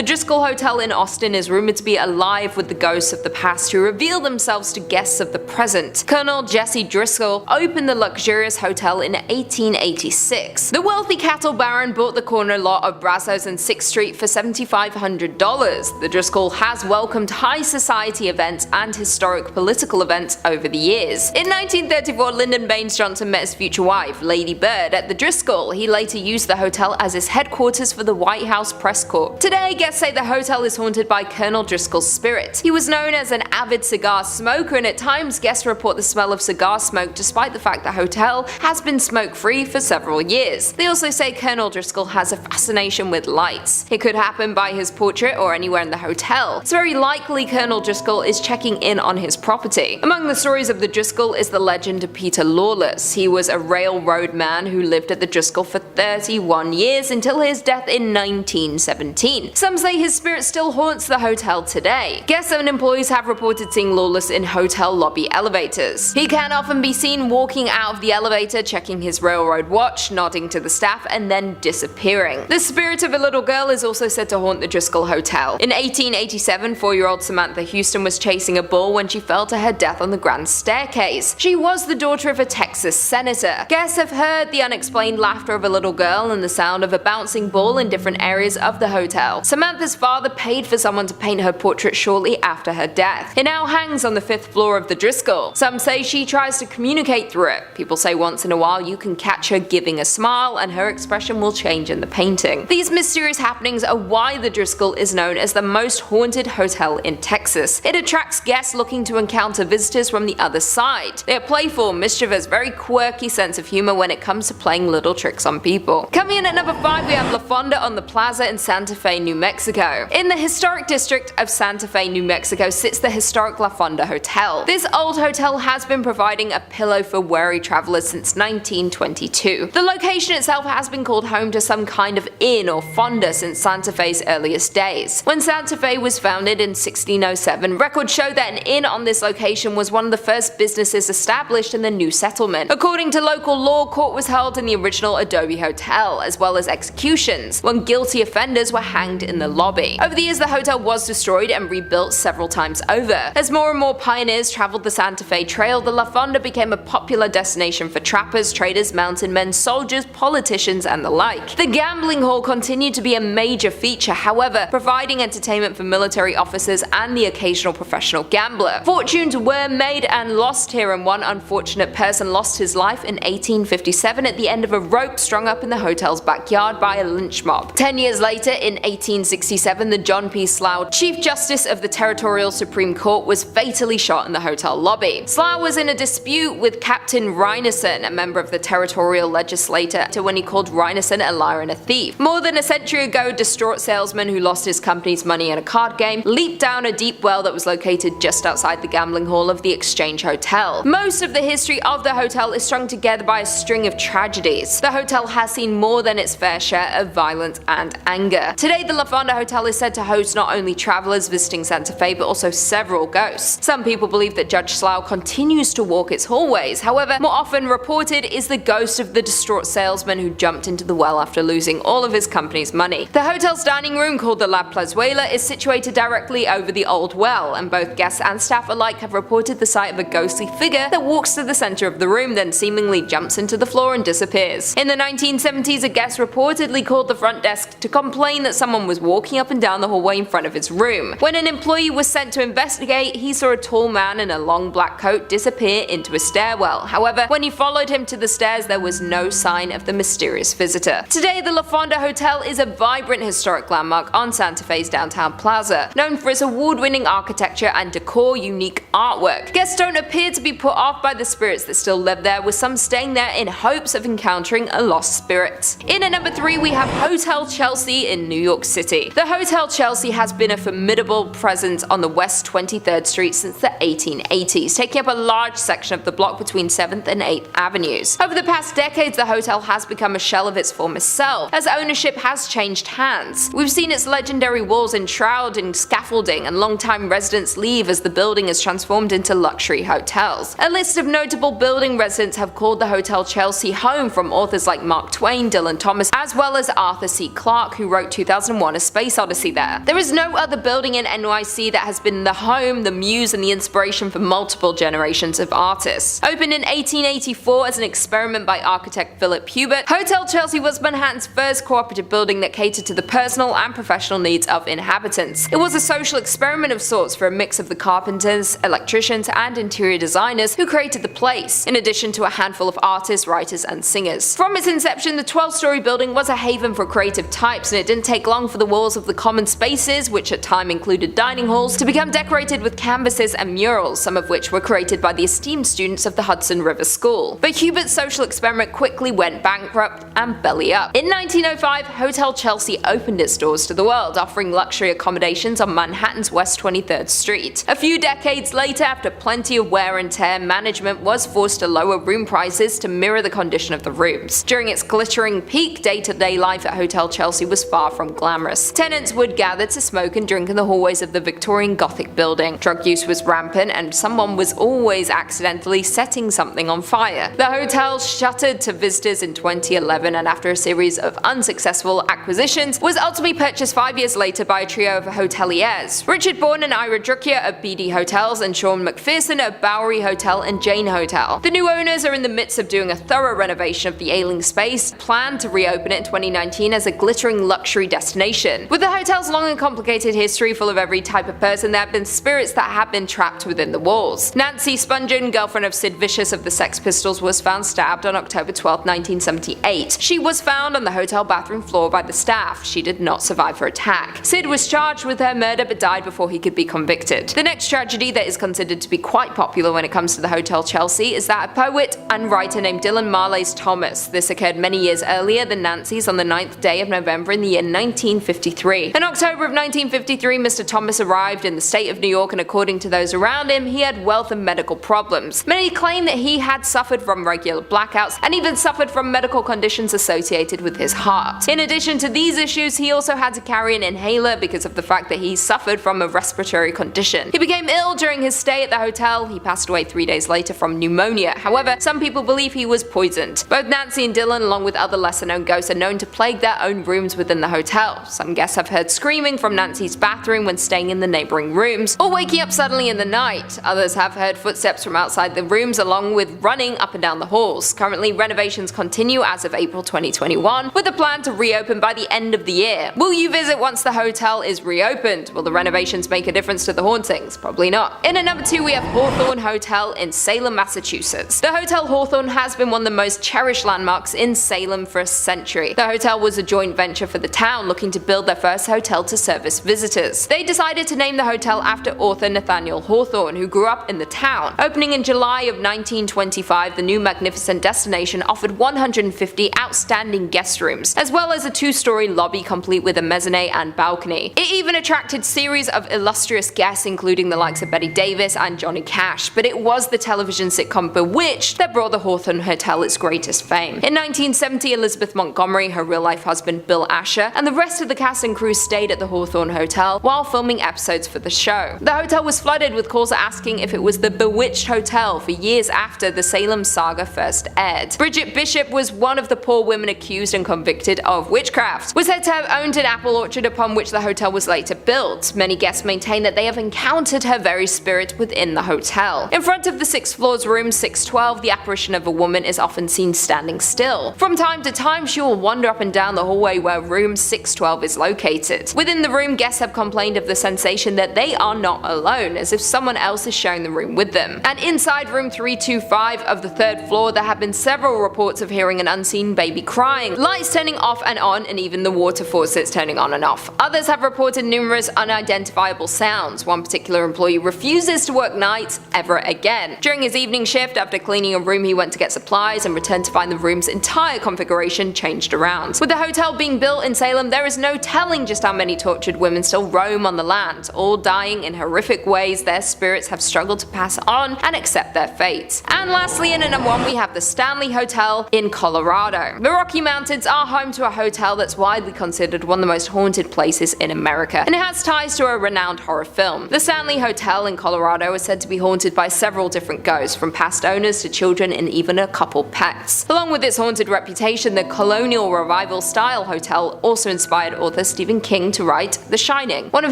The Driscoll Hotel in Austin is rumored to be alive with the ghosts of the past who reveal themselves to guests of the present. Colonel Jesse Driscoll opened the luxurious hotel in 1886. The wealthy cattle baron bought the corner lot of Brazos and 6th Street for $7,500. The Driscoll has welcomed high society events and historic political events over the years. In 1934, Lyndon Baines Johnson met his future wife, Lady Bird, at the Driscoll. He later used the hotel as his headquarters for the White House press corps. Today, guests say the hotel is haunted by Colonel Driscoll's spirit. He was known as an avid cigar smoker, and at times guests report the smell of cigar smoke despite the fact the hotel has been smoke-free for several years. They also say Colonel Driscoll has a fascination with lights. It could happen by his portrait or anywhere in the hotel. It's very likely Colonel Driscoll is checking in on his property. Among the stories of the Driscoll is the legend of Peter Lawless. He was a railroad man who lived at the Driscoll for 31 years until his death in 1917. Some say his spirit still haunts the hotel today. Guests and employees have reported seeing Lawless in hotel lobby elevators. He can often be seen walking out of the elevator, checking his railroad watch, nodding to the staff, and then disappearing. The spirit of a little girl is also said to haunt the Driscoll Hotel. In 1887, 4-year-old Samantha Houston was chasing a bull when she fell to her death on the grand staircase. She was the daughter of a Texas senator. Guests have heard the unexplained laughter of a little girl and the sound of a bouncing ball in different areas of the hotel. Samantha's father paid for someone to paint her portrait shortly after her death. It now hangs on the 5th floor of the Driscoll. Some say she tries to communicate through it. People say once in a while you can catch her giving a smile and her expression will change in the painting. These mysterious happenings are why the Driscoll is known as the most haunted hotel in Texas. It attracts guests looking to encounter visitors from the other side. They are playful, mischievous, very quirky sense of humor when it comes to playing little tricks on people. Coming in at number 5, we have La Fonda on the Plaza in Santa Fe, New Mexico. In the historic district of Santa Fe, New Mexico sits the historic La Fonda Hotel. This old hotel has been providing a pillow for weary travelers since 1922. The location itself has been called home to some kind of inn or fonda since Santa Fe's earliest days. When Santa Fe was founded in 1607, records show that an inn on this location was one of the first businesses established in the new settlement. According to local law, court was held in the original Adobe Hotel, as well as executions, when guilty offenders were hanged in the lobby. Over the years, the hotel was destroyed and rebuilt several times over. As more and more pioneers traveled the Santa Fe Trail, the La Fonda became a popular destination for trappers, traders, mountain men, soldiers, politicians, and the like. The gambling hall continued to be a major feature, however, providing entertainment for military officers and the occasional professional gambler. Fortunes were made and lost here, and one unfortunate person lost his life in 1857 at the end of a rope strung up in the hotel's backyard by a lynch mob. 10 years later, in 1867, the John P. Slough, Chief Justice of the Territorial Supreme Court, was fatally shot in the hotel lobby. Slough was in a dispute with Captain Rynerson, a member of the territorial legislature, when he called Rynerson a liar and a thief. More than a century ago, a distraught salesman who lost his company's money in a card game leaped down a deep well that was located just outside the gambling hall of the Exchange Hotel. Most of the history of the hotel is strung together by a string of tragedies. The hotel has seen more than its fair share of violence and anger. Today, the La Fonda Hotel is said to host not only travelers visiting Santa Fe, but also several ghosts. Some people believe that Judge Slough continues to walk its hallways. However, more often reported is the ghost of the distraught salesman who jumped into the well after losing all of his company's money. The hotel's dining room, called the La Plazuela, is situated directly over the old well, and both guests and staff alike have reported the sight of a ghostly figure that walks to the center of the room, then seemingly jumps into the floor and disappears. In the 1970s, a guest reportedly called the front desk to complain that someone was walking up and down the hallway in front of his room. When an employee was sent to investigate, he saw a tall man in a long black coat disappear into a stairwell. However, when he followed him to the stairs, there was no sign of the mysterious visitor. Today, the La Fonda Hotel is a vibrant historic landmark on Santa Fe's downtown plaza, known for its award-winning architecture and decor-unique artwork. Guests don't appear to be put off by the spirits that still live there, with some staying there in hopes of encountering a lost spirit. In at number 3, we have Hotel Chelsea in New York City. The Hotel Chelsea has been a formidable presence on the West 23rd Street since the 1880s, taking up a large section of the block between 7th and 8th Avenues. Over the past decades, the hotel has become a shell of its former self, as ownership has changed hands. We've seen its legendary walls enshrouded in scaffolding, and longtime residents leave as the building is transformed into luxury hotels. A list of notable building residents have called the Hotel Chelsea home, from authors like Mark Twain, Dylan Thomas, as well as Arthur C. Clarke, who wrote 2001: A space odyssey there. There is no other building in NYC that has been the home, the muse, and the inspiration for multiple generations of artists. Opened in 1884 as an experiment by architect Philip Hubert, Hotel Chelsea was Manhattan's first cooperative building that catered to the personal and professional needs of inhabitants. It was a social experiment of sorts for a mix of the carpenters, electricians, and interior designers who created the place, in addition to a handful of artists, writers, and singers. From its inception, the 12-story building was a haven for creative types, and it didn't take long for the walls of the common spaces, which at time included dining halls, to become decorated with canvases and murals, some of which were created by the esteemed students of the Hudson River School. But Hubert's social experiment quickly went bankrupt and belly up. In 1905, Hotel Chelsea opened its doors to the world, offering luxury accommodations on Manhattan's West 23rd Street. A few decades later, after plenty of wear and tear, management was forced to lower room prices to mirror the condition of the rooms. During its glittering peak, day-to-day life at Hotel Chelsea was far from glamorous. Tenants would gather to smoke and drink in the hallways of the Victorian Gothic building. Drug use was rampant, and someone was always accidentally setting something on fire. The hotel shuttered to visitors in 2011, and after a series of unsuccessful acquisitions, was ultimately purchased 5 years later by a trio of hoteliers: Richard Bourne and Ira Druckier of BD Hotels and Sean McPherson of Bowery Hotel and Jane Hotel. The new owners are in the midst of doing a thorough renovation of the ailing space, planned to reopen it in 2019 as a glittering luxury destination. With the hotel's long and complicated history full of every type of person, there have been spirits that have been trapped within the walls. Nancy Spungen, girlfriend of Sid Vicious of the Sex Pistols, was found stabbed on October 12, 1978. She was found on the hotel bathroom floor by the staff. She did not survive her attack. Sid was charged with her murder but died before he could be convicted. The next tragedy that is considered to be quite popular when it comes to the Hotel Chelsea is that a poet and writer named Dylan Marley's Thomas. This occurred many years earlier than Nancy's on the 9th day of November in the year 1953. In October of 1953, Mr. Thomas arrived in the state of New York, and according to those around him, he had wealth and medical problems. Many claim that he had suffered from regular blackouts and even suffered from medical conditions associated with his heart. In addition to these issues, he also had to carry an inhaler because of the fact that he suffered from a respiratory condition. He became ill during his stay at the hotel. He passed away 3 days later from pneumonia. However, some people believe he was poisoned. Both Nancy and Dylan, along with other lesser-known ghosts, are known to plague their own rooms within the hotel. Some guests have heard screaming from Nancy's bathroom when staying in the neighboring rooms, or waking up suddenly in the night. Others have heard footsteps from outside the rooms, along with running up and down the halls. Currently, renovations continue as of April 2021, with a plan to reopen by the end of the year. Will you visit once the hotel is reopened? Will the renovations make a difference to the hauntings? Probably not. In at number 2, we have Hawthorne Hotel in Salem, Massachusetts. The Hotel Hawthorne has been one of the most cherished landmarks in Salem for a century. The hotel was a joint venture for the town, looking to build their first hotel to service visitors. They decided to name the hotel after author Nathaniel Hawthorne, who grew up in the town. Opening in July of 1925, the new magnificent destination offered 150 outstanding guest rooms, as well as a 2-story lobby complete with a mezzanine and balcony. It even attracted series of illustrious guests, including the likes of Betty Davis and Johnny Cash, but it was the television sitcom Bewitched that brought the Hawthorne Hotel its greatest fame. In 1970, Elizabeth Montgomery, her real-life husband Bill Asher, and the rest of the cast and crew stayed at the Hawthorne Hotel while filming episodes for the show. The hotel was flooded with calls asking if it was the Bewitched Hotel for years after the Salem saga first aired. Bridget Bishop was one of the poor women accused and convicted of witchcraft, was said to have owned an apple orchard upon which the hotel was later built. Many guests maintain that they have encountered her very spirit within the hotel. In front of the 6th floor's room 612, the apparition of a woman is often seen standing still. From time to time, she will wander up and down the hallway where room 612 is located. Within the room, guests have complained of the sensation that they are not alone, as if someone else is sharing the room with them. And inside room 325 of the 3rd floor, there have been several reports of hearing an unseen baby crying, lights turning off and on, and even the water faucets turning on and off. Others have reported numerous unidentifiable sounds. One particular employee refuses to work nights ever again. During his evening shift, after cleaning a room, he went to get supplies and returned to find the room's entire configuration changed around. With the hotel being built in Salem, there is no telling just how many tortured women still roam on the land, all dying in horrific ways their spirits have struggled to pass on and accept their fate. And lastly, in at number 1, we have the Stanley Hotel in Colorado. The Rocky Mountains are home to a hotel that's widely considered one of the most haunted places in America, and it has ties to a renowned horror film. The Stanley Hotel in Colorado is said to be haunted by several different ghosts, from past owners to children and even a couple pets. Along with its haunted reputation, the colonial revival style hotel also inspired all author Stephen King to write The Shining, one of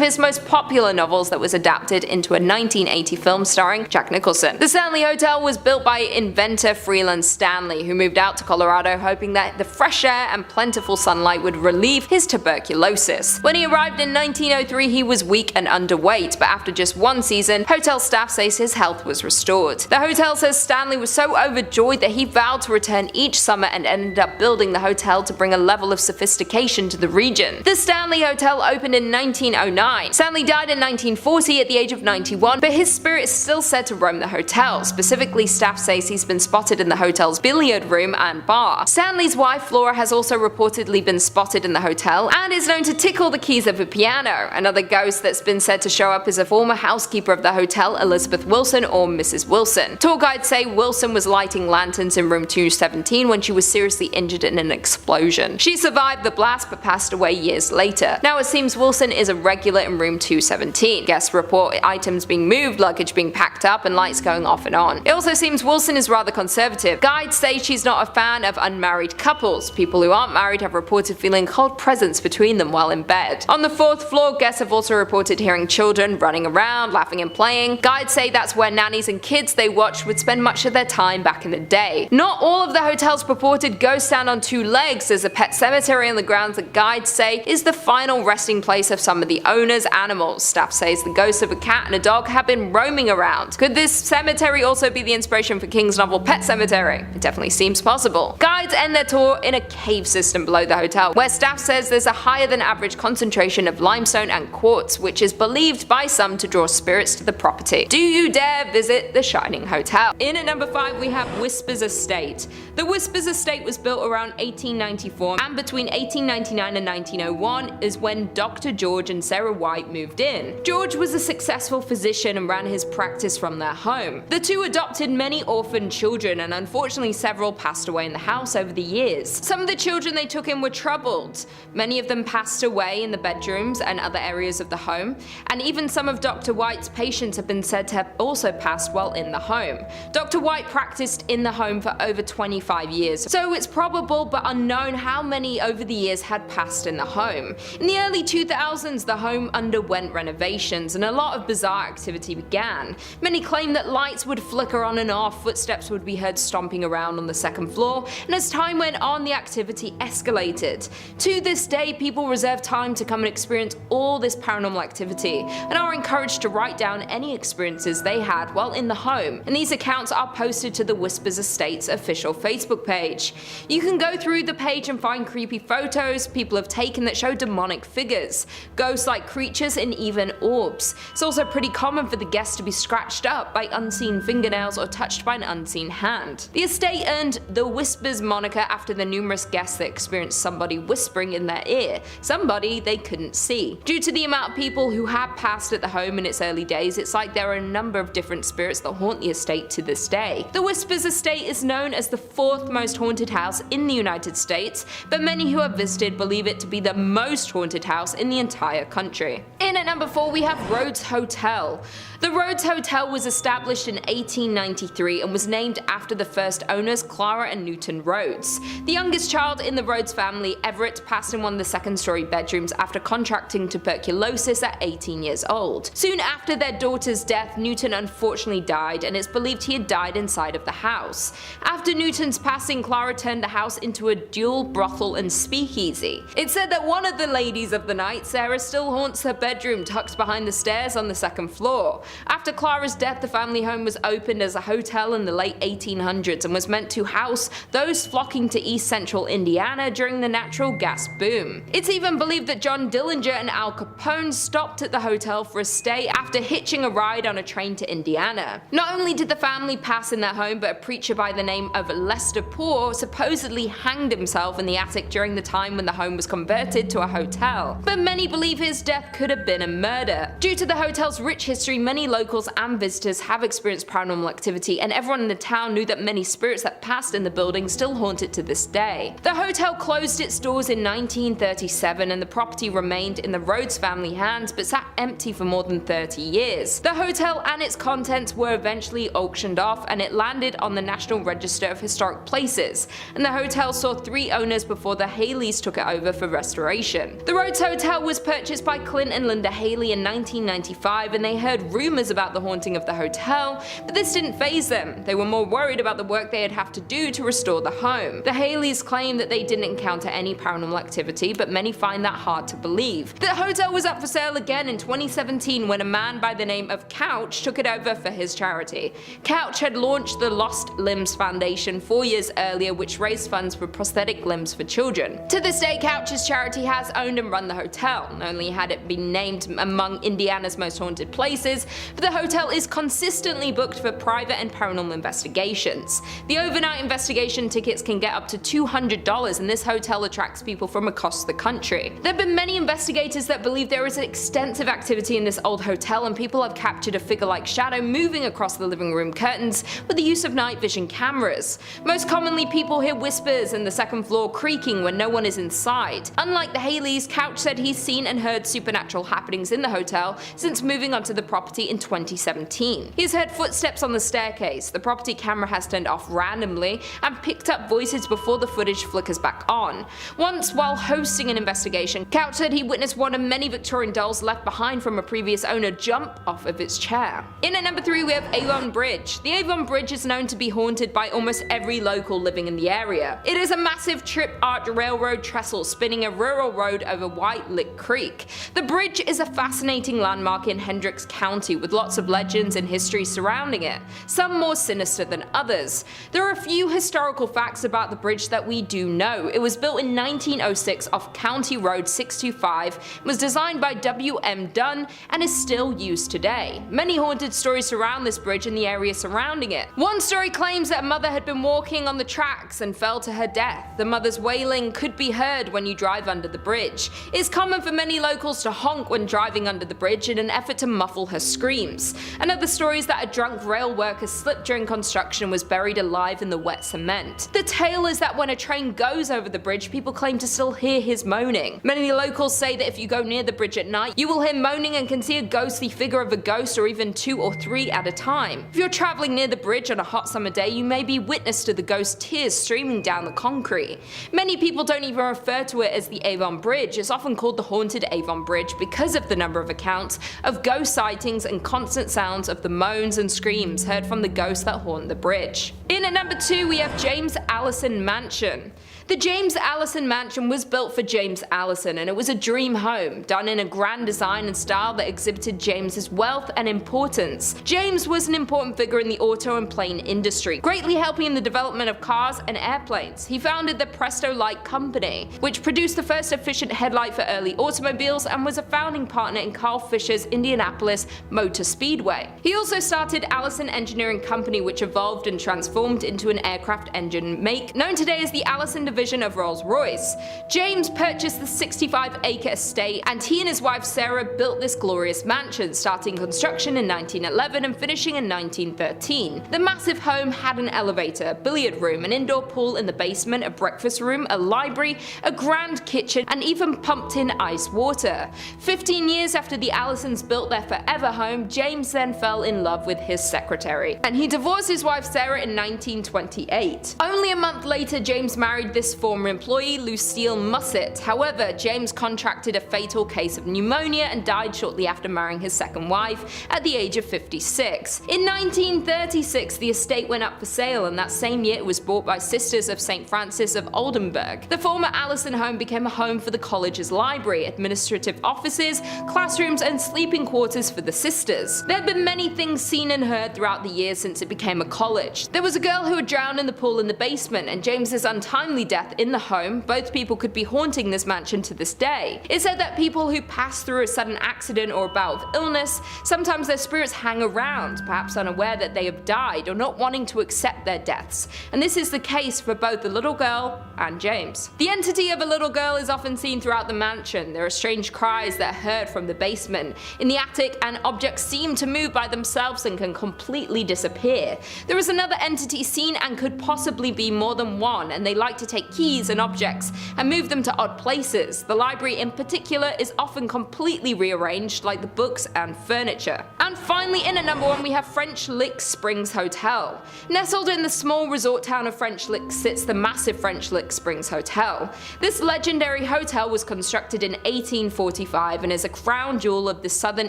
his most popular novels that was adapted into a 1980 film starring Jack Nicholson. The Stanley Hotel was built by inventor Freeland Stanley, who moved out to Colorado hoping that the fresh air and plentiful sunlight would relieve his tuberculosis. When he arrived in 1903, he was weak and underweight, but after just one season, hotel staff says his health was restored. The hotel says Stanley was so overjoyed that he vowed to return each summer and ended up building the hotel to bring a level of sophistication to the region. The Stanley Hotel opened in 1909. Stanley died in 1940 at the age of 91, but his spirit is still said to roam the hotel. Specifically, staff says he's been spotted in the hotel's billiard room and bar. Stanley's wife Flora has also reportedly been spotted in the hotel and is known to tickle the keys of a piano. Another ghost that's been said to show up is a former housekeeper of the hotel, Elizabeth Wilson, or Mrs. Wilson. Tour guides say Wilson was lighting lanterns in room 217 when she was seriously injured in an explosion. She survived the blast but passed away years later. Now it seems Wilson is a regular in room 217. Guests report items being moved, luggage being packed up, and lights going off and on. It also seems Wilson is rather conservative. Guides say she's not a fan of unmarried couples. People who aren't married have reported feeling cold presence between them while in bed. On the 4th floor, guests have also reported hearing children running around, laughing and playing. Guides say that's where nannies and kids they watched would spend much of their time back in the day. Not all of the hotel's purported ghosts stand on two legs. There's a pet cemetery on the grounds that guides say is the final resting place of some of the owner's animals. Staff says the ghosts of a cat and a dog have been roaming around. Could this cemetery also be the inspiration for King's novel Pet Sematary? It definitely seems possible. Guides end their tour in a cave system below the hotel, where staff says there's a higher than average concentration of limestone and quartz, which is believed by some to draw spirits to the property. Do you dare visit the Shining Hotel? In at number 5 we have Whispers Estate. The Whispers Estate was built around 1894, and between 1899 and 1901 is when Dr. George and Sarah White moved in. George was a successful physician and ran his practice from their home. The two adopted many orphaned children, and unfortunately several passed away in the house over the years. Some of the children they took in were troubled. Many of them passed away in the bedrooms and other areas of the home, and even some of Dr. White's patients have been said to have also passed while in the home. Dr. White practiced in the home for over 25 years, so it's probable but unknown how many over the years had passed in the home. In the early 2000s, the home underwent renovations and a lot of bizarre activity began. Many claim that lights would flicker on and off, footsteps would be heard stomping around on the second floor, and as time went on, the activity escalated. To this day, people reserve time to come and experience all this paranormal activity, and are encouraged to write down any experiences they had while in the home, and these accounts are posted to the Whispers Estate's official Facebook page. You can go through the page and find creepy photos people have taken that show demonic figures, ghost-like creatures, and even orbs. It's also pretty common for the guests to be scratched up by unseen fingernails or touched by an unseen hand. The estate earned the Whispers moniker after the numerous guests that experienced somebody whispering in their ear, somebody they couldn't see. Due to the amount of people who have passed at the home in its early days, it's like there are a number of different spirits that haunt the estate to this day. The Whispers Estate is known as the 4th most haunted house in the United States, but many who have visited believe it to be the most haunted house in the entire country. In at number 4 we have Rhodes Hotel. The Rhodes Hotel was established in 1893 and was named after the first owners, Clara and Newton Rhodes. The youngest child in the Rhodes family, Everett, passed in one of the second-story bedrooms after contracting tuberculosis at 18 years old. Soon after their daughter's death, Newton unfortunately died, and it's believed he had died inside of the house. After Newton's passing, Clara turned the house into a dual brothel and speakeasy. It's said that one of the ladies of the night, Sarah, still haunts her bedroom tucked behind the stairs on the second floor. After Clara's death, the family home was opened as a hotel in the late 1800s and was meant to house those flocking to East Central Indiana during the natural gas boom. It's even believed that John Dillinger and Al Capone stopped at the hotel for a stay after hitching a ride on a train to Indiana. Not only did the family pass in their home, but a preacher by the name of Lester Poor supposedly hanged himself in the attic during the time when the home was converted to a hotel. But many believe his death could have been a murder. Due to the hotel's rich history, many locals and visitors have experienced paranormal activity, and everyone in the town knew that many spirits that passed in the building still haunt it to this day. The hotel closed its doors in 1937 and the property remained in the Rhodes family hands but sat empty for more than 30 years. The hotel and its contents were eventually auctioned off and it landed on the National Register of Historic Places, and the hotel saw 3 owners before the Haleys took it over for restoration. operation. The Rhodes Hotel was purchased by Clint and Linda Haley in 1995, and they heard rumors about the haunting of the hotel, but this didn't faze them. They were more worried about the work they'd have to do to restore the home. The Haleys claim that they didn't encounter any paranormal activity, but many find that hard to believe. The hotel was up for sale again in 2017 when a man by the name of Couch took it over for his charity. Couch had launched the Lost Limbs Foundation 4 years earlier, which raised funds for prosthetic limbs for children. To this day, Couch's charity has owned and run the hotel. Not only had it been named among Indiana's most haunted places, but the hotel is consistently booked for private and paranormal investigations. The overnight investigation tickets can get up to $200, and this hotel attracts people from across the country. There have been many investigators that believe there is extensive activity in this old hotel, and people have captured a figure-like shadow moving across the living room curtains with the use of night vision cameras. Most commonly, people hear whispers and the second floor creaking when no one is inside. Unlike the Haleys, Couch said he's seen and heard supernatural happenings in the hotel since moving onto the property in 2017. He's heard footsteps on the staircase, the property camera has turned off randomly, and picked up voices before the footage flickers back on. Once, while hosting an investigation, Couch said he witnessed one of many Victorian dolls left behind from a previous owner jump off of its chair. In at number 3 we have Avon Bridge. The Avon Bridge is known to be haunted by almost every local living in the area. It is a massive trip-arch railroad trestle spinning a rural road over White Lick Creek. The bridge is a fascinating landmark in Hendricks County with lots of legends and history surrounding it, some more sinister than others. There are a few historical facts about the bridge that we do know. It was built in 1906 off County Road 625, was designed by W.M. Dunn, and is still used today. Many haunted stories surround this bridge and the area surrounding it. One story claims that a mother had been walking on the tracks and fell to her death. The mother's wailing could be heard when you drive under the bridge. It's common for many locals to honk when driving under the bridge in an effort to muffle her screams. Another story is that a drunk rail worker slipped during construction and was buried alive in the wet cement. The tale is that when a train goes over the bridge, people claim to still hear his moaning. Many locals say that if you go near the bridge at night, you will hear moaning and can see a ghostly figure of a ghost, or even 2 or 3 at a time. If you're traveling near the bridge on a hot summer day, you may be witness to the ghost tears streaming down the concrete. Many people don't even refer to it as the Avon Bridge. It's often called the haunted Avon Bridge because of the number of accounts of ghost sightings and constant sounds of the moans and screams heard from the ghosts that haunt the bridge. In at number 2 we have James Allison Mansion. The James Allison Mansion was built for James Allison, and it was a dream home, done in a grand design and style that exhibited James's wealth and importance. James was an important figure in the auto and plane industry, greatly helping in the development of cars and airplanes. He founded the Presto Light Company, which produced the first efficient headlight for early automobiles, and was a founding partner in Carl Fisher's Indianapolis Motor Speedway. He also started Allison Engineering Company, which evolved and transformed into an aircraft engine make known today as the Allison division of Rolls-Royce. James purchased the 65-acre estate, and he and his wife Sarah built this glorious mansion, starting construction in 1911 and finishing in 1913. The massive home had an elevator, a billiard room, an indoor pool in the basement, a breakfast room, a library, a grand kitchen, and even pumped-in ice water. 15 years after the Allisons built their forever home, James then fell in love with his secretary, and he divorced his wife Sarah in 1928. Only a month later, James married this former employee, Lucille Musset. However, James contracted a fatal case of pneumonia and died shortly after marrying his second wife at the age of 56. In 1936, the estate went up for sale, and that same year it was bought by Sisters of St. Francis of Oldenburg. The former Allison home became a home for the college's library, administrative offices, classrooms, and sleeping quarters for the sisters. There have been many things seen and heard throughout the years since it became a college. There was a girl who had drowned in the pool in the basement, and James's untimely death in the home. Both people could be haunting this mansion to this day. It's said that people who pass through a sudden accident or a bout of illness, sometimes their spirits hang around, perhaps unaware that they have died or not wanting to accept their deaths, and this is the case for both the little girl and James. The entity of a little girl is often seen throughout the mansion. There are strange cries that are heard from the basement, in the attic, and objects seem to move by themselves and can completely disappear. There is another entity seen and could possibly be more than one, and they like to take keys and objects and move them to odd places. The library in particular is often completely rearranged, like the books and furniture. And finally, in at number 1, we have French Lick Springs Hotel. Nestled in the small resort town of French Lick sits the massive French Lick Springs Hotel. This legendary hotel was constructed in 1845 and is a crown jewel of the southern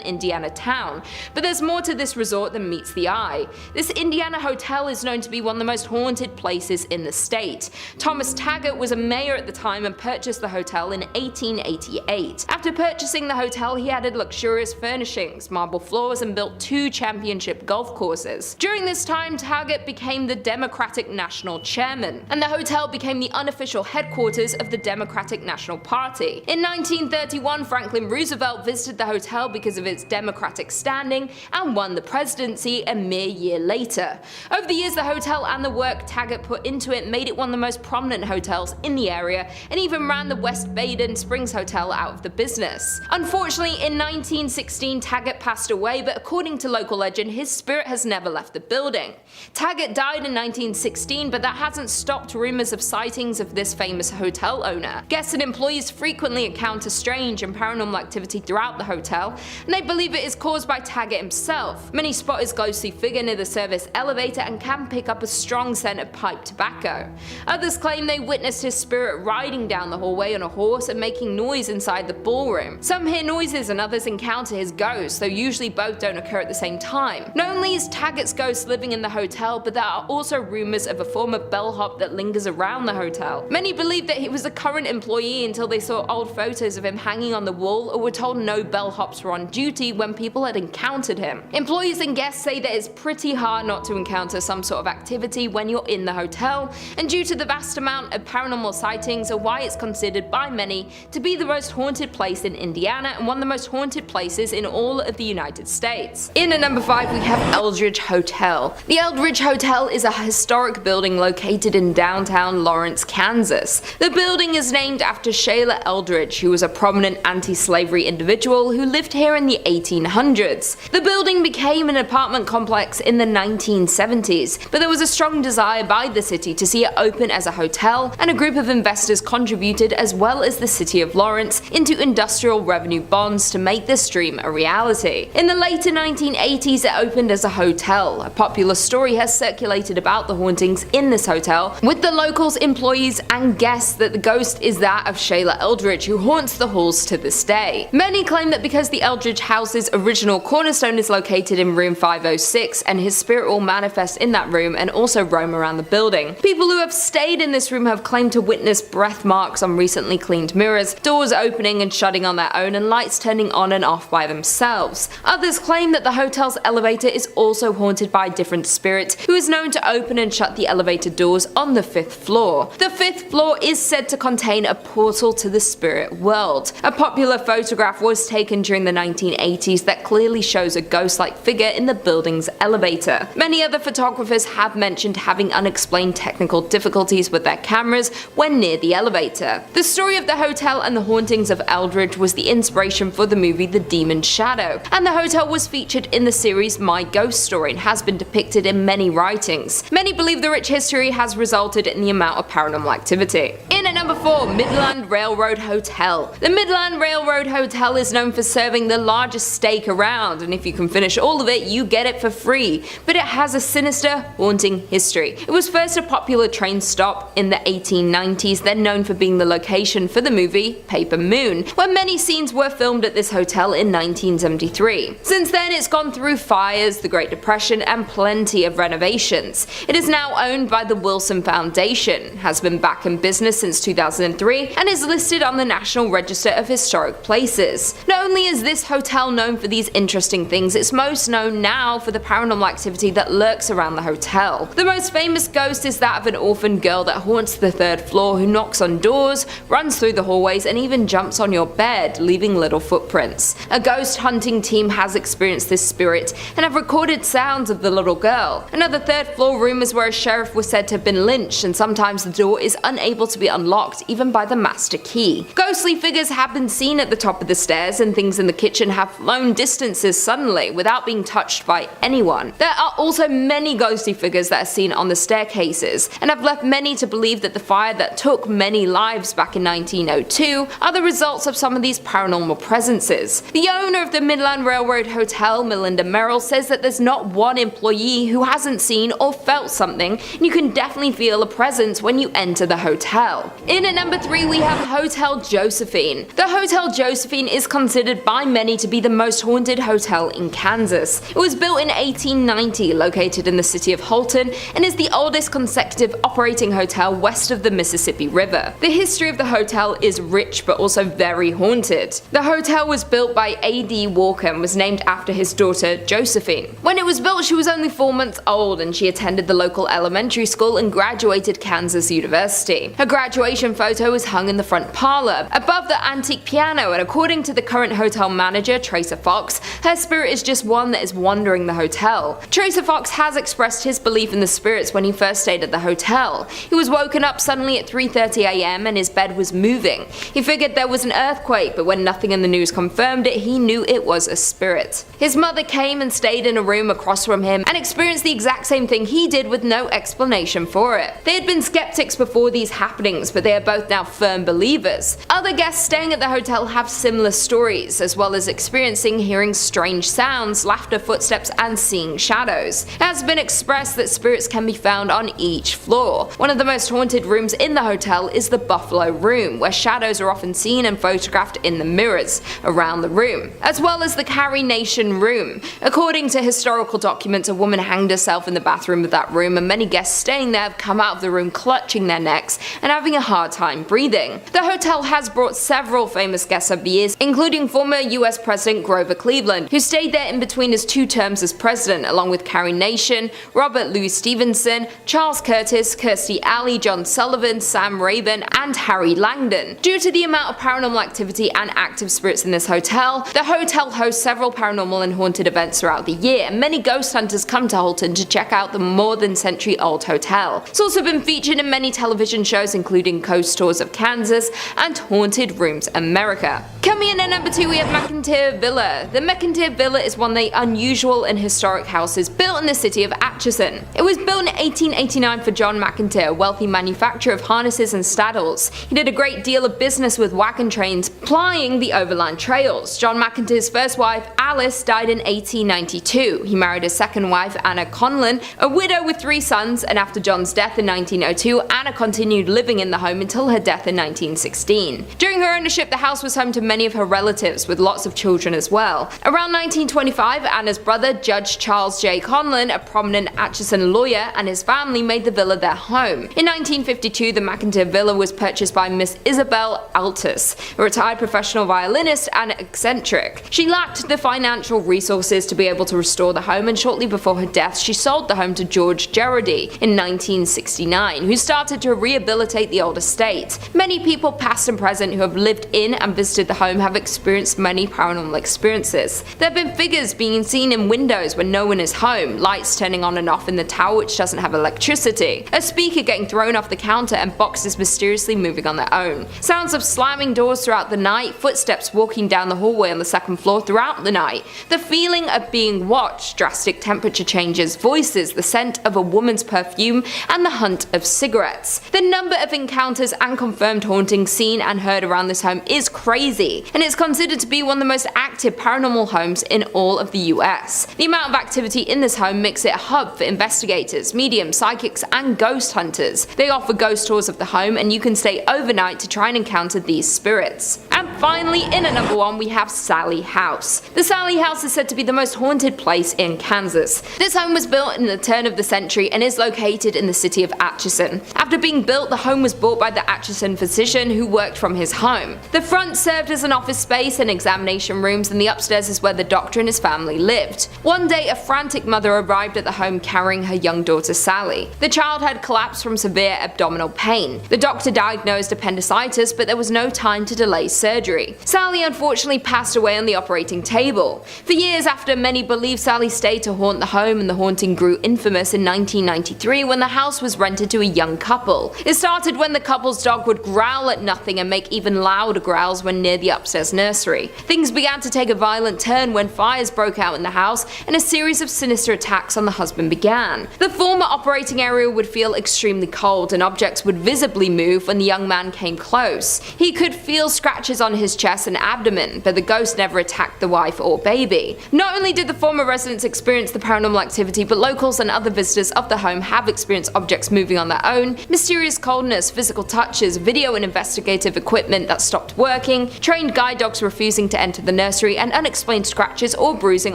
Indiana town. But there's more to this resort than meets the eye. This Indiana hotel is known to be one of the most haunted places in the state. Thomas Taggart was a mayor at the time and purchased the hotel in 1888. After purchasing the hotel, he added luxurious furnishings, marble floors, and built 2 championship golf courses. During this time, Taggart became the Democratic National Chairman, and the hotel became the unofficial headquarters of the Democratic National Party. In 1931, Franklin Roosevelt visited the hotel because of its Democratic standing and won the presidency a mere year later. Over the years, the hotel and the work Taggart put into it made it one of the most prominent hotels in the area, and even ran the West Baden Springs Hotel out of the business. Unfortunately, in 1916, Taggart passed away, but according to local legend, his spirit has never left the building. Taggart died in 1916, but that hasn't stopped rumors of sightings of this famous hotel owner. Guests and employees frequently encounter strange and paranormal activity throughout the hotel, and they believe it is caused by Taggart himself. Many spot his ghostly figure near the service elevator and can pick up a strong scent of pipe tobacco. Others claim they witnessed his spirit riding down the hallway on a horse and making noise inside the ballroom. Some hear noises and others encounter his ghost, though usually both don't occur at the same time. Not only is Taggart's ghost living in the hotel, but there are also rumors of a former bellhop that lingers around the hotel. Many believe that he was a current employee until they saw old photos of him hanging on the wall or were told no bellhops were on duty when people had encountered him. Employees and guests say that it's pretty hard not to encounter some sort of activity when you're in the hotel, and due to the vast amount of paranormal sightings are why it's considered by many to be the most haunted place in Indiana and one of the most haunted places in all of the United States. In at number 5, we have Eldridge Hotel. The Eldridge Hotel is a historic building located in downtown Lawrence, Kansas. The building is named after Sheila Eldridge, who was a prominent anti-slavery individual who lived here in the 1800s. The building became an apartment complex in the 1970s, but there was a strong desire by the city to see it open as a hotel, and a group of investors contributed, as well as the city of Lawrence, into industrial revenue bonds to make this dream a reality. In the later 1980s, it opened as a hotel. A popular story has circulated about the hauntings in this hotel, with the locals, employees, and guests that the ghost is that of Sheila Eldridge, who haunts the halls to this day. Many claim that because the Eldridge house's original cornerstone is located in room 506, and his spirit will manifest in that room and also roam around the building. People who have stayed in this room have claimed to witness breath marks on recently cleaned mirrors, doors opening and shutting on their own, and lights turning on and off by themselves. Others claim that the hotel's elevator is also haunted by a different spirit who is known to open and shut the elevator doors on the 5th floor. The 5th floor is said to contain a portal to the spirit world. A popular photograph was taken during the 1980s that clearly shows a ghost-like figure in the building's elevator. Many other photographers have mentioned having unexplained technical difficulties with their cameras when near the elevator. The story of the hotel and the hauntings of Eldridge was the inspiration for the movie The Demon's Shadow, and the hotel was featured in the series My Ghost Story and has been depicted in many writings. Many believe the rich history has resulted in the amount of paranormal activity. In at number 4, Midland Railroad Hotel. The Midland Railroad Hotel is known for serving the largest steak around, and if you can finish all of it, you get it for free. But it has a sinister, haunting history. It was first a popular train stop in the 1890s, then known for being the location for the movie Paper Moon, where many scenes were filmed at this hotel in 1973. Since then, it's gone through fires, the Great Depression, and plenty of renovations. It is now owned by the Wilson Foundation, has been back in business since 2003, and is listed on the National Register of Historic Places. Not only is this hotel known for these interesting things, it's most known now for the paranormal activity that lurks around the hotel. The most famous ghost is that of an orphan girl that haunts the 3rd floor, who knocks on doors, runs through the hallways, and even jumps on your bed, leaving little footprints. A ghost hunting team has experienced this spirit and have recorded sounds of the little girl. Another 3rd floor room is where a sheriff was said to have been lynched, and sometimes the door is unable to be unlocked even by the master key. Ghostly figures have been seen at the top of the stairs, and things in the kitchen have flown distances suddenly without being touched by anyone. There are also many ghostly figures that are seen on the staircases, and have left many to believe that the fire that took many lives back in 1902 are the results of some of these paranormal presences. The owner of the Midland Railroad Hotel Hotel, Melinda Merrill, says that there's not one employee who hasn't seen or felt something, and you can definitely feel a presence when you enter the hotel. In at number 3 we have Hotel Josephine. The Hotel Josephine is considered by many to be the most haunted hotel in Kansas. It was built in 1890, located in the city of Hawthorne, and is the oldest consecutive operating hotel west of the Mississippi River. The history of the hotel is rich but also very haunted. The hotel was built by A.D. Walker and was named after his daughter Josephine. When it was built, she was only 4 months old and she attended the local elementary school and graduated Kansas University. Her graduation photo is hung in the front parlor, above the antique piano, and according to the current hotel manager, Tracer Fox, her spirit is just one that is wandering the hotel. Tracer Fox has expressed his belief in the spirits when he first stayed at the hotel. He was woken up suddenly at 3:30 a.m. and his bed was moving. He figured there was an earthquake, but when nothing in the news confirmed it, he knew it was a spirit. His mother came and stayed in a room across from him and experienced the exact same thing he did with no explanation for it. They had been skeptics before these happenings, but they are both now firm believers. Other guests staying at the hotel have similar stories, as well as experiencing hearing strange sounds, laughter, footsteps, and seeing shadows. It has been expressed that spirits can be found on each floor. One of the most haunted rooms in the hotel is the Buffalo Room, where shadows are often seen and photographed in the mirrors around the room, as well as the Carrie Nation Room. According to historical documents, a woman hanged herself in the bathroom of that room, and many guests staying there have come out of the room clutching their necks and having a hard time breathing. The hotel has brought several famous guests over the years, including former US President Grover Cleveland, who stayed there in between his 2 terms as president, along with Carrie Nation, Robert Louis Stevenson, Charles Curtis, Kirstie Alley, John Sullivan, Sam Rayburn, and Harry Langdon. Due to the amount of paranormal activity and active spirits in this hotel, the hotel hosts several paranormal and haunted events throughout the year, and many ghost hunters come to Hawthorne to check out the more than century-old hotel. It's also been featured in many television shows, including Ghost Tours of Kansas and Haunted Rooms America. Coming in at number 2 we have McIntyre Villa. The McIntyre Villa is one of the unusual and historic houses built in the city of Atchison. It was built in 1889 for John McIntyre, a wealthy manufacturer of harnesses and saddles. He did a great deal of business with wagon trains plying the overland trails. John McIntyre's first wife, Alice, died in 1892. He married his second wife, Anna Conlon, a widow with 3 sons, and after John's death in 1902, Anna continued living in the home until her death in 1916. During her ownership, the house was home to many of her relatives, with lots of children as well. Around 1925, Anna's brother, Judge Charles J. Conlon, a prominent Atchison lawyer, and his family made the villa their home. In 1952, the McIntyre Villa was purchased by Miss Isabel Altus, a retired professional violinist and eccentric. She lacked the financial resources to be able to restore the home, and shortly before her death, she sold the home to George Gerardi in 1969, who started to rehabilitate the old estate. Many people, past and present, who have lived in and visited the home have experienced many paranormal experiences. There have been figures being seen in windows when no one is home, lights turning on and off in the tower which doesn't have electricity, a speaker getting thrown off the counter, and boxes mysteriously moving on their own. Sounds of slamming doors throughout the night, footsteps walking down the hallway on the 2nd floor throughout the night, the feeling of being watched, drastic temperature changes, voices, the scent of a woman's perfume, and the hunt of cigarettes. The number of encounters and confirmed hauntings seen and heard around this home is crazy, and it's considered to be one of the most active paranormal homes in all of the US. The amount of activity in this home makes it a hub for investigators, mediums, psychics, and ghost hunters. They offer ghost tours of the home, and you can stay overnight to try and encounter these spirits. And finally, in at number 1 we have Sally House. The Sally House is said to be the most haunted place in Kansas. This home was built in the turn of the century and is located in the city of Atchison. After being built, the home was bought by the Atchison physician who worked from his home. The front served as an office space and examination rooms, and the upstairs is where the doctor and his family lived. One day, a frantic mother arrived at the home carrying her young daughter Sally. The child had collapsed from severe abdominal pain. The doctor diagnosed appendicitis, but there was no time to delay surgery. Sally unfortunately passed away on the operating table. For years after, many believe Sally stayed to haunt the home, and the haunting grew infamous in 1993 when the house was rented to a young couple. It started when the couple's dog would growl at nothing and make even louder growls when near the upstairs nursery. Things began to take a violent turn when fires broke out in the house and a series of sinister attacks on the husband began. The former operating area would feel extremely cold, and objects would visibly move when the young man came close. He could feel scratches scratches on his chest and abdomen, but the ghost never attacked the wife or baby. Not only did the former residents experience the paranormal activity, but locals and other visitors of the home have experienced objects moving on their own, mysterious coldness, physical touches, video and investigative equipment that stopped working, trained guide dogs refusing to enter the nursery, and unexplained scratches or bruising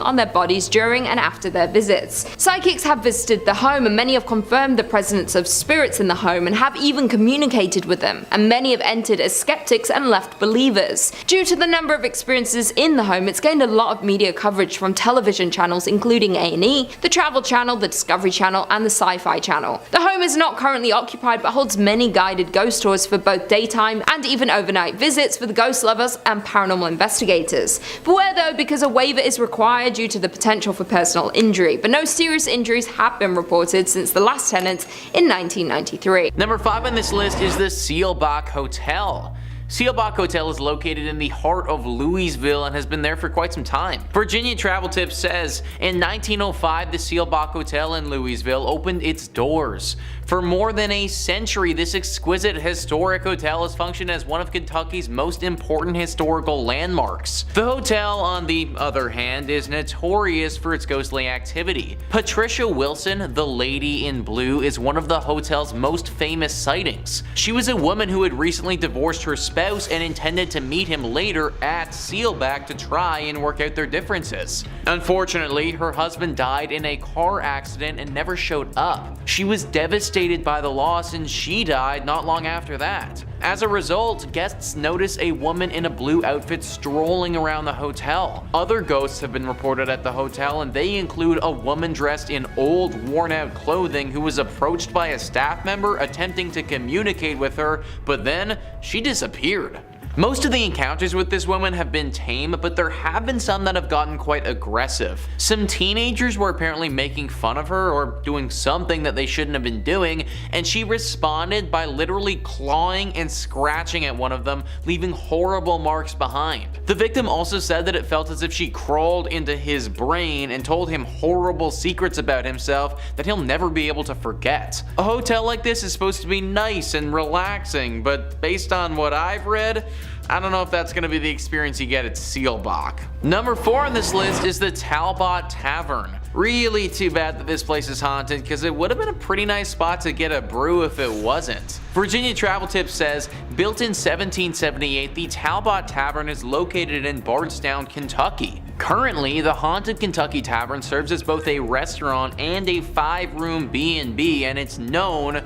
on their bodies during and after their visits. Psychics have visited the home, and many have confirmed the presence of spirits in the home and have even communicated with them, and many have entered as skeptics and left believers. Due to the number of experiences in the home, it's gained a lot of media coverage from television channels including A&E, the Travel Channel, the Discovery Channel, and the Sci-Fi Channel. The home is not currently occupied but holds many guided ghost tours for both daytime and even overnight visits for the ghost lovers and paranormal investigators. Beware though, because a waiver is required due to the potential for personal injury, but no serious injuries have been reported since the last tenant in 1993. Number 5 on this list is the Bach Hotel. Bach Hotel is located in the heart of Louisville and has been there for quite some time. Virginia Travel Tips says, in 1905 the Bach Hotel in Louisville opened its doors. For more than a century, this exquisite historic hotel has functioned as one of Kentucky's most important historical landmarks. The hotel, on the other hand, is notorious for its ghostly activity. Patricia Wilson, the Lady in Blue, is one of the hotel's most famous sightings. She was a woman who had recently divorced her spouse and intended to meet him later at Bach to try and work out their differences. Unfortunately, her husband died in a car accident and never showed up. She was devastated by the loss and she died not long after that. As a result, guests notice a woman in a blue outfit strolling around the hotel. Other ghosts have been reported at the hotel, and they include a woman dressed in old, worn-out clothing who was approached by a staff member attempting to communicate with her, but then she disappeared. Most of the encounters with this woman have been tame, but there have been some that have gotten quite aggressive. Some teenagers were apparently making fun of her or doing something that they shouldn't have been doing, and she responded by literally clawing and scratching at one of them, leaving horrible marks behind. The victim also said that it felt as if she crawled into his brain and told him horrible secrets about himself that he'll never be able to forget. A hotel like this is supposed to be nice and relaxing, but based on what I've read, I don't know if that's going to be the experience you get at Bach. Number 4 on this list is the Talbot Tavern. Really too bad that this place is haunted, because it would have been a pretty nice spot to get a brew if it wasn't. Virginia Travel Tips says, built in 1778, the Talbot Tavern is located in Bardstown, Kentucky. Currently, the Haunted Kentucky Tavern serves as both a restaurant and a 5-room B&B, and it's known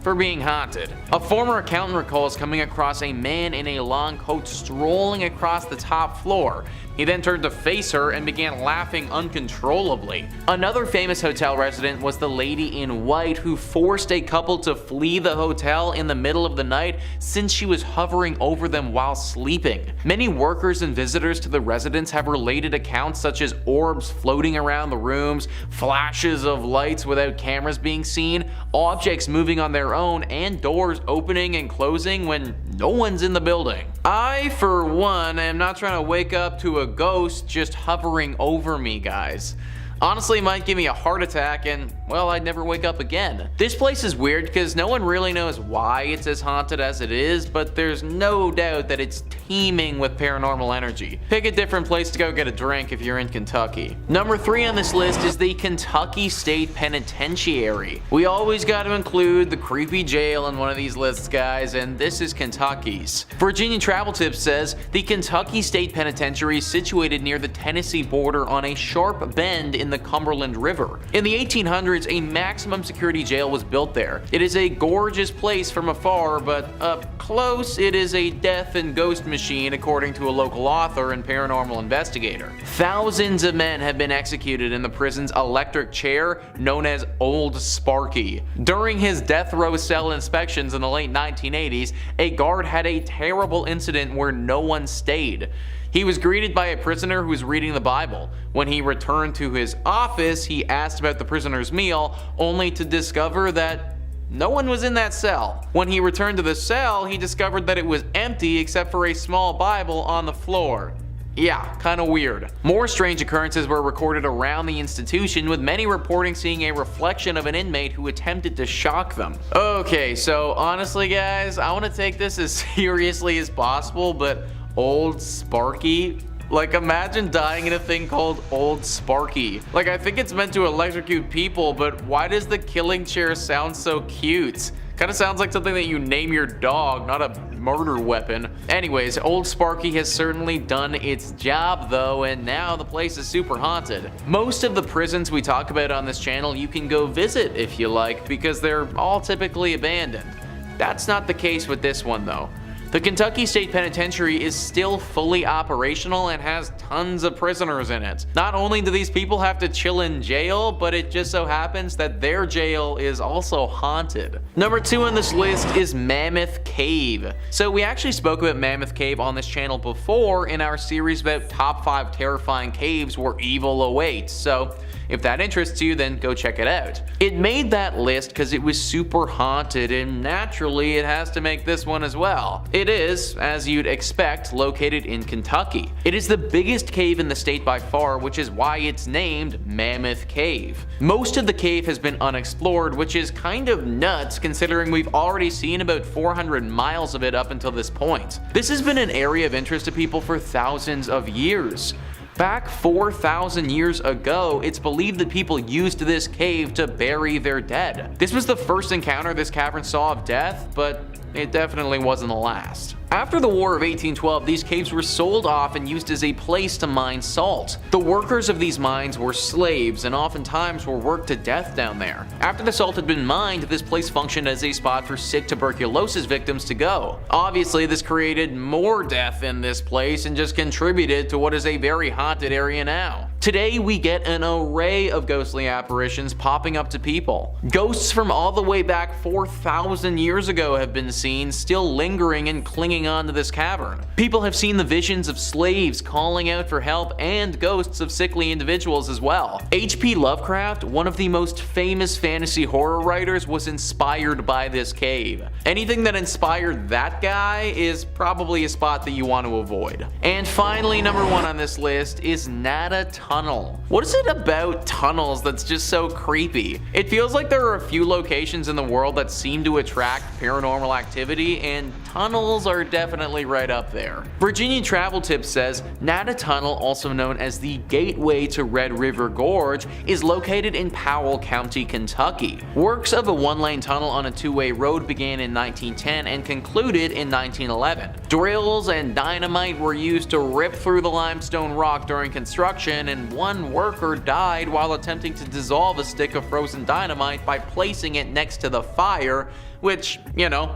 for being haunted. A former accountant recalls coming across a man in a long coat strolling across the top floor. He then turned to face her and began laughing uncontrollably. Another famous hotel resident was the Lady in White, who forced a couple to flee the hotel in the middle of the night since she was hovering over them while sleeping. Many workers and visitors to the residence have related accounts such as orbs floating around the rooms, flashes of lights without cameras being seen, objects moving on their own, and doors opening and closing when no one's in the building. I, for one, am not trying to wake up to a ghost just hovering over me, guys. Honestly, it might give me a heart attack and, well, I'd never wake up again. This place is weird because no one really knows why it's as haunted as it is, but there's no doubt that it's teeming with paranormal energy. Pick a different place to go get a drink if you're in Kentucky. Number 3 on this list is the Kentucky State Penitentiary. We always got to include the creepy jail in one of these lists, guys, and this is Kentucky's. Virginia Travel Tips says, the Kentucky State Penitentiary is situated near the Tennessee border on a sharp bend in the Cumberland River. In the 1800s, a maximum security jail was built there. It is a gorgeous place from afar, but up close, it is a death and ghost machine, according to a local author and paranormal investigator. Thousands of men have been executed in the prison's electric chair, known as Old Sparky. During his death row cell inspections in the late 1980s, a guard had a terrible incident where no one stayed. He was greeted by a prisoner who was reading the Bible. When he returned to his office, he asked about the prisoner's meal, only to discover that no one was in that cell. When he returned to the cell, he discovered that it was empty except for a small Bible on the floor. Yeah, kinda weird. More strange occurrences were recorded around the institution, with many reporting seeing a reflection of an inmate who attempted to shock them. Okay, so honestly guys, I want to take this as seriously as possible, but Old Sparky? Like, imagine dying in a thing called Old Sparky. Like, I think it's meant to electrocute people, but why does the killing chair sound so cute? Kind of sounds like something that you name your dog, not a murder weapon. Anyways, Old Sparky has certainly done its job though, and now the place is super haunted. Most of the prisons we talk about on this channel you can go visit if you like, because they're all typically abandoned. That's not the case with this one though. The Kentucky State Penitentiary is still fully operational and has tons of prisoners in it. Not only do these people have to chill in jail, but it just so happens that their jail is also haunted. Number 2 on this list is Mammoth Cave. So we actually spoke about Mammoth Cave on this channel before in our series about top 5 terrifying caves where evil awaits, so if that interests you, then go check it out. It made that list because it was super haunted, and naturally it has to make this one as well. It is, as you'd expect, located in Kentucky. It is the biggest cave in the state by far, which is why it's named Mammoth Cave. Most of the cave has been unexplored, which is kind of nuts considering we've already seen about 400 miles of it up until this point. This has been an area of interest to people for thousands of years. Back 4,000 years ago, it's believed that people used this cave to bury their dead. This was the first encounter this cavern saw of death, but it definitely wasn't the last. After the War of 1812, these caves were sold off and used as a place to mine salt. The workers of these mines were slaves and oftentimes were worked to death down there. After the salt had been mined, this place functioned as a spot for sick tuberculosis victims to go. Obviously, this created more death in this place and just contributed to what is a very haunted area now. Today, we get an array of ghostly apparitions popping up to people. Ghosts from all the way back 4,000 years ago have been seen, still lingering and clinging on to this cavern. People have seen the visions of slaves calling out for help and ghosts of sickly individuals as well. H.P. Lovecraft, one of the most famous fantasy horror writers, was inspired by this cave. Anything that inspired that guy is probably a spot that you want to avoid. And finally, number 1 on this list is NATA Tunnel. What is it about tunnels that's just so creepy? It feels like there are a few locations in the world that seem to attract paranormal activity, and tunnels are definitely right up there. Virginia Travel Tips says NATA Tunnel, also known as the Gateway to Red River Gorge, is located in Powell County, Kentucky. Works of a 1-lane tunnel on a 2-way road began in 1910 and concluded in 1911. Drills and dynamite were used to rip through the limestone rock during construction, and one worker died while attempting to dissolve a stick of frozen dynamite by placing it next to the fire, which,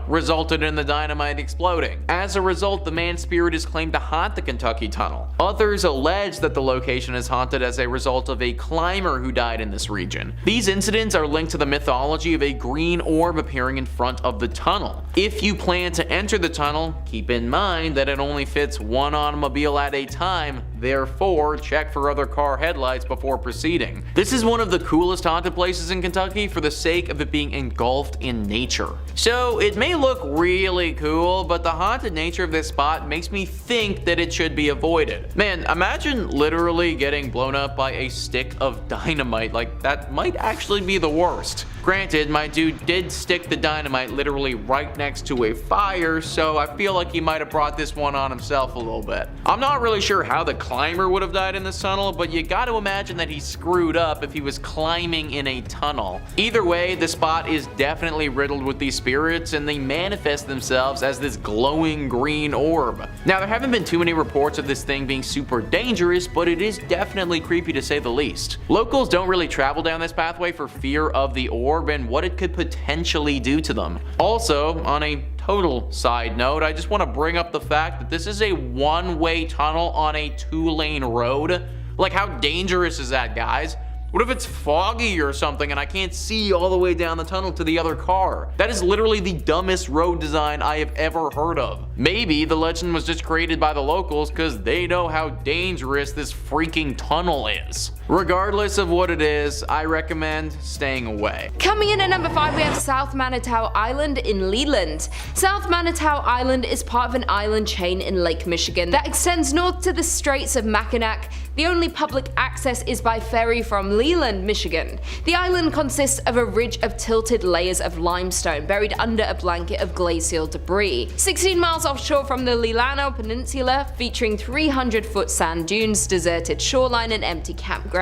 resulted in the dynamite exploding. As a result, the man's spirit is claimed to haunt the Kentucky Tunnel. Others allege that the location is haunted as a result of a climber who died in this region. These incidents are linked to the mythology of a green orb appearing in front of the tunnel. If you plan to enter the tunnel, keep in mind that it only fits one automobile at a time, therefore check for other car headlights before proceeding. This is one of the coolest haunted places in Kentucky for the sake of it being engulfed in nature. So it may look really cool, but the haunted nature of this spot makes me think that it should be avoided. Man, imagine literally getting blown up by a stick of dynamite. Like, that might actually be the worst. Granted, my dude did stick the dynamite literally right next to a fire, so I feel like he might have brought this one on himself a little bit. I'm not really sure how the climber would have died in this tunnel, but you gotta imagine that he screwed up if he was climbing in a tunnel. Either way, the spot is definitely riddled with these spirits, and they manifest themselves as this glowing green orb. Now, there haven't been too many reports of this thing being super dangerous, but it is definitely creepy to say the least. Locals don't really travel down this pathway for fear of the orb and what it could potentially do to them. Also, on a total side note, I just want to bring up the fact that this is a 1-way tunnel on a 2-lane road. Like, how dangerous is that, guys? What if it's foggy or something and I can't see all the way down the tunnel to the other car? That is literally the dumbest road design I have ever heard of. Maybe the legend was just created by the locals because they know how dangerous this freaking tunnel is. Regardless of what it is, I recommend staying away. Coming in at number 5, we have South Manatee Island in Leland. South Manatee Island is part of an island chain in Lake Michigan that extends north to the Straits of Mackinac. The only public access is by ferry from Leland, Michigan. The island consists of a ridge of tilted layers of limestone buried under a blanket of glacial debris. 16 miles offshore from the Lilano Peninsula, featuring 300-foot sand dunes, deserted shoreline, and empty campground,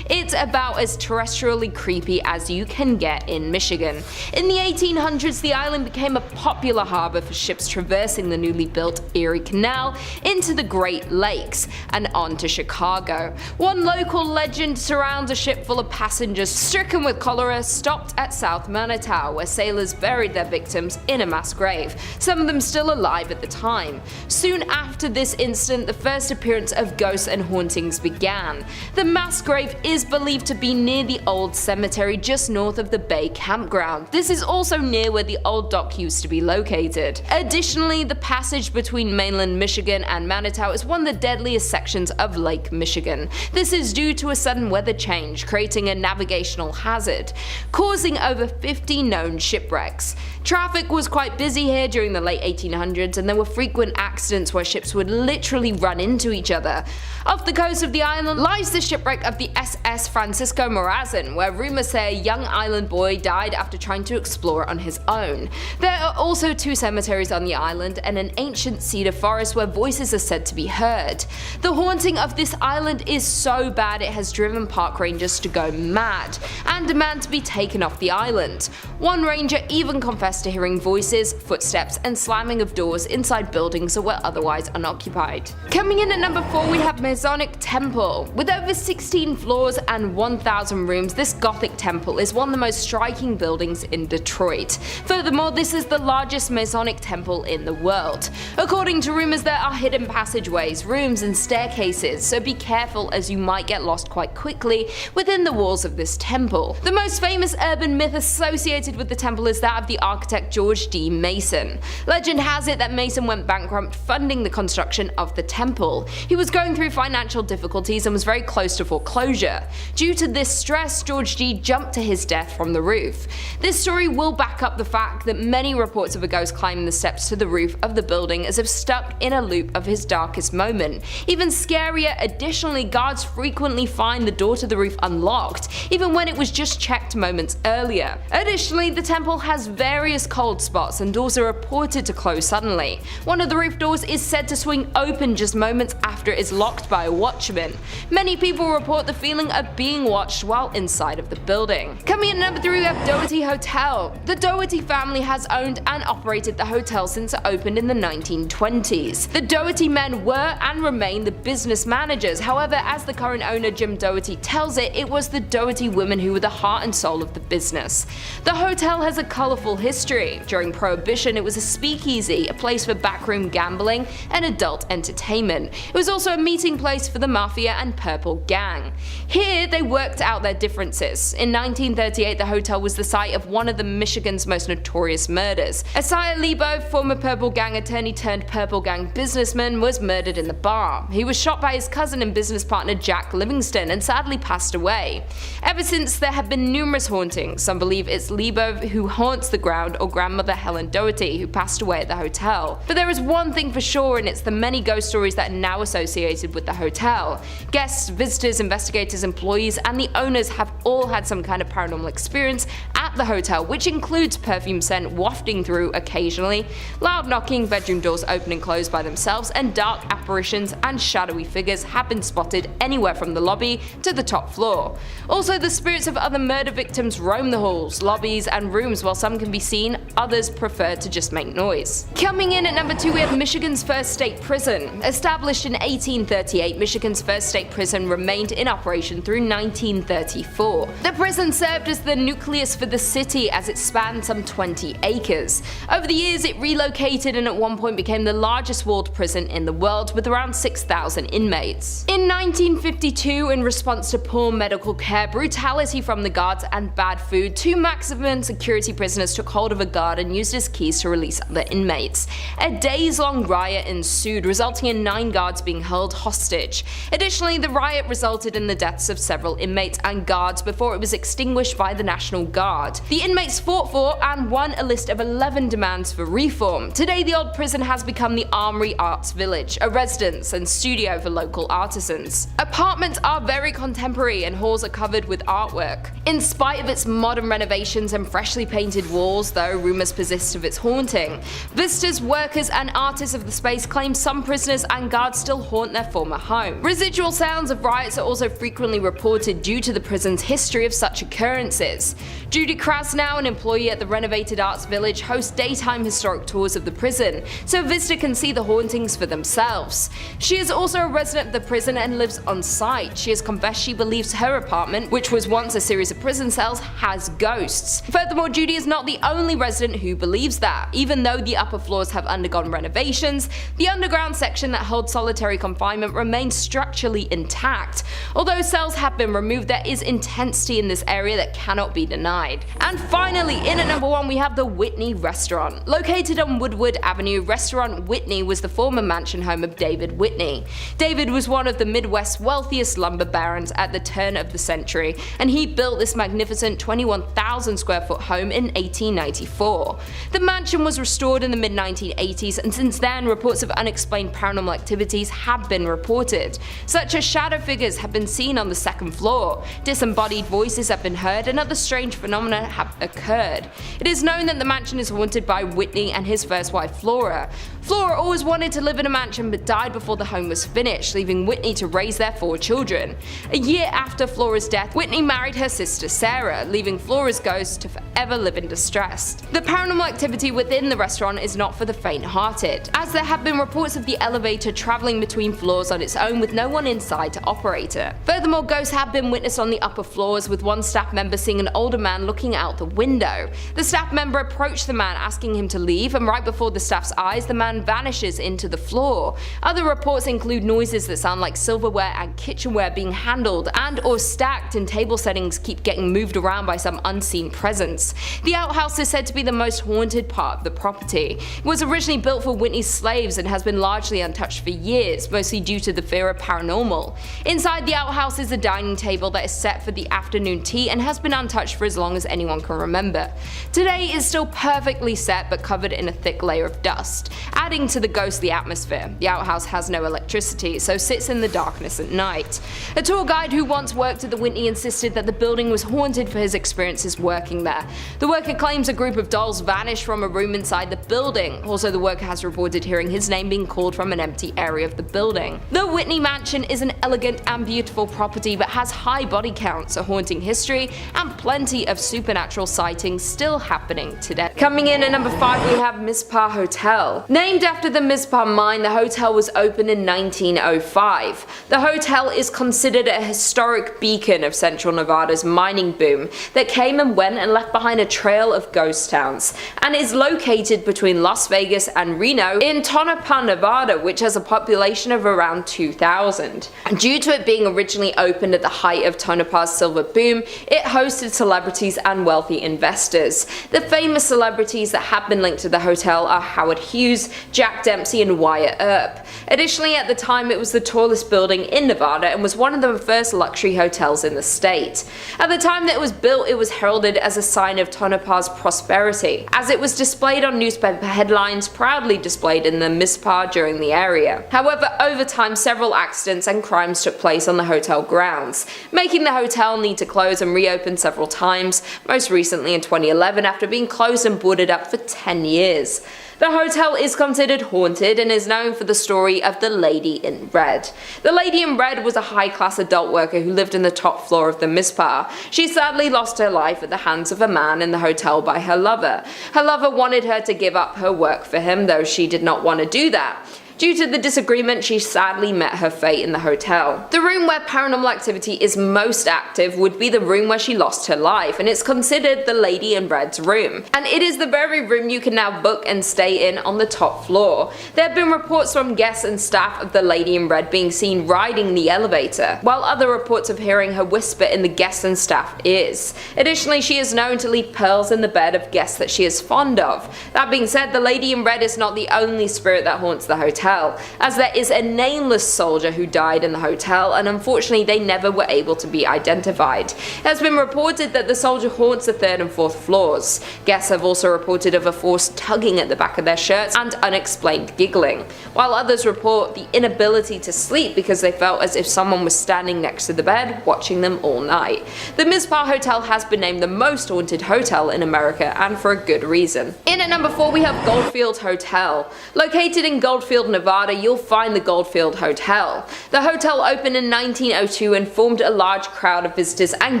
it's about as terrestrially creepy as you can get in Michigan. In the 1800s, the island became a popular harbor for ships traversing the newly built Erie Canal into the Great Lakes and on to Chicago. One local legend surrounds a ship full of passengers stricken with cholera stopped at South Manatee, where sailors buried their victims in a mass grave, some of them still alive at the time. Soon after this incident, the first appearance of ghosts and hauntings began. The mass grave is believed to be near the old cemetery just north of the Bay campground. This is also near where the old dock used to be located. Additionally, the passage between mainland Michigan and Manatee is one of the deadliest sections of Lake Michigan. This is due to a sudden weather change, creating a navigational hazard, causing over 50 known shipwrecks. Traffic was quite busy here during the late 1800s, and there were frequent accidents where ships would literally run into each other. Off the coast of the island lies the shipwreck of the SS Francisco Morazan, where rumors say a young island boy died after trying to explore on his own. There are also 2 cemeteries on the island and an ancient cedar forest where voices are said to be heard. The haunting of this island is so bad it has driven park rangers to go mad and demand to be taken off the island. One ranger even confessed to hearing voices, footsteps, and slamming of doors inside buildings that were otherwise unoccupied. Coming in at number 4, we have Masonic Temple. With over 16 floors and 1,000 rooms, this Gothic temple is one of the most striking buildings in Detroit. Furthermore, this is the largest Masonic temple in the world. According to rumors, there are hidden passageways, rooms, and staircases, so be careful as you might get lost quite quickly within the walls of this temple. The most famous urban myth associated with the temple is that of the architect George D. Mason. Legend has it that Mason went bankrupt funding the construction of the temple. He was going through financial difficulties and was very close to foreclosure. Due to this stress, George D. jumped to his death from the roof. This story will back up the fact that many reports of a ghost climbing the steps to the roof of the building as if stuck in a loop of his darkest moment. Even scarier, additionally, guards frequently find the door to the roof unlocked, even when it was just checked moments earlier. Additionally, the temple has various cold spots and doors are reported to close suddenly. One of the roof doors is said to swing open just moments after it is locked by a watchman. Many people report the feeling of being watched while inside of the building. Coming in at number 3, we have Doyle Hotel. The Doyle family has owned and operated the hotel since it opened in the 1920s. The Doyle men were and remain the business managers. However, as the current owner Jim Doherty tells it, it was the Doherty women who were the heart and soul of the business. The hotel has a colourful history. During Prohibition, it was a speakeasy, a place for backroom gambling and adult entertainment. It was also a meeting place for the Mafia and Purple Gang. Here, they worked out their differences. In 1938, the hotel was the site of one of the Michigan's most notorious murders. Isaiah Lebo, former Purple Gang attorney turned Purple Gang businessman, was murdered in the bar. He was shot by his cousin and business partner Jack Livingston and sadly passed away. Ever since, there have been numerous hauntings. Some believe it's Lebo who haunts the ground or grandmother Helen Doherty who passed away at the hotel. But there is one thing for sure, and it's the many ghost stories that are now associated with the hotel. Guests, visitors, investigators, employees, and the owners have all had some kind of paranormal experience at the hotel, which includes perfume scent wafting through occasionally, loud knocking, bedroom doors open and close by themselves, and dark apparitions and shadowy figures have been spotted anywhere from the lobby to the top floor. Also, the spirits of other murder victims roam the halls, lobbies, and rooms. While some can be seen, others prefer to just make noise. Coming in at number 2, we have Michigan's first state prison. Established in 1838, Michigan's first state prison remained in operation through 1934. The prison served as the nucleus for the city as it spanned some 20 acres. Over the years it relocated and at one point became the largest walled prison in the world with around 6,000 inmates. In 1952, in response to poor medical care, brutality from the guards and bad food, 2 maximum security prisoners took hold of a guard and used his keys to release other inmates. A days-long riot ensued, resulting in 9 guards being held hostage. Additionally, the riot resulted in the deaths of several inmates and guards before it was extinguished by the National Guard. The inmates fought for and won a list of 11 demands for reform. Today, the old prison has become the Armory Arts Village, a residence and studio for local artisans. Apartments are very contemporary and halls are covered with artwork. In spite of its modern renovations and freshly painted walls, though, rumors persist of its haunting. Visitors, workers and artists of the space claim some prisoners and guards still haunt their former home. Residual sounds of riots are also frequently reported due to the prison's history of such occurrences. Judy Krasnow, an employee at the renovated Arts Village, hosts daytime historic tours of the prison, so a visitor can see the hauntings for themselves. She is also a resident of the prison and lives on site. She has confessed she believes her apartment, which was once a series of prison cells, has ghosts. Furthermore, Judy is not the only resident who believes that. Even though the upper floors have undergone renovations, the underground section that holds solitary confinement remains structurally intact. Although cells have been removed, there is intensity in this area that cannot be denied. And finally, in at number 1 we have the Whitney Restaurant. Located on Woodward Avenue, Restaurant Whitney was the former mansion home of David Whitney. David was one of the Midwest's wealthiest lumber barons at the turn of the century, and he built this magnificent 21,000 square foot home in 1894. The mansion was restored in the mid-1980s, and since then reports of unexplained paranormal activities have been reported, such as shadow figures have been seen on the 2nd floor, disembodied voices have been heard, and other strange phenomena have occurred. It is known that the mansion is haunted by Whitney and his first wife Flora. Flora always wanted to live in a mansion but died before the home was finished, leaving Whitney to raise their 4 children. A year after Flora's death, Whitney married her sister Sarah, leaving Flora's ghost to forever live in distress. The paranormal activity within the restaurant is not for the faint-hearted, as there have been reports of the elevator traveling between floors on its own with no one inside to operate it. Furthermore, ghosts have been witnessed on the upper floors, with one staff member seeing an older man looking out the window. The staff member approached the man asking him to leave, and right before the staff's eyes, the man vanishes into the floor. Other reports include noises that sound like silverware and kitchenware being handled and or stacked in table settings keep getting moved around by some unseen presence. The outhouse is said to be the most haunted part of the property. It was originally built for Whitney's slaves and has been largely untouched for years, mostly due to the fear of paranormal. Inside the outhouse is a dining table that is set for the afternoon tea and has been untouched for as long as anyone can remember. Today it is still perfectly set but covered in a thick layer of dust, adding to the ghostly atmosphere. The outhouse has no electricity, so sits in the darkness at night. A tour guide who once worked at the Whitney insisted that the building was haunted for his experiences working there. The worker claims a group of dolls vanished from a room inside the building. Also, the worker has reported hearing his name being called from an empty area of the building. The Whitney Mansion is an elegant and beautiful property but has high body counts, a haunting history, and plenty of supernatural sightings still happening today. Coming in at number 5 we have Mispa Hotel. Named after the Mispa mine, the hotel was opened in 1905. The hotel is considered a historic beacon of central Nevada's mining boom that came and went and left behind a trail of ghost towns, and is located between Las Vegas and Reno in Tonopah, Nevada, which has a population of around 2,000. Due to it being originally opened at the height of Tonopah's silver boom, it hosted celebrities and wealthy investors. The famous celebrities that have been linked to the hotel are Howard Hughes, Jack Dempsey and Wyatt Earp. Additionally, at the time it was the tallest building in Nevada and was one of the first luxury hotels in the state. At the time that it was built, it was heralded as a sign of Tonopah's prosperity, as it was displayed on newspaper headlines, proudly displayed in the Mispa during the area. However, over time several accidents and crimes took place on the hotel grounds, making the hotel need to close and reopen several times, most recently in 2011 after being closed and boarded up for 10 years. The hotel is considered haunted and is known for the story of the Lady in Red. The Lady in Red was a high-class adult worker who lived in the top floor of the Mispa. She sadly lost her life at the hands of a man in the hotel by her lover. Her lover wanted her to give up her work for him, though she did not want to do that. Due to the disagreement, she sadly met her fate in the hotel. The room where paranormal activity is most active would be the room where she lost her life, and it's considered the Lady in Red's room. And it is the very room you can now book and stay in on the top floor. There have been reports from guests and staff of the Lady in Red being seen riding the elevator, while other reports of hearing her whisper in the guests and staff ears. Additionally, she is known to leave pearls in the bed of guests that she is fond of. That being said, the Lady in Red is not the only spirit that haunts the hotel, as there is a nameless soldier who died in the hotel, and unfortunately they never were able to be identified. It has been reported that the soldier haunts the 3rd and 4th floors. Guests have also reported of a force tugging at the back of their shirts and unexplained giggling, while others report the inability to sleep because they felt as if someone was standing next to the bed watching them all night. The Mispa Hotel has been named the most haunted hotel in America, and for a good reason. In at number 4 we have Goldfield Hotel. Located in Goldfield, Nevada, you'll find the Goldfield Hotel. The hotel opened in 1902 and formed a large crowd of visitors and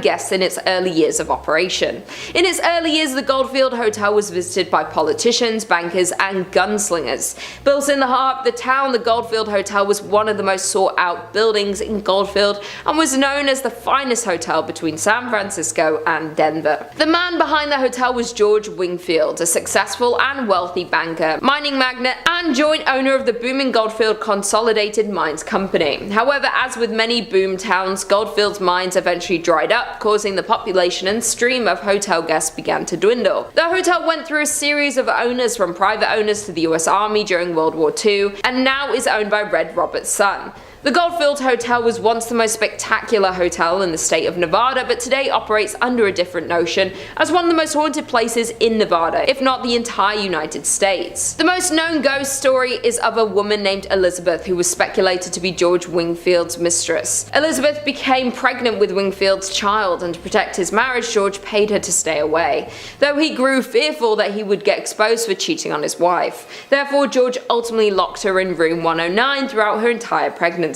guests in its early years of operation. In its early years, the Goldfield Hotel was visited by politicians, bankers, and gunslingers. Built in the heart of the town, the Goldfield Hotel was one of the most sought out buildings in Goldfield and was known as the finest hotel between San Francisco and Denver. The man behind the hotel was George Wingfield, a successful and wealthy banker, mining magnate, and joint owner of the booming Goldfield Consolidated Mines Company. However, as with many boom towns, Goldfield's mines eventually dried up, causing the population and stream of hotel guests began to dwindle. The hotel went through a series of owners, from private owners to the US Army during World War II, and now is owned by Red Roberts' son. The Goldfield Hotel was once the most spectacular hotel in the state of Nevada, but today operates under a different notion as one of the most haunted places in Nevada, if not the entire United States. The most known ghost story is of a woman named Elizabeth, who was speculated to be George Wingfield's mistress. Elizabeth became pregnant with Wingfield's child, and to protect his marriage, George paid her to stay away, though he grew fearful that he would get exposed for cheating on his wife. Therefore, George ultimately locked her in room 109 throughout her entire pregnancy.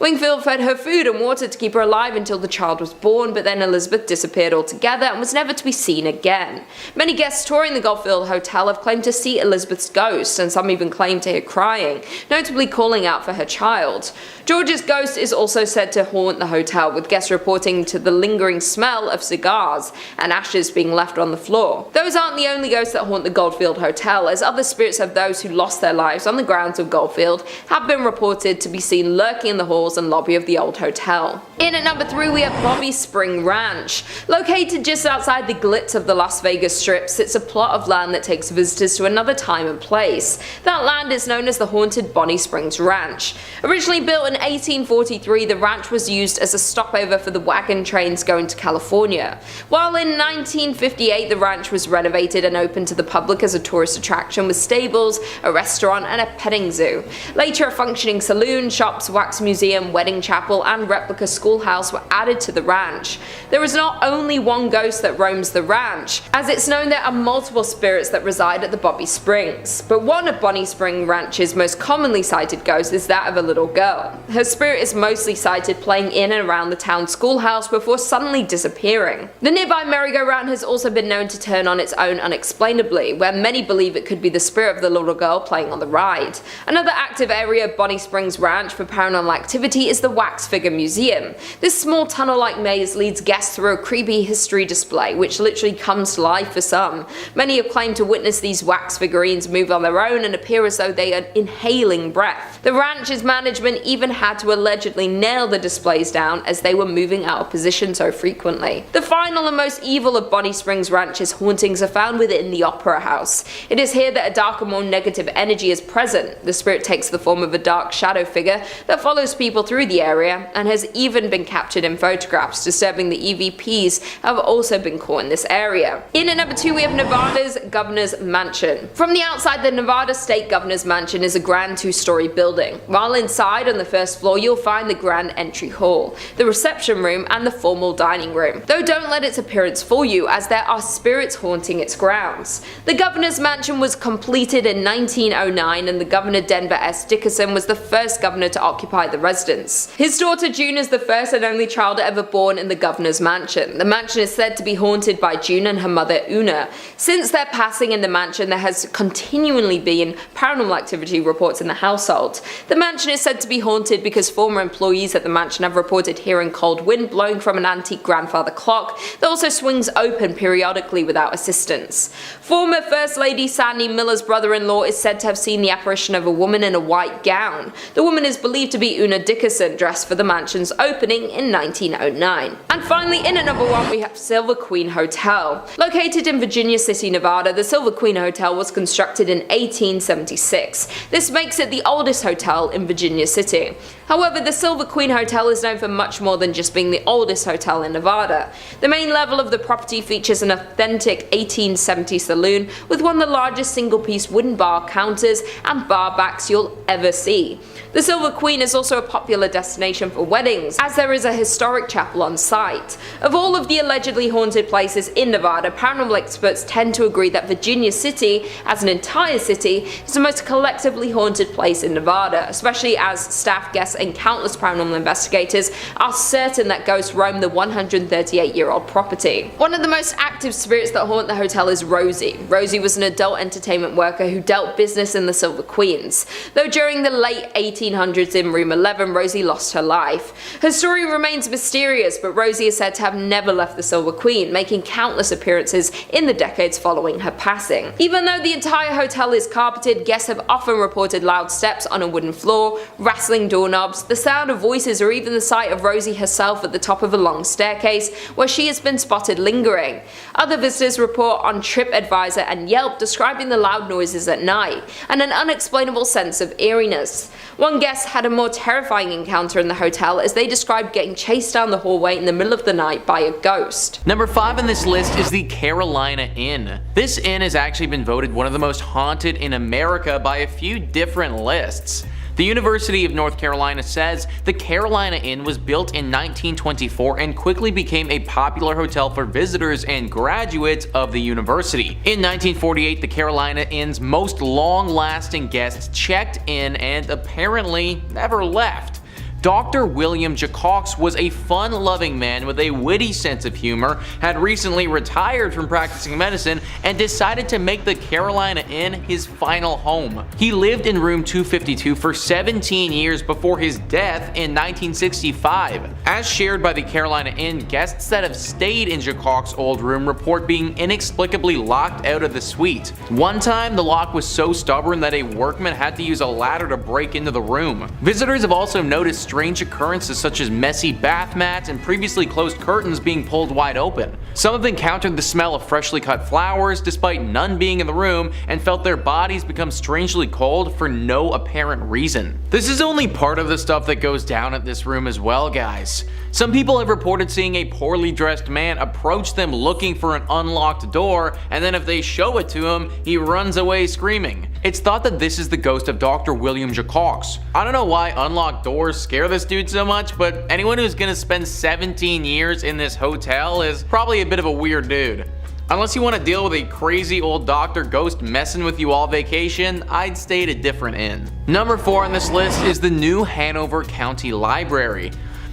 Wingfield fed her food and water to keep her alive until the child was born, but then Elizabeth disappeared altogether and was never to be seen again. Many guests touring the Goldfield Hotel have claimed to see Elizabeth's ghost, and some even claim to hear crying, notably calling out for her child. George's ghost is also said to haunt the hotel, with guests reporting to the lingering smell of cigars and ashes being left on the floor. Those aren't the only ghosts that haunt the Goldfield Hotel, as other spirits of those who lost their lives on the grounds of Goldfield have been reported to be seen lurking in the halls and lobby of the old hotel. In at number 3 we have Bobby Spring Ranch. Located just outside the glitz of the Las Vegas Strip sits a plot of land that takes visitors to another time and place. That land is known as the haunted Bonnie Springs Ranch. Originally built in 1843, the ranch was used as a stopover for the wagon trains going to California. While in 1958 the ranch was renovated and opened to the public as a tourist attraction with stables, a restaurant, and a petting zoo. Later a functioning saloon, shops, wax museum, wedding chapel, and replica schoolhouse were added to the ranch. There is not only one ghost that roams the ranch, as it's known there are multiple spirits that reside at the Bobby Springs, but one of Bonnie Spring Ranch's most commonly cited ghosts is that of a little girl. Her spirit is mostly sighted playing in and around the town schoolhouse before suddenly disappearing. The nearby merry-go-round has also been known to turn on its own unexplainably, where many believe it could be the spirit of the little girl playing on the ride. Another active area of Bonnie Springs Ranch for paranormal activity is the Wax Figure Museum. This small tunnel-like maze leads guests through a creepy history display, which literally comes to life for some. Many have claimed to witness these wax figurines move on their own and appear as though they are inhaling breath. The ranch's management even had to allegedly nail the displays down as they were moving out of position so frequently. The final and most evil of Bonnie Springs Ranch's hauntings are found within the Opera House. It is here that a darker, more negative energy is present. The spirit takes the form of a dark shadow figure that follows people through the area and has even been captured in photographs. Disturbing the EVPs have also been caught in this area. In at number 2 we have Nevada's Governor's Mansion. From the outside, the Nevada State Governor's Mansion is a grand 2-story building, while inside on the first floor you'll find the grand entry hall, the reception room, and the formal dining room. Though don't let its appearance fool you, as there are spirits haunting its grounds. The Governor's Mansion was completed in 1909, and the Governor Denver S. Dickerson was the first governor to occupy occupy the residence. His daughter June is the first and only child ever born in the governor's mansion. The mansion is said to be haunted by June and her mother Una. Since their passing in the mansion, there has continually been paranormal activity reports in the household. The mansion is said to be haunted because former employees at the mansion have reported hearing cold wind blowing from an antique grandfather clock that also swings open periodically without assistance. Former First Lady Sandy Miller's brother-in-law is said to have seen the apparition of a woman in a white gown. The woman is believed to be Una Dickerson, dressed for the mansion's opening in 1909. And finally, in at number 1 we have Silver Queen Hotel. Located in Virginia City, Nevada, the Silver Queen Hotel was constructed in 1876. This makes it the oldest hotel in Virginia City. However, the Silver Queen Hotel is known for much more than just being the oldest hotel in Nevada. The main level of the property features an authentic 1870s saloon with one of the largest single-piece wooden bar counters and bar backs you'll ever see. The Silver Queen is also a popular destination for weddings, as there is a historic chapel on site. Of all of the allegedly haunted places in Nevada, paranormal experts tend to agree that Virginia City, as an entire city, is the most collectively haunted place in Nevada, especially as staff, guests, and countless paranormal investigators are certain that ghosts roam the 138-year-old property. One of the most active spirits that haunt the hotel is Rosie. Rosie was an adult entertainment worker who dealt business in the Silver Queens. Though during the late 1800s in room 11, Rosie lost her life. Her story remains mysterious, but Rosie is said to have never left the Silver Queen, making countless appearances in the decades following her passing. Even though the entire hotel is carpeted, guests have often reported loud steps on a wooden floor, rattling doorknobs, the sound of voices, or even the sight of Rosie herself at the top of a long staircase where she has been spotted lingering. Other visitors report on TripAdvisor and Yelp describing the loud noises at night and an unexplainable sense of eeriness. One guest had a more terrifying encounter in the hotel as they described getting chased down the hallway in the middle of the night by a ghost. Number 5 on this list is the Carolina Inn. This inn has actually been voted one of the most haunted in America by a few different lists. The University of North Carolina says the Carolina Inn was built in 1924 and quickly became a popular hotel for visitors and graduates of the university. In 1948, the Carolina Inn's most long-lasting guests checked in and apparently never left. Dr. William Jacox was a fun-loving man with a witty sense of humor, had recently retired from practicing medicine, and decided to make the Carolina Inn his final home. He lived in room 252 for 17 years before his death in 1965. As shared by the Carolina Inn, guests that have stayed in Jacox's old room report being inexplicably locked out of the suite. One time, the lock was so stubborn that a workman had to use a ladder to break into the room. Visitors have also noticed strange occurrences such as messy bath mats and previously closed curtains being pulled wide open. Some have encountered the smell of freshly cut flowers despite none being in the room and felt their bodies become strangely cold for no apparent reason. This is only part of the stuff that goes down at this room as well, guys. Some people have reported seeing a poorly dressed man approach them looking for an unlocked door, and then if they show it to him, he runs away screaming. It's thought that this is the ghost of Dr. William Jacox. I don't know why unlocked doors scare this dude so much, but anyone who's gonna spend 17 years in this hotel is probably a bit of a weird dude. Unless you want to deal with a crazy old doctor ghost messing with you all vacation, I'd stay at a different inn. Number 4 on this list is the new Hanover County Library.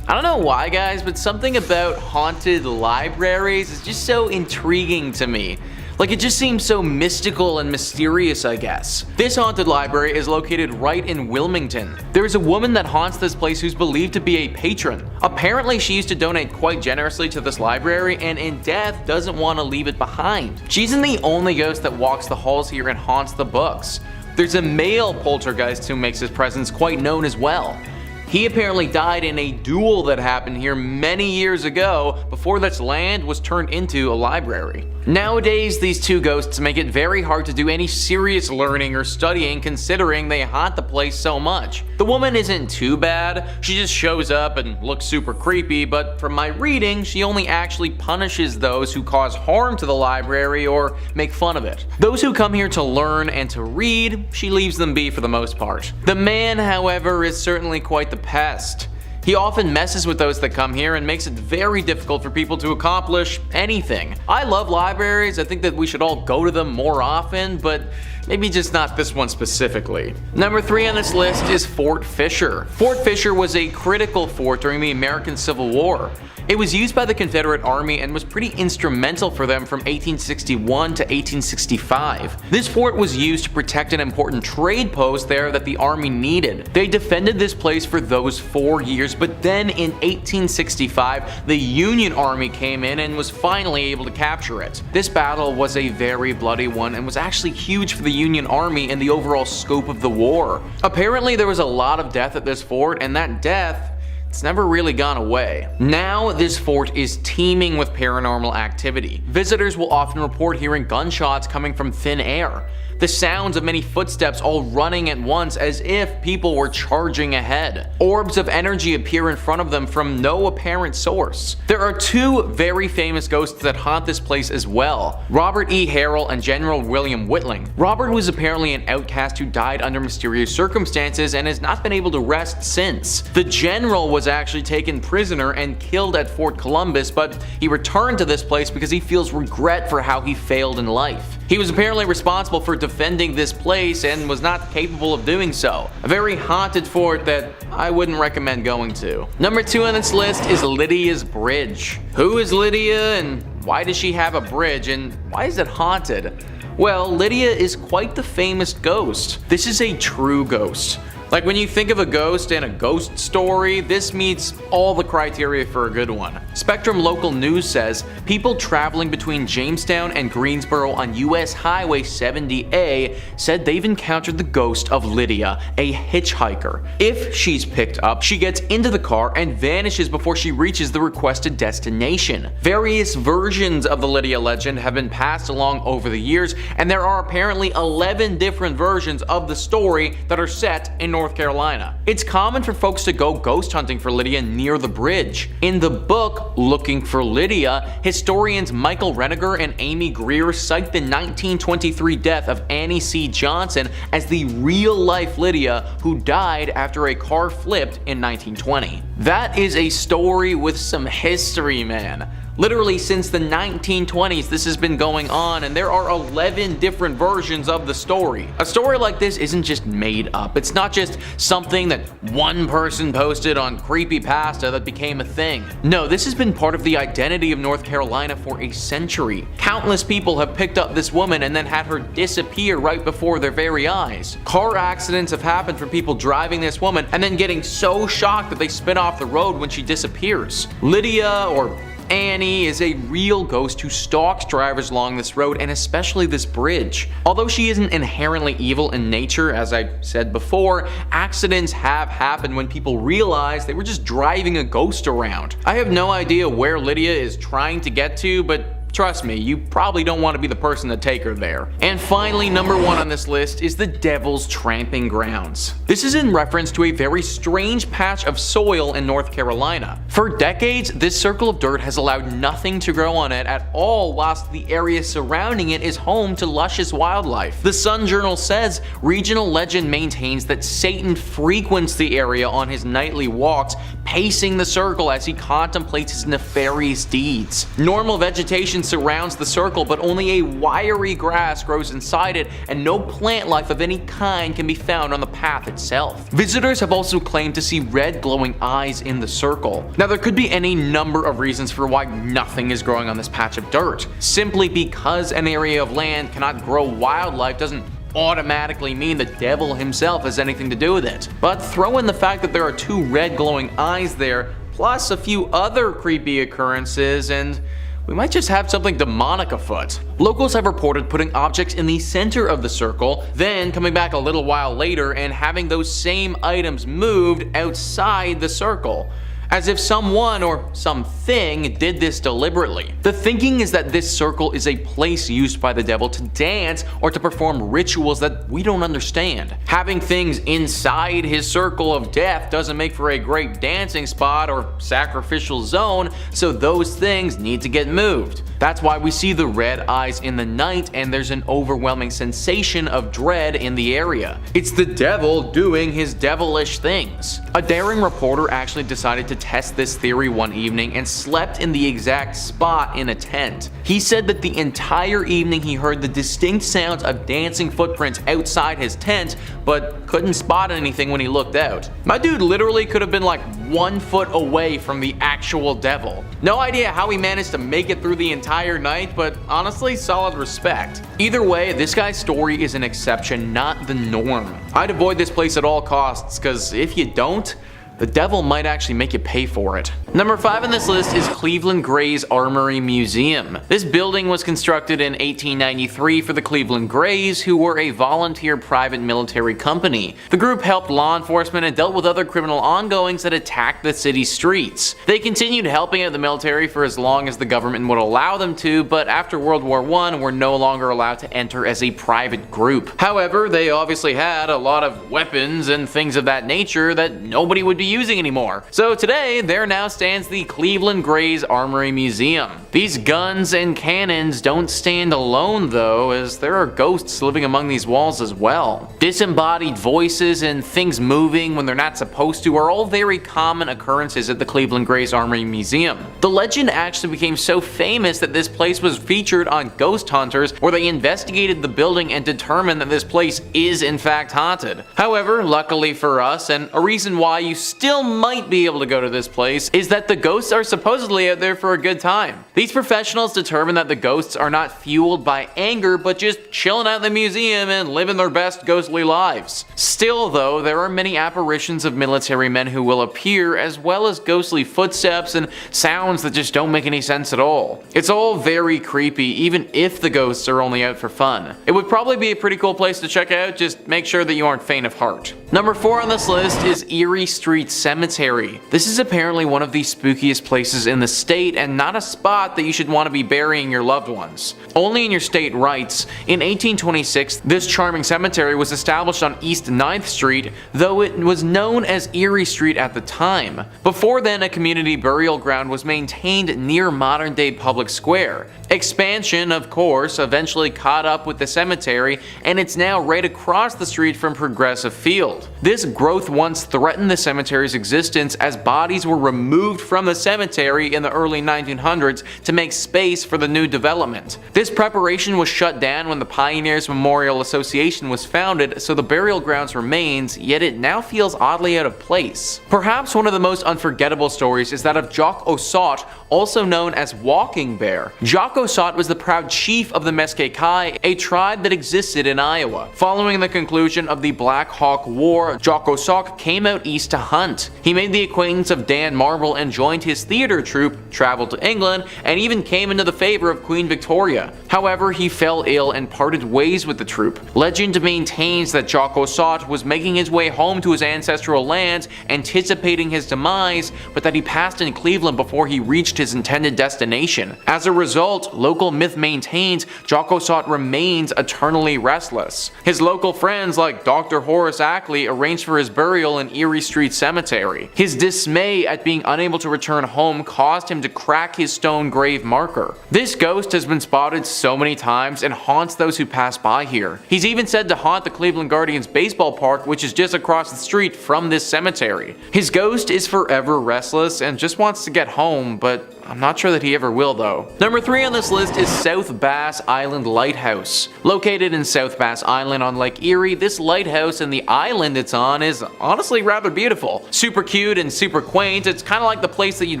I don't know why, guys, but something about haunted libraries is just so intriguing to me. Like, it just seems so mystical and mysterious, I guess. This haunted library is located right in Wilmington. There is a woman that haunts this place who's believed to be a patron. Apparently, she used to donate quite generously to this library and in death doesn't want to leave it behind. She isn't the only ghost that walks the halls here and haunts the books. There's a male poltergeist who makes his presence quite known as well. He apparently died in a duel that happened here many years ago before this land was turned into a library. Nowadays, these two ghosts make it very hard to do any serious learning or studying considering they haunt the place so much. The woman isn't too bad, she just shows up and looks super creepy, but from my reading, she only actually punishes those who cause harm to the library or make fun of it. Those who come here to learn and to read, she leaves them be for the most part. The man, however, is certainly quite the pest. He often messes with those that come here and makes it very difficult for people to accomplish anything. I love libraries, I think that we should all go to them more often, but maybe just not this one specifically. Number 3 on this list is Fort Fisher. Fort Fisher was a critical fort during the American Civil War. It was used by the Confederate Army and was pretty instrumental for them from 1861 to 1865. This fort was used to protect an important trade post there that the Army needed. They defended this place for those 4 years, but then in 1865, the Union Army came in and was finally able to capture it. This battle was a very bloody one and was actually huge for the Union Army and the overall scope of the war. Apparently there was a lot of death at this fort, and that death, it's never really gone away. Now this fort is teeming with paranormal activity. Visitors will often report hearing gunshots coming from thin air. The sounds of many footsteps all running at once as if people were charging ahead. Orbs of energy appear in front of them from no apparent source. There are 2 very famous ghosts that haunt this place as well, Robert E. Harrell and General William Whitling. Robert was apparently an outcast who died under mysterious circumstances and has not been able to rest since. The general was actually taken prisoner and killed at Fort Columbus, but he returned to this place because he feels regret for how he failed in life. He was apparently responsible for defending this place and was not capable of doing so. A very haunted fort that I wouldn't recommend going to. Number 2 on this list is Lydias Bridge. Who is Lydia and why does she have a bridge and why is it haunted? Well, Lydia is quite the famous ghost. This is a true ghost. Like when you think of a ghost and a ghost story, this meets all the criteria for a good one. Spectrum Local News says people traveling between Jamestown and Greensboro on US Highway 70A said they've encountered the ghost of Lydia, a hitchhiker. If she's picked up, she gets into the car and vanishes before she reaches the requested destination. Various versions of the Lydia legend have been passed along over the years, and there are apparently 11 different versions of the story that are set in North Carolina. It's common for folks to go ghost hunting for Lydia near the bridge. In the book Looking for Lydia, historians Michael Reniger and Amy Greer cite the 1923 death of Annie C. Johnson as the real-life Lydia who died after a car flipped in 1920. That is a story with some history, man. Literally since the 1920s this has been going on, and there are 11 different versions of the story. A story like this isn't just made up. It's not just something that one person posted on Creepypasta that became a thing. No, this has been part of the identity of North Carolina for a century. Countless people have picked up this woman and then had her disappear right before their very eyes. Car accidents have happened from people driving this woman and then getting so shocked that they spin off the road when she disappears. Lydia, or Annie, is a real ghost who stalks drivers along this road and especially this bridge. Although she isn't inherently evil in nature, as I said before, accidents have happened when people realize they were just driving a ghost around. I have no idea where Lydia is trying to get to, but trust me, you probably don't want to be the person to take her there. And finally, number 1 on this list is the Devil's Tramping Grounds. This is in reference to a very strange patch of soil in North Carolina. For decades, this circle of dirt has allowed nothing to grow on it at all, whilst the area surrounding it is home to luscious wildlife. The Sun Journal says regional legend maintains that Satan frequents the area on his nightly walks, pacing the circle as he contemplates his nefarious deeds. Normal vegetation surrounds the circle, but only a wiry grass grows inside it, and no plant life of any kind can be found on the path itself. Visitors have also claimed to see red glowing eyes in the circle. Now there could be any number of reasons for why nothing is growing on this patch of dirt. Simply because an area of land cannot grow wildlife doesn't automatically mean the devil himself has anything to do with it. But throw in the fact that there are 2 red glowing eyes there, plus a few other creepy occurrences, and we might just have something demonic afoot. Locals have reported putting objects in the center of the circle, then coming back a little while later and having those same items moved outside the circle. as if someone or something did this deliberately. The thinking is that this circle is a place used by the devil to dance or to perform rituals that we don't understand. Having things inside his circle of death doesn't make for a great dancing spot or sacrificial zone, so those things need to get moved. That's why we see the red eyes in the night and there's an overwhelming sensation of dread in the area. It's the devil doing his devilish things. A daring reporter actually decided to test this theory one evening and slept in the exact spot in a tent. He said that the entire evening he heard the distinct sounds of dancing footprints outside his tent, but couldn't spot anything when he looked out. My dude literally could have been like 1 foot away from the actual devil. No idea how he managed to make it through the entire night, but honestly, solid respect. Either way, this guy's story is an exception, not the norm. I'd avoid this place at all costs, cause if you don't, the devil might actually make you pay for it. Number 5 on this list is Cleveland Gray's Armory Museum. This building was constructed in 1893 for the Cleveland Grays, who were a volunteer private military company. The group helped law enforcement and dealt with other criminal ongoings that attacked the city's streets. They continued helping out the military for as long as the government would allow them to, but after World War I were no longer allowed to enter as a private group. However, they obviously had a lot of weapons and things of that nature that nobody would be using anymore. So today, there now stands the Cleveland Grays Armory Museum. These guns and cannons don't stand alone though, as there are ghosts living among these walls as well. Disembodied voices and things moving when they're not supposed to are all very common occurrences at the Cleveland Grays Armory Museum. The legend actually became so famous that this place was featured on Ghost Hunters, where they investigated the building and determined that this place is in fact haunted. However, luckily for us, and a reason why you still might be able to go to this place, is that the ghosts are supposedly out there for a good time. These professionals determine that the ghosts are not fueled by anger, but just chilling out in the museum and living their best ghostly lives. Still though, there are many apparitions of military men who will appear, as well as ghostly footsteps and sounds that just don't make any sense at all. It's all very creepy, even if the ghosts are only out for fun. It would probably be a pretty cool place to check out, just make sure that you aren't faint of heart. Number 4 on this list is Erie Street Cemetery. This is apparently one of the spookiest places in the state and not a spot that you should want to be burying your loved ones. Only in your state writes, in 1826, this charming cemetery was established on East 9th Street, though it was known as Erie Street at the time. Before then, a community burial ground was maintained near modern-day Public Square. Expansion, of course, eventually caught up with the cemetery, and it's now right across the street from Progressive Field. This growth once threatened the cemetery's existence, as bodies were removed from the cemetery in the early 1900s to make space for the new development. This preparation was shut down when the Pioneers Memorial Association was founded, so the burial grounds remains, yet it now feels oddly out of place. Perhaps one of the most unforgettable stories is that of Jock Ossaut, also known as Walking Bear. Jock Ossaut was the proud chief of the Mesquite, a tribe that existed in Iowa. Following the conclusion of the Black Hawk War, Jock Ossaut came out east to hunt. He made the acquaintance of Dan Marble and joined his theater troupe, traveled to England, and even came into the favor of Queen Victoria. However, he fell ill and parted ways with the troupe. Legend maintains that Jock Ossaut was making his way home to his ancestral lands, anticipating his demise, but that he passed in Cleveland before he reached his intended destination. As a result, local myth maintains Jock Ossaut remains eternally restless. His local friends like Dr. Horace Ackley arranged for his burial in Erie Street Cemetery. His dismay at being unable to return home caused him to crack his stone grave marker. This ghost has been spotted so many times and haunts those who pass by here. He's even said to haunt the Cleveland Guardians baseball park, which is just across the street from this cemetery. His ghost is forever restless and just wants to get home, but I'm not sure that he ever will though. Number 3 on this list is South Bass Island Lighthouse. Located in South Bass Island on Lake Erie, this lighthouse and the island it's on is honestly rather beautiful. Super cute and super quaint, it's kind of like the place that you'd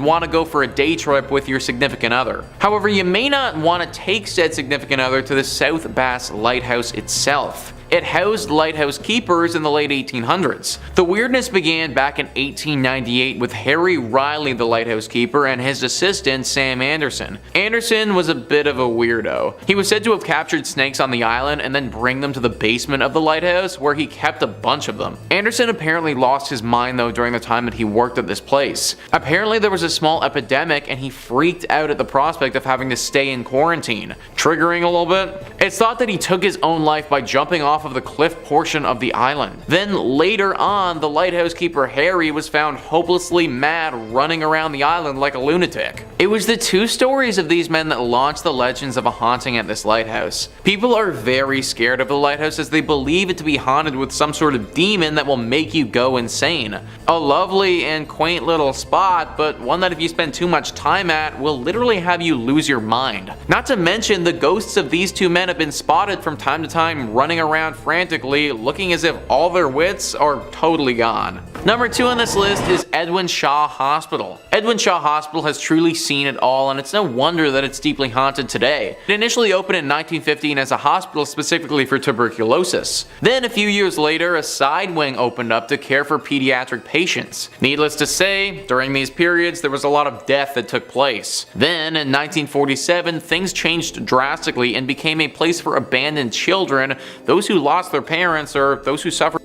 want to go for a day trip with your significant other. However, you may not want to take said significant other to the South Bass Lighthouse itself. It housed lighthouse keepers in the late 1800s. The weirdness began back in 1898 with Harry Riley, the lighthouse keeper, and his assistant Sam Anderson. Anderson was a bit of a weirdo. He was said to have captured snakes on the island and then bring them to the basement of the lighthouse, where he kept a bunch of them. Anderson apparently lost his mind though during the time that he worked at this place. Apparently there was a small epidemic and he freaked out at the prospect of having to stay in quarantine, triggering a little bit. It's thought that he took his own life by jumping off of the cliff portion of the island. Then later on, the lighthouse keeper Harry was found hopelessly mad running around the island like a lunatic. It was the two stories of these men that launched the legends of a haunting at this lighthouse. People are very scared of the lighthouse as they believe it to be haunted with some sort of demon that will make you go insane. A lovely and quaint little spot, but one that if you spend too much time at will literally have you lose your mind. Not to mention the ghosts of these two men have been spotted from time to time running around frantically, looking as if all their wits are totally gone. Number 2 on this list is Edwin Shaw Hospital. Edwin Shaw Hospital has truly seen it all, and it's no wonder that it's deeply haunted today. It initially opened in 1915 as a hospital specifically for tuberculosis. Then a few years later, a side wing opened up to care for pediatric patients. Needless to say, during these periods there was a lot of death that took place. Then in 1947, things changed drastically and became a place for abandoned children, those who lost their parents, or those who suffered.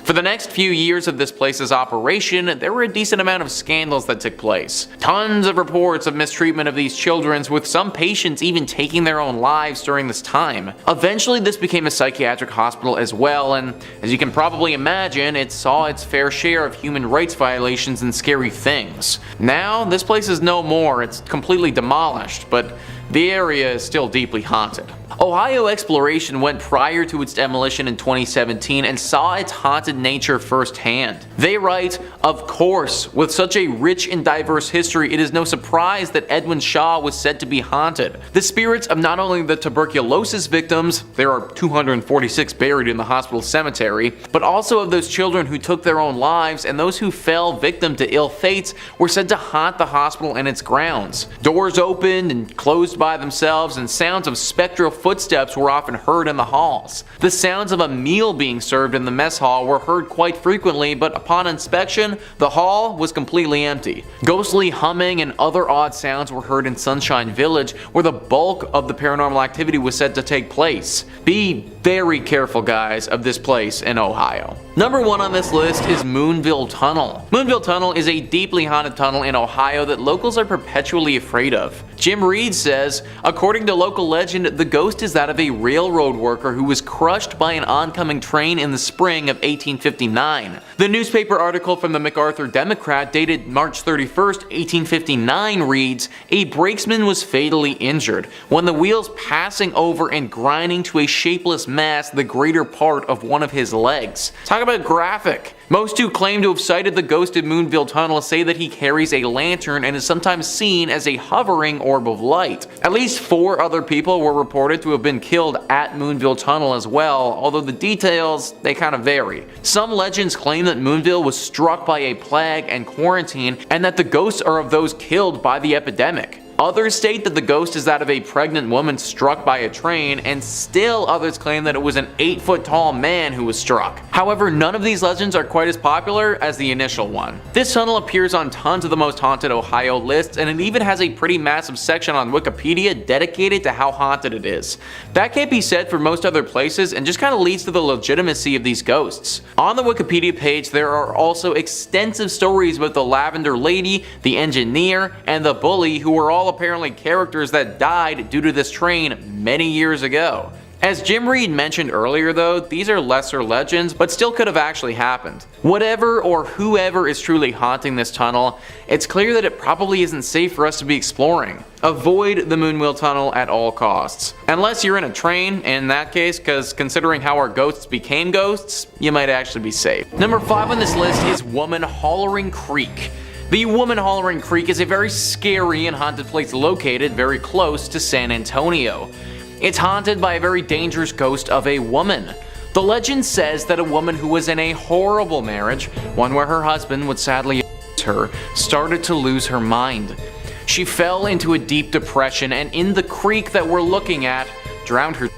For the next few years of this place's operation, there were a decent amount of scandals that took place. Tons of reports of mistreatment of these children, with some patients even taking their own lives during this time. Eventually this became a psychiatric hospital as well, and as you can probably imagine, it saw its fair share of human rights violations and scary things. Now, this place is no more, it's completely demolished, but the area is still deeply haunted. Ohio Exploration went prior to its demolition in 2017 and saw its haunted nature firsthand. They write, "Of course, with such a rich and diverse history, it is no surprise that Edwin Shaw was said to be haunted. The spirits of not only the tuberculosis victims, there are 246 buried in the hospital cemetery, but also of those children who took their own lives and those who fell victim to ill fates were said to haunt the hospital and its grounds. Doors opened and closed by themselves, and sounds of spectral footsteps were often heard in the halls. The sounds of a meal being served in the mess hall were heard quite frequently, but upon inspection, the hall was completely empty. Ghostly humming and other odd sounds were heard in Sunshine Village, where the bulk of the paranormal activity was said to take place. Be very careful, guys, of this place in Ohio." Number 1 on this list is Moonville Tunnel. Moonville Tunnel is a deeply haunted tunnel in Ohio that locals are perpetually afraid of. Jim Reed says, according to local legend, the ghost is that of a railroad worker who was crushed by an oncoming train in the spring of 1859. The newspaper article from the MacArthur Democrat dated March 31st, 1859 reads, "A brakesman was fatally injured when the wheels passing over and grinding to a shapeless mass the greater part of one of his legs." Talk about graphic. Most who claim to have sighted the ghost in Moonville Tunnel say that he carries a lantern and is sometimes seen as a hovering orb of light. At least 4 other people were reported to have been killed at Moonville Tunnel as well, although the details, they kind of vary. Some legends claim that Moonville was struck by a plague and quarantine, and that the ghosts are of those killed by the epidemic. Others state that the ghost is that of a pregnant woman struck by a train, and still others claim that it was an 8-foot tall man who was struck. However, none of these legends are quite as popular as the initial one. This tunnel appears on tons of the most haunted Ohio lists, and it even has a pretty massive section on Wikipedia dedicated to how haunted it is. That can't be said for most other places, and just kind of leads to the legitimacy of these ghosts. On the Wikipedia page, there are also extensive stories about the Lavender Lady, the engineer, and the bully, who were all apparently characters that died due to this train many years ago. As Jim Reed mentioned earlier though, these are lesser legends, but still could have actually happened. Whatever or whoever is truly haunting this tunnel, it's clear that it probably isn't safe for us to be exploring. Avoid the Moonville Tunnel at all costs. Unless you're in a train, in that case, because considering how our ghosts became ghosts, you might actually be safe. Number 5 on this list is Woman Hollering Creek. The Woman Hollering Creek is a very scary and haunted place located very close to San Antonio. It's haunted by a very dangerous ghost of a woman. The legend says that a woman who was in a horrible marriage, one where her husband would sadly abuse her, started to lose her mind. She fell into a deep depression and in the creek that we're looking at, drowned her.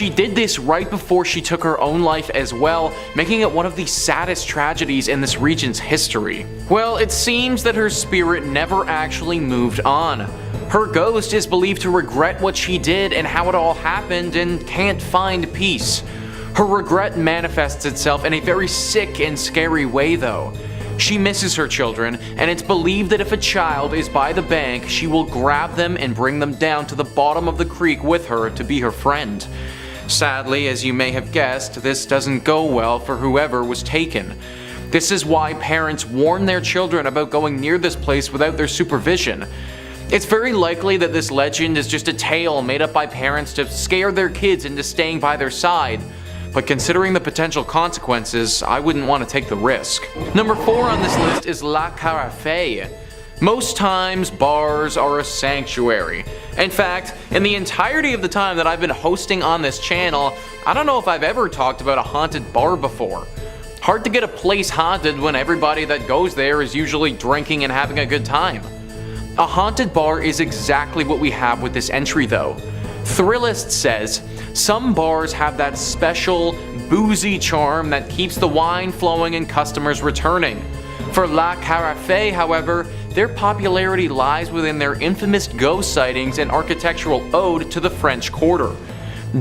She did this right before she took her own life as well, making it one of the saddest tragedies in this region's history. Well, it seems that her spirit never actually moved on. Her ghost is believed to regret what she did and how it all happened and can't find peace. Her regret manifests itself in a very sick and scary way though. She misses her children, and it's believed that if a child is by the bank, she will grab them and bring them down to the bottom of the creek with her to be her friend. Sadly, as you may have guessed, this doesn't go well for whoever was taken. This is why parents warn their children about going near this place without their supervision. It's very likely that this legend is just a tale made up by parents to scare their kids into staying by their side. But considering the potential consequences, I wouldn't want to take the risk. Number 4 on this list is La Carafe. Most times, bars are a sanctuary. In fact, in the entirety of the time that I've been hosting on this channel, I don't know if I've ever talked about a haunted bar before. Hard to get a place haunted when everybody that goes there is usually drinking and having a good time. A haunted bar is exactly what we have with this entry though. Thrillist says, some bars have that special, boozy charm that keeps the wine flowing and customers returning. For La Carafe, however, their popularity lies within their infamous ghost sightings and architectural ode to the French Quarter.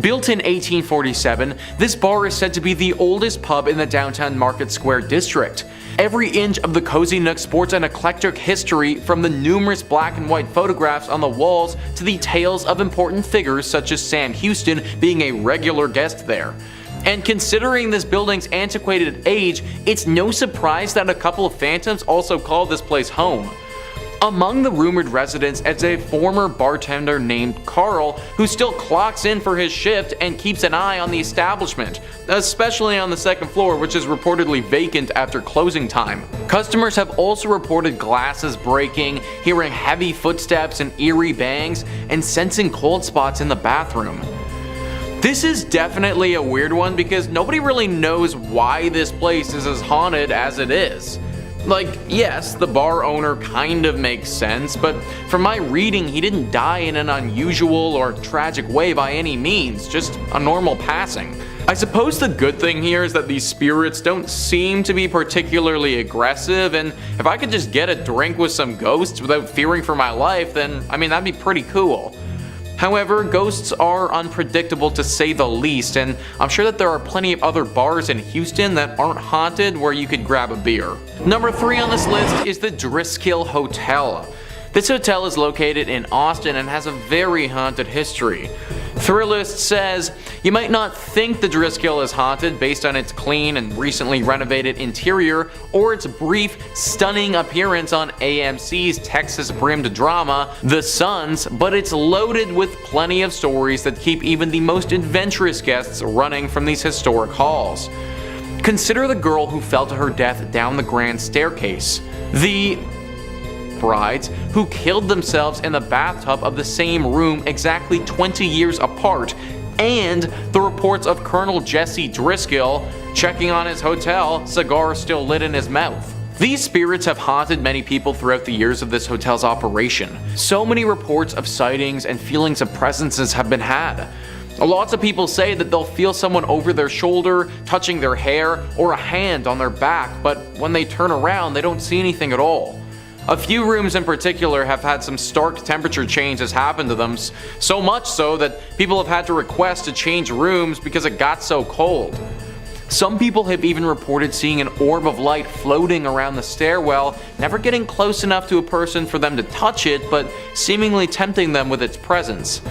Built in 1847, this bar is said to be the oldest pub in the downtown Market Square district. Every inch of the cozy nook sports an eclectic history, from the numerous black and white photographs on the walls to the tales of important figures such as Sam Houston being a regular guest there. And considering this building's antiquated age, it's no surprise that a couple of phantoms also call this place home. Among the rumored residents is a former bartender named Carl, who still clocks in for his shift and keeps an eye on the establishment, especially on the second floor, which is reportedly vacant after closing time. Customers have also reported glasses breaking, hearing heavy footsteps and eerie bangs, and sensing cold spots in the bathroom. This is definitely a weird one because nobody really knows why this place is as haunted as it is. Like, yes, the bar owner kind of makes sense, but from my reading, he didn't die in an unusual or tragic way by any means, just a normal passing. I suppose the good thing here is that these spirits don't seem to be particularly aggressive, and if I could just get a drink with some ghosts without fearing for my life, then I mean that'd be pretty cool. However, ghosts are unpredictable to say the least, and I'm sure that there are plenty of other bars in Houston that aren't haunted where you could grab a beer. Number 3 on this list is the TheDriscoll Hotel. This hotel is located in Austin and has a very haunted history. Thrillist says, you might not think the TheDriscoll is haunted based on its clean and recently renovated interior or its brief, stunning appearance on AMC's Texas-brimmed drama, The Sons, but it's loaded with plenty of stories that keep even the most adventurous guests running from these historic halls. Consider the girl who fell to her death down the grand staircase. The brides who killed themselves in the bathtub of the same room exactly 20 years apart, and the reports of Colonel Jesse Driscoll checking on his hotel, cigar still lit in his mouth. These spirits have haunted many people throughout the years of this hotel's operation. So many reports of sightings and feelings of presences have been had. Lots of people say that they'll feel someone over their shoulder, touching their hair, or a hand on their back, but when they turn around, they don't see anything at all. A few rooms in particular have had some stark temperature changes happen to them, so much so that people have had to request to change rooms because it got so cold. Some people have even reported seeing an orb of light floating around the stairwell, never getting close enough to a person for them to touch it, but seemingly tempting them with its presence.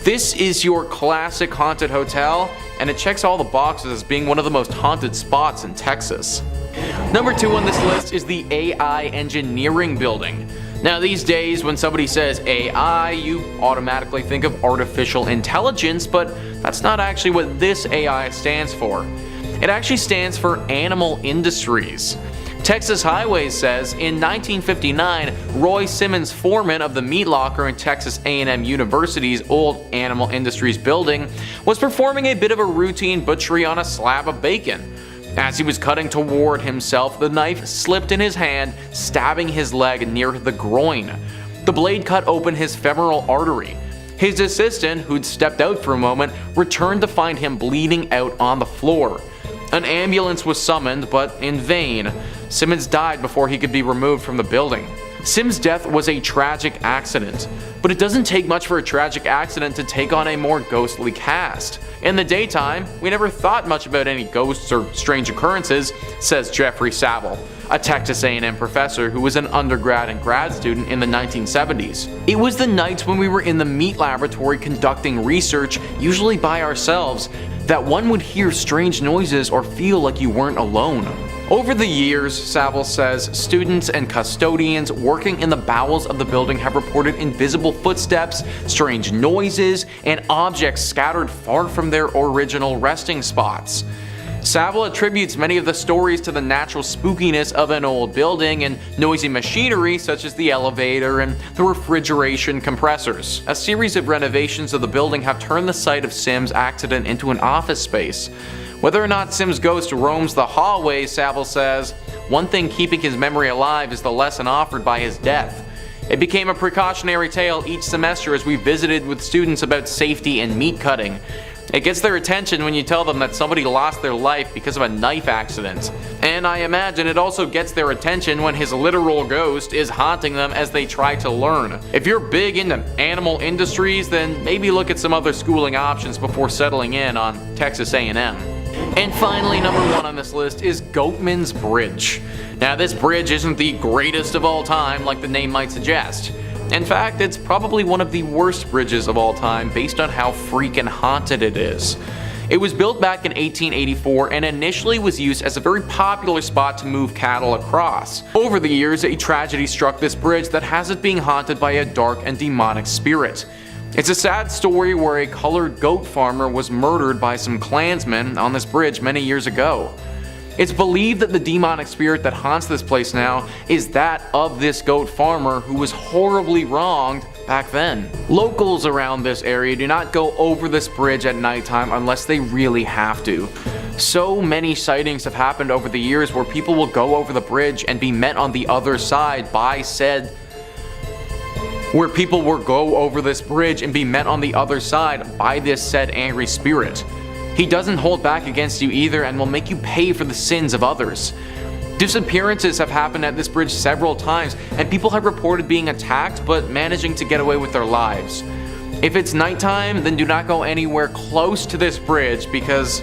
This is your classic haunted hotel, and it checks all the boxes as being one of the most haunted spots in Texas. Number 2 on this list is the AI Engineering Building. Now these days when somebody says AI, you automatically think of artificial intelligence, but that's not actually what this AI stands for. It actually stands for Animal Industries. Texas Highways says in 1959, Roy Simmons, foreman of the meat locker in Texas A&M University's old Animal Industries building, was performing a bit of a routine butchery on a slab of bacon. As he was cutting toward himself, the knife slipped in his hand, stabbing his leg near the groin. The blade cut open his femoral artery. His assistant, who'd stepped out for a moment, returned to find him bleeding out on the floor. An ambulance was summoned, but in vain. Simmons died before he could be removed from the building. Sims' death was a tragic accident, but it doesn't take much for a tragic accident to take on a more ghostly cast. In the daytime, we never thought much about any ghosts or strange occurrences, says Jeffrey Saville, a Texas A&M professor who was an undergrad and grad student in the 1970s. It was the nights when we were in the meat laboratory conducting research, usually by ourselves, that one would hear strange noises or feel like you weren't alone. Over the years, Saville says, students and custodians working in the bowels of the building have reported invisible footsteps, strange noises, and objects scattered far from their original resting spots. Saville attributes many of the stories to the natural spookiness of an old building and noisy machinery such as the elevator and the refrigeration compressors. A series of renovations of the building have turned the site of Sims' accident into an office space. Whether or not Sims' ghost roams the hallways, Saville says, one thing keeping his memory alive is the lesson offered by his death. It became a precautionary tale each semester as we visited with students about safety and meat cutting. It gets their attention when you tell them that somebody lost their life because of a knife accident. And I imagine it also gets their attention when his literal ghost is haunting them as they try to learn. If you're big into animal industries, then maybe look at some other schooling options before settling in on Texas A&M. And finally, number 1 on this list is Goatman's Bridge. Now, this bridge isn't the greatest of all time like the name might suggest. In fact, it's probably one of the worst bridges of all time based on how freaking haunted it is. It was built back in 1884 and initially was used as a very popular spot to move cattle across. Over the years, a tragedy struck this bridge that has it being haunted by a dark and demonic spirit. It's a sad story where a colored goat farmer was murdered by some Klansmen on this bridge many years ago. It's believed that the demonic spirit that haunts this place now is that of this goat farmer who was horribly wronged back then. Locals around this area do not go over this bridge at nighttime unless they really have to. So many sightings have happened over the years where people will go over the bridge and be met on the other side by said angry spirit. He doesn't hold back against you either and will make you pay for the sins of others. Disappearances have happened at this bridge several times, and people have reported being attacked but managing to get away with their lives. If it's nighttime, then do not go anywhere close to this bridge because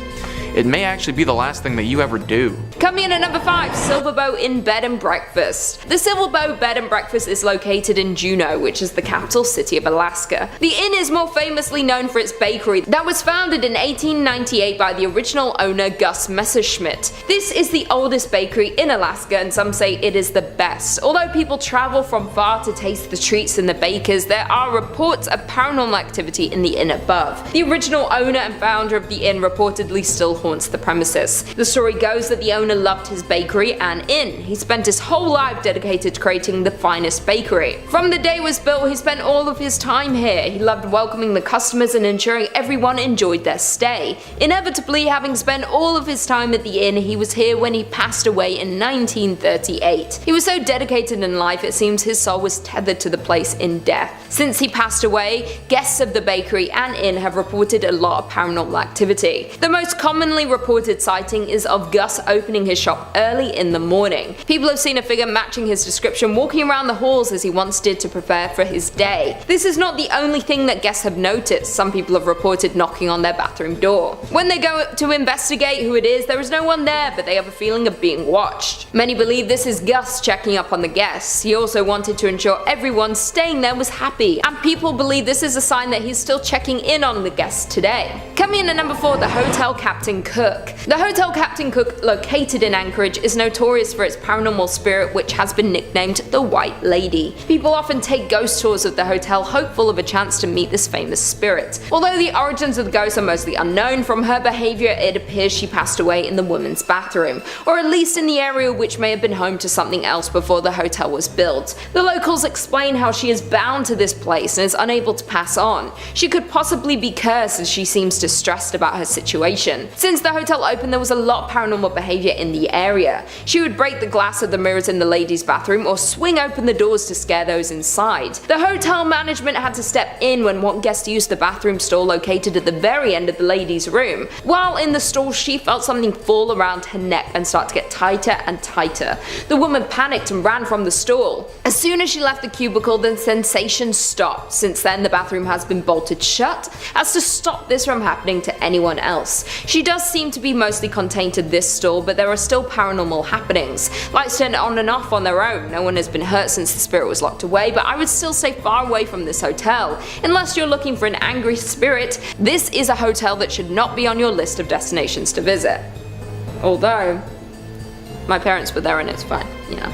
it may actually be the last thing that you ever do. Coming in at number 5, Silverboat Inn Bed and Breakfast. The Silverboat Bed and Breakfast is located in Juneau, which is the capital city of Alaska. The inn is more famously known for its bakery that was founded in 1898 by the original owner Gus Messerschmitt. This is the oldest bakery in Alaska and some say it is the best. Although people travel from far to taste the treats and the bakers, there are reports of paranormal activity in the inn above. The original owner and founder of the inn reportedly still haunts the premises. The story goes that the owner loved his bakery and inn. He spent his whole life dedicated to creating the finest bakery. From the day it was built, he spent all of his time here. He loved welcoming the customers and ensuring everyone enjoyed their stay. Inevitably, having spent all of his time at the inn, he was here when he passed away in 1938. He was so dedicated in life, it seems his soul was tethered to the place in death. Since he passed away, guests of the bakery and inn have reported a lot of paranormal activity. The most commonly reported sighting is of Gus opening his shop early in the morning. People have seen a figure matching his description walking around the halls as he once did to prepare for his day. This is not the only thing that guests have noticed. Some people have reported knocking on their bathroom door. When they go to investigate who it is, there is no one there, but they have a feeling of being watched. Many believe this is Gus checking up on the guests. He also wanted to ensure everyone staying there was happy, and people believe this is a sign that he's still checking in on the guests today. Coming in at number 4, the Hotel Captain Cook. The Hotel Captain Cook, located in Anchorage, is notorious for its paranormal spirit, which has been nicknamed the White Lady. People often take ghost tours of the hotel hopeful of a chance to meet this famous spirit. Although the origins of the ghost are mostly unknown, from her behavior it appears she passed away in the women's bathroom, or at least in the area which may have been home to something else before the hotel was built. The locals explain how she is bound to this place and is unable to pass on. She could possibly be cursed as she seems distressed about her situation. Since the hotel opened, there was a lot of paranormal behavior in the area. She would break the glass of the mirrors in the ladies' bathroom or swing open the doors to scare those inside. The hotel management had to step in when one guest used the bathroom stall located at the very end of the ladies' room. While in the stall, she felt something fall around her neck and start to get tighter and tighter. The woman panicked and ran from the stall. As soon as she left the cubicle, the sensation stopped. Since then, the bathroom has been bolted shut as to stop this from happening to anyone else. She does seem to be mostly contained to this stall, but there are still paranormal happenings. Lights turn on and off on their own. No one has been hurt since the spirit was locked away, but I would still stay far away from this hotel. Unless you're looking for an angry spirit, this is a hotel that should not be on your list of destinations to visit. Although, my parents were there and it's fine, you know.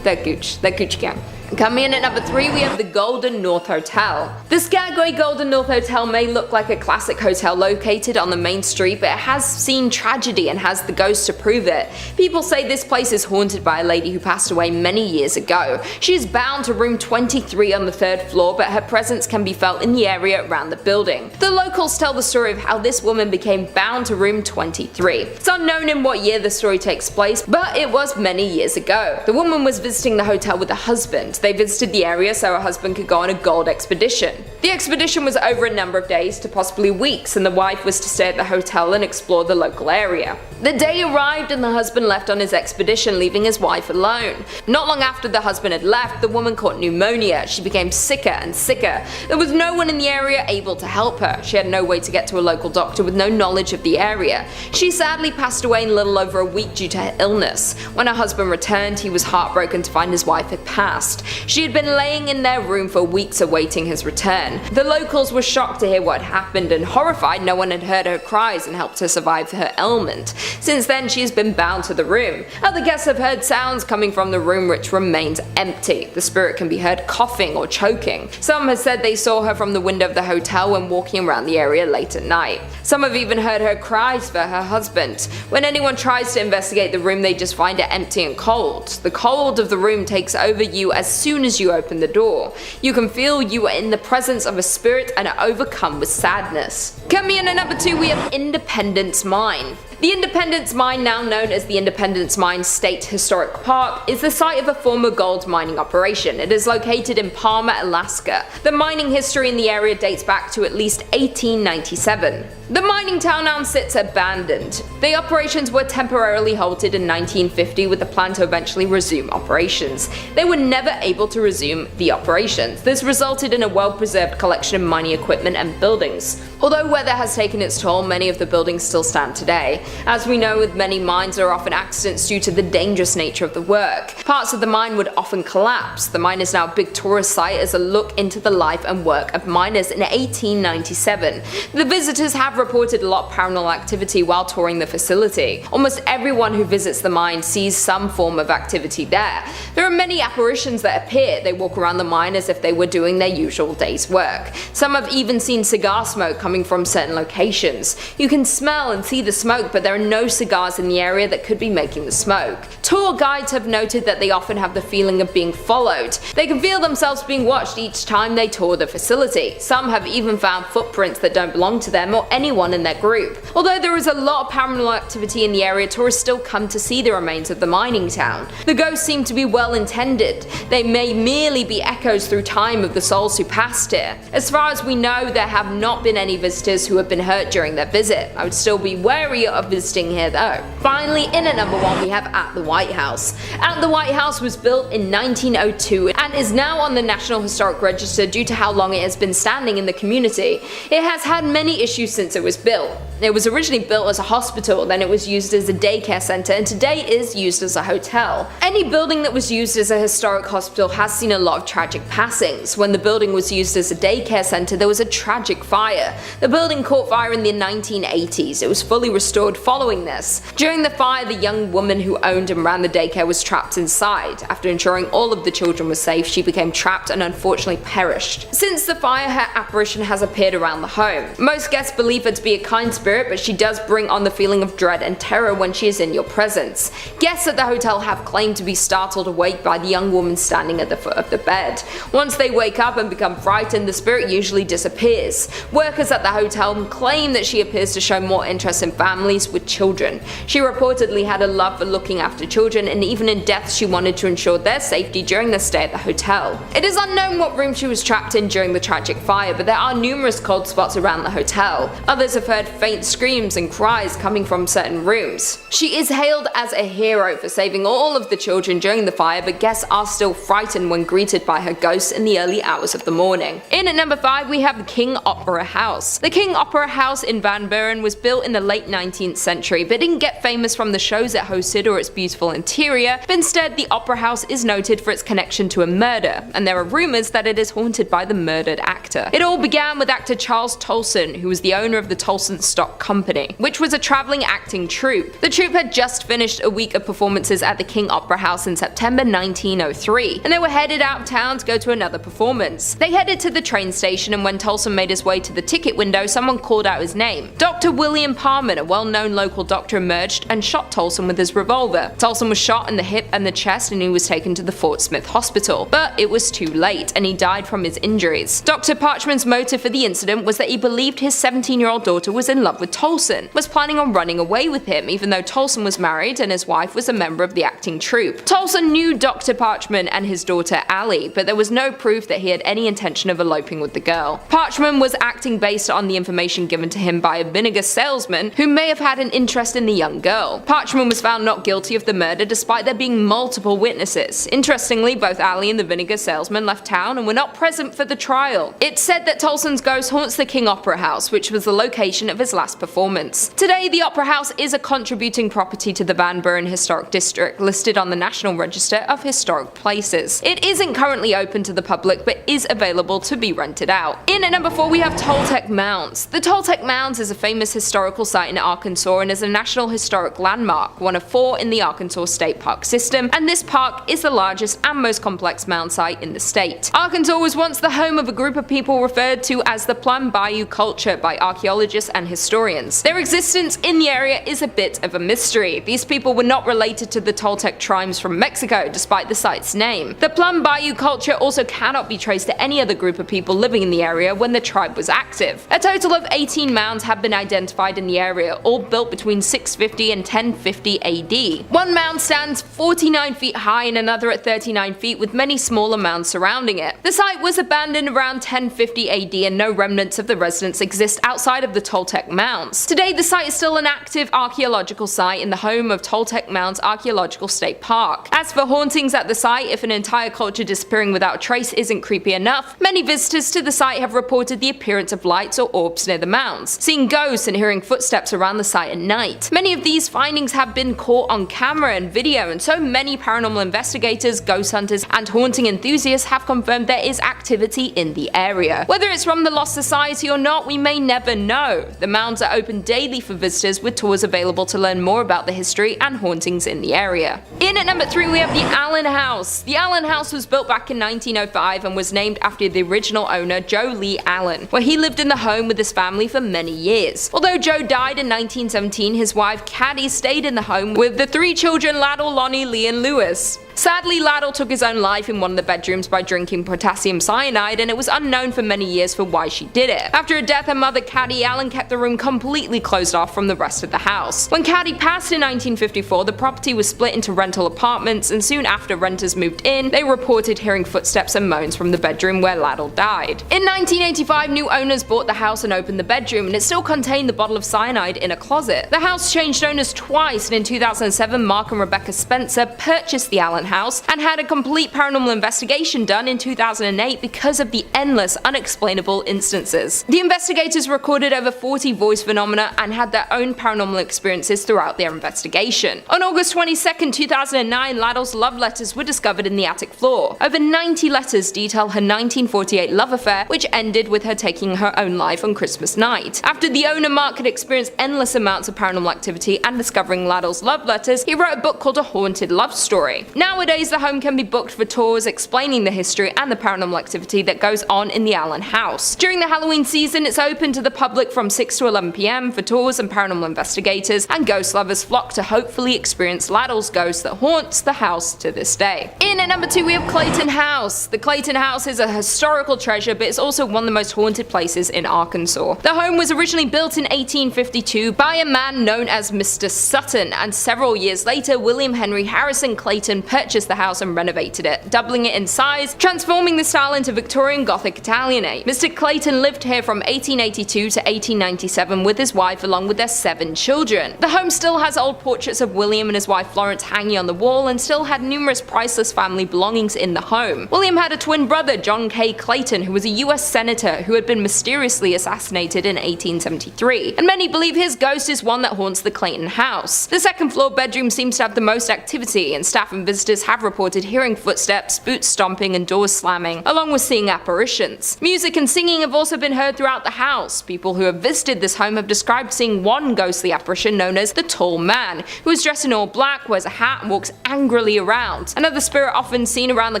They're Gucci gang. Coming in at number 3, we have the Golden North Hotel. The Skagway Golden North Hotel may look like a classic hotel located on the main street, but it has seen tragedy and has the ghosts to prove it. People say this place is haunted by a lady who passed away many years ago. She is bound to room 23 on the 3rd floor, but her presence can be felt in the area around the building. The locals tell the story of how this woman became bound to room 23. It's unknown in what year the story takes place, but it was many years ago. The woman was visiting the hotel with a husband. They visited the area so her husband could go on a gold expedition. The expedition was over a number of days to possibly weeks, and the wife was to stay at the hotel and explore the local area. The day arrived and the husband left on his expedition, leaving his wife alone. Not long after the husband had left, the woman caught pneumonia. She became sicker and sicker. There was no one in the area able to help her. She had no way to get to a local doctor with no knowledge of the area. She sadly passed away in a little over a week due to her illness. When her husband returned, he was heartbroken to find his wife had passed. She had been laying in their room for weeks awaiting his return. The locals were shocked to hear what had happened, and horrified no one had heard her cries and helped her survive her ailment. Since then, she has been bound to the room. Other guests have heard sounds coming from the room which remains empty. The spirit can be heard coughing or choking. Some have said they saw her from the window of the hotel when walking around the area late at night. Some have even heard her cries for her husband. When anyone tries to investigate the room, they just find it empty and cold. The cold of the room takes over you as soon as you open the door. You can feel you are in the presence of a spirit and are overcome with sadness. Coming in at number 2, we have Independence Mine. The Independence Mine, now known as the Independence Mine State Historic Park, is the site of a former gold mining operation. It is located in Palmer, Alaska. The mining history in the area dates back to at least 1897. The mining town now sits abandoned. The operations were temporarily halted in 1950 with the plan to eventually resume operations. They were never able to resume the operations. This resulted in a well-preserved collection of mining equipment and buildings. Although weather has taken its toll, many of the buildings still stand today. As we know, with many mines, there are often accidents due to the dangerous nature of the work. Parts of the mine would often collapse. The mine is now a big tourist site as a look into the life and work of miners in 1897. The visitors have reported a lot of paranormal activity while touring the facility. Almost everyone who visits the mine sees some form of activity there. There are many apparitions that appear. They walk around the mine as if they were doing their usual day's work. Some have even seen cigar smoke coming from certain locations. You can smell and see the smoke, but there are no cigars in the area that could be making the smoke. Tour guides have noted that they often have the feeling of being followed. They can feel themselves being watched each time they tour the facility. Some have even found footprints that don't belong to them or anyone in their group. Although there is a lot of paranormal activity in the area, tourists still come to see the remains of the mining town. The ghosts seem to be well intended. They may merely be echoes through time of the souls who passed here. As far as we know, there have not been any visitors who have been hurt during their visit. I would still be wary of visiting here though. Finally, in at number 1, we have At the White House. At the White House was built in 1902 and is now on the National Historic Register due to how long it has been standing in the community. It has had many issues since it was built. It was originally built as a hospital, then it was used as a daycare center, and today is used as a hotel. Any building that was used as a historic hospital has seen a lot of tragic passings. When the building was used as a daycare center, there was a tragic fire. The building caught fire in the 1980s. It was fully restored following this. During the fire, the young woman who owned and ran the daycare was trapped inside. After ensuring all of the children were safe, she became trapped and unfortunately perished. Since the fire, her apparition has appeared around the home. Most guests believe her to be a kind spirit, but she does bring on the feeling of dread and terror when she is in your presence. Guests at the hotel have claimed to be startled awake by the young woman standing at the foot of the bed. Once they wake up and become frightened, the spirit usually disappears. Workers at the hotel claim that she appears to show more interest in families with children. She reportedly had a love for looking after children, and even in death she wanted to ensure their safety during their stay at the hotel. It is unknown what room she was trapped in during the tragic fire, but there are numerous cold spots around the hotel. Others have heard faint screams and cries coming from certain rooms. She is hailed as a hero for saving all of the children during the fire, but guests are still frightened when greeted by her ghost in the early hours of the morning. In at number 5 we have the King Opera House. The King Opera House in Van Buren was built in the late 19th century, but didn't get famous from the shows it hosted or its beautiful interior, but instead the Opera House is noted for its connection to a murder, and there are rumors that it is haunted by the murdered actor. It all began with actor Charles Tolson, who was the owner of the Tolson Stock Company, which was a traveling acting troupe. The troupe had just finished a week of performances at the King Opera House in September 1903, and they were headed out of town to go to another performance. They headed to the train station, and when Tolson made his way to the ticket window, someone called out his name. Dr. William Parman, a well-known local doctor, emerged and shot Tolson with his revolver. Tolson was shot in the hip and the chest, and he was taken to the Fort Smith Hospital, but it was too late, and he died from his injuries. Dr. Parchman's motive for the incident was that he believed his 17-year-old daughter was in love with Tolson, was planning on running away with him, even though Tolson was married and his wife was a member of the acting troupe. Tolson knew Dr. Parchman and his daughter Allie, but there was no proof that he had any intention of eloping with the girl. Parchman was acting based on the information given to him by a vinegar salesman who may have had an interest in the young girl. Parchman was found not guilty of the murder despite there being multiple witnesses. Interestingly, both Allie and the vinegar salesman left town and were not present for the trial. It's said that Tolson's ghost haunts the King Opera House, which was the location of his last performance. Today, the Opera House is a contributing property to the Van Buren Historic District, listed on the National Register of Historic Places. It isn't currently open to the public, but is available to be rented out. In at number 4 we have Toltec Mounds. The Toltec Mounds is a famous historical site in Arkansas and is a National Historic Landmark, one of 4 in the Arkansas State Park system, and this park is the largest and most complex mound site in the state. Arkansas was once the home of a group of people referred to as the Plum Bayou culture by archaeologists and historians. Their existence in the area is a bit of a mystery. These people were not related to the Toltec tribes from Mexico, despite the site's name. The Plum Bayou culture also cannot be traced to any other group of people living in the area when the tribe was active. A total of 18 mounds have been identified in the area, all built between 650 and 1050 AD. One mound stands 49 feet high and another at 39 feet, with many smaller mounds surrounding it. The site was abandoned around 1050 AD and no remnants of the residents exist outside of the Toltec Mounds. Today, the site is still an active archaeological site in the home of Toltec Mounds Archaeological State Park. As for hauntings at the site, if an entire culture disappearing without a trace isn't creepy enough, many visitors to the site have reported the appearance of lights or orbs near the mounds, seeing ghosts and hearing footsteps around the site at night. Many of these findings have been caught on camera and video, and so many paranormal investigators, ghost hunters, and haunting enthusiasts have confirmed there is activity in the area. Whether it's from the Lost Society or not, we may never know. The mounds are open daily for visitors, with tours available to learn more about the history and hauntings in the area. In at number 3 we have the Allen House. The Allen House was built back in 1905 and was named after the original owner, Joe Lee Allen, where he lived in the home with his family for many years. Although Joe died in 1917, his wife Caddy stayed in the home with the 3 children Laddle, Lonnie, Lee, and Lewis. Sadly, Laddle took his own life in one of the bedrooms by drinking potassium cyanide, and it was unknown for many years for why she did it. After her death, her mother Caddy Allen kept the room completely closed off from the rest of the house. When Caddy passed in 1954, the property was split into rental apartments, and soon after renters moved in, they reported hearing footsteps and moans from the bedroom where Laddle died. In 1985, new owners bought the house and opened the bedroom, and it still contained the bottle of cyanide in a closet. The house changed owners twice, and in 2007, Mark and Rebecca Spencer purchased the Allen house and had a complete paranormal investigation done in 2008 because of the endless unexplainable instances. The investigators recorded over 40 voice phenomena and had their own paranormal experiences throughout their investigation. On August 22, 2009, Laddell's love letters were discovered in the attic floor. Over 90 letters detail her 1948 love affair, which ended with her taking her own life on Christmas night. After the owner Mark had experienced endless amounts of paranormal activity and discovering Laddell's love letters, he wrote a book called A Haunted Love Story. Nowadays, the home can be booked for tours explaining the history and the paranormal activity that goes on in the Allen house. During the Halloween season, it's open to the public from 6 to 11 p.m. for tours and paranormal investigators, and ghost lovers flock to hopefully experience Laddell's ghost that haunts the house to this day. In at number 2, we have Clayton House. The Clayton House is a historical treasure, but it's also one of the most haunted places in Arkansas. The home was originally built in 1852 by a man known as Mr. Sutton, and several years later, William Henry Harrison Clayton purchased the house and renovated it, doubling it in size, transforming the style into Victorian Gothic Italianate. Mr. Clayton lived here from 1882 to 1897 with his wife along with their 7 children. The home still has old portraits of William and his wife Florence hanging on the wall and still had numerous priceless family belongings in the home. William had a twin brother, John K. Clayton, who was a US senator who had been mysteriously assassinated in 1873, and many believe his ghost is one that haunts the Clayton house. The second floor bedroom seems to have the most activity, and staff and visitors have reported hearing footsteps, boots stomping, and doors slamming, along with seeing apparitions. Music and singing have also been heard throughout the house. People who have visited this home have described seeing one ghostly apparition known as the Tall Man, who is dressed in all black, wears a hat, and walks angrily around. Another spirit often seen around the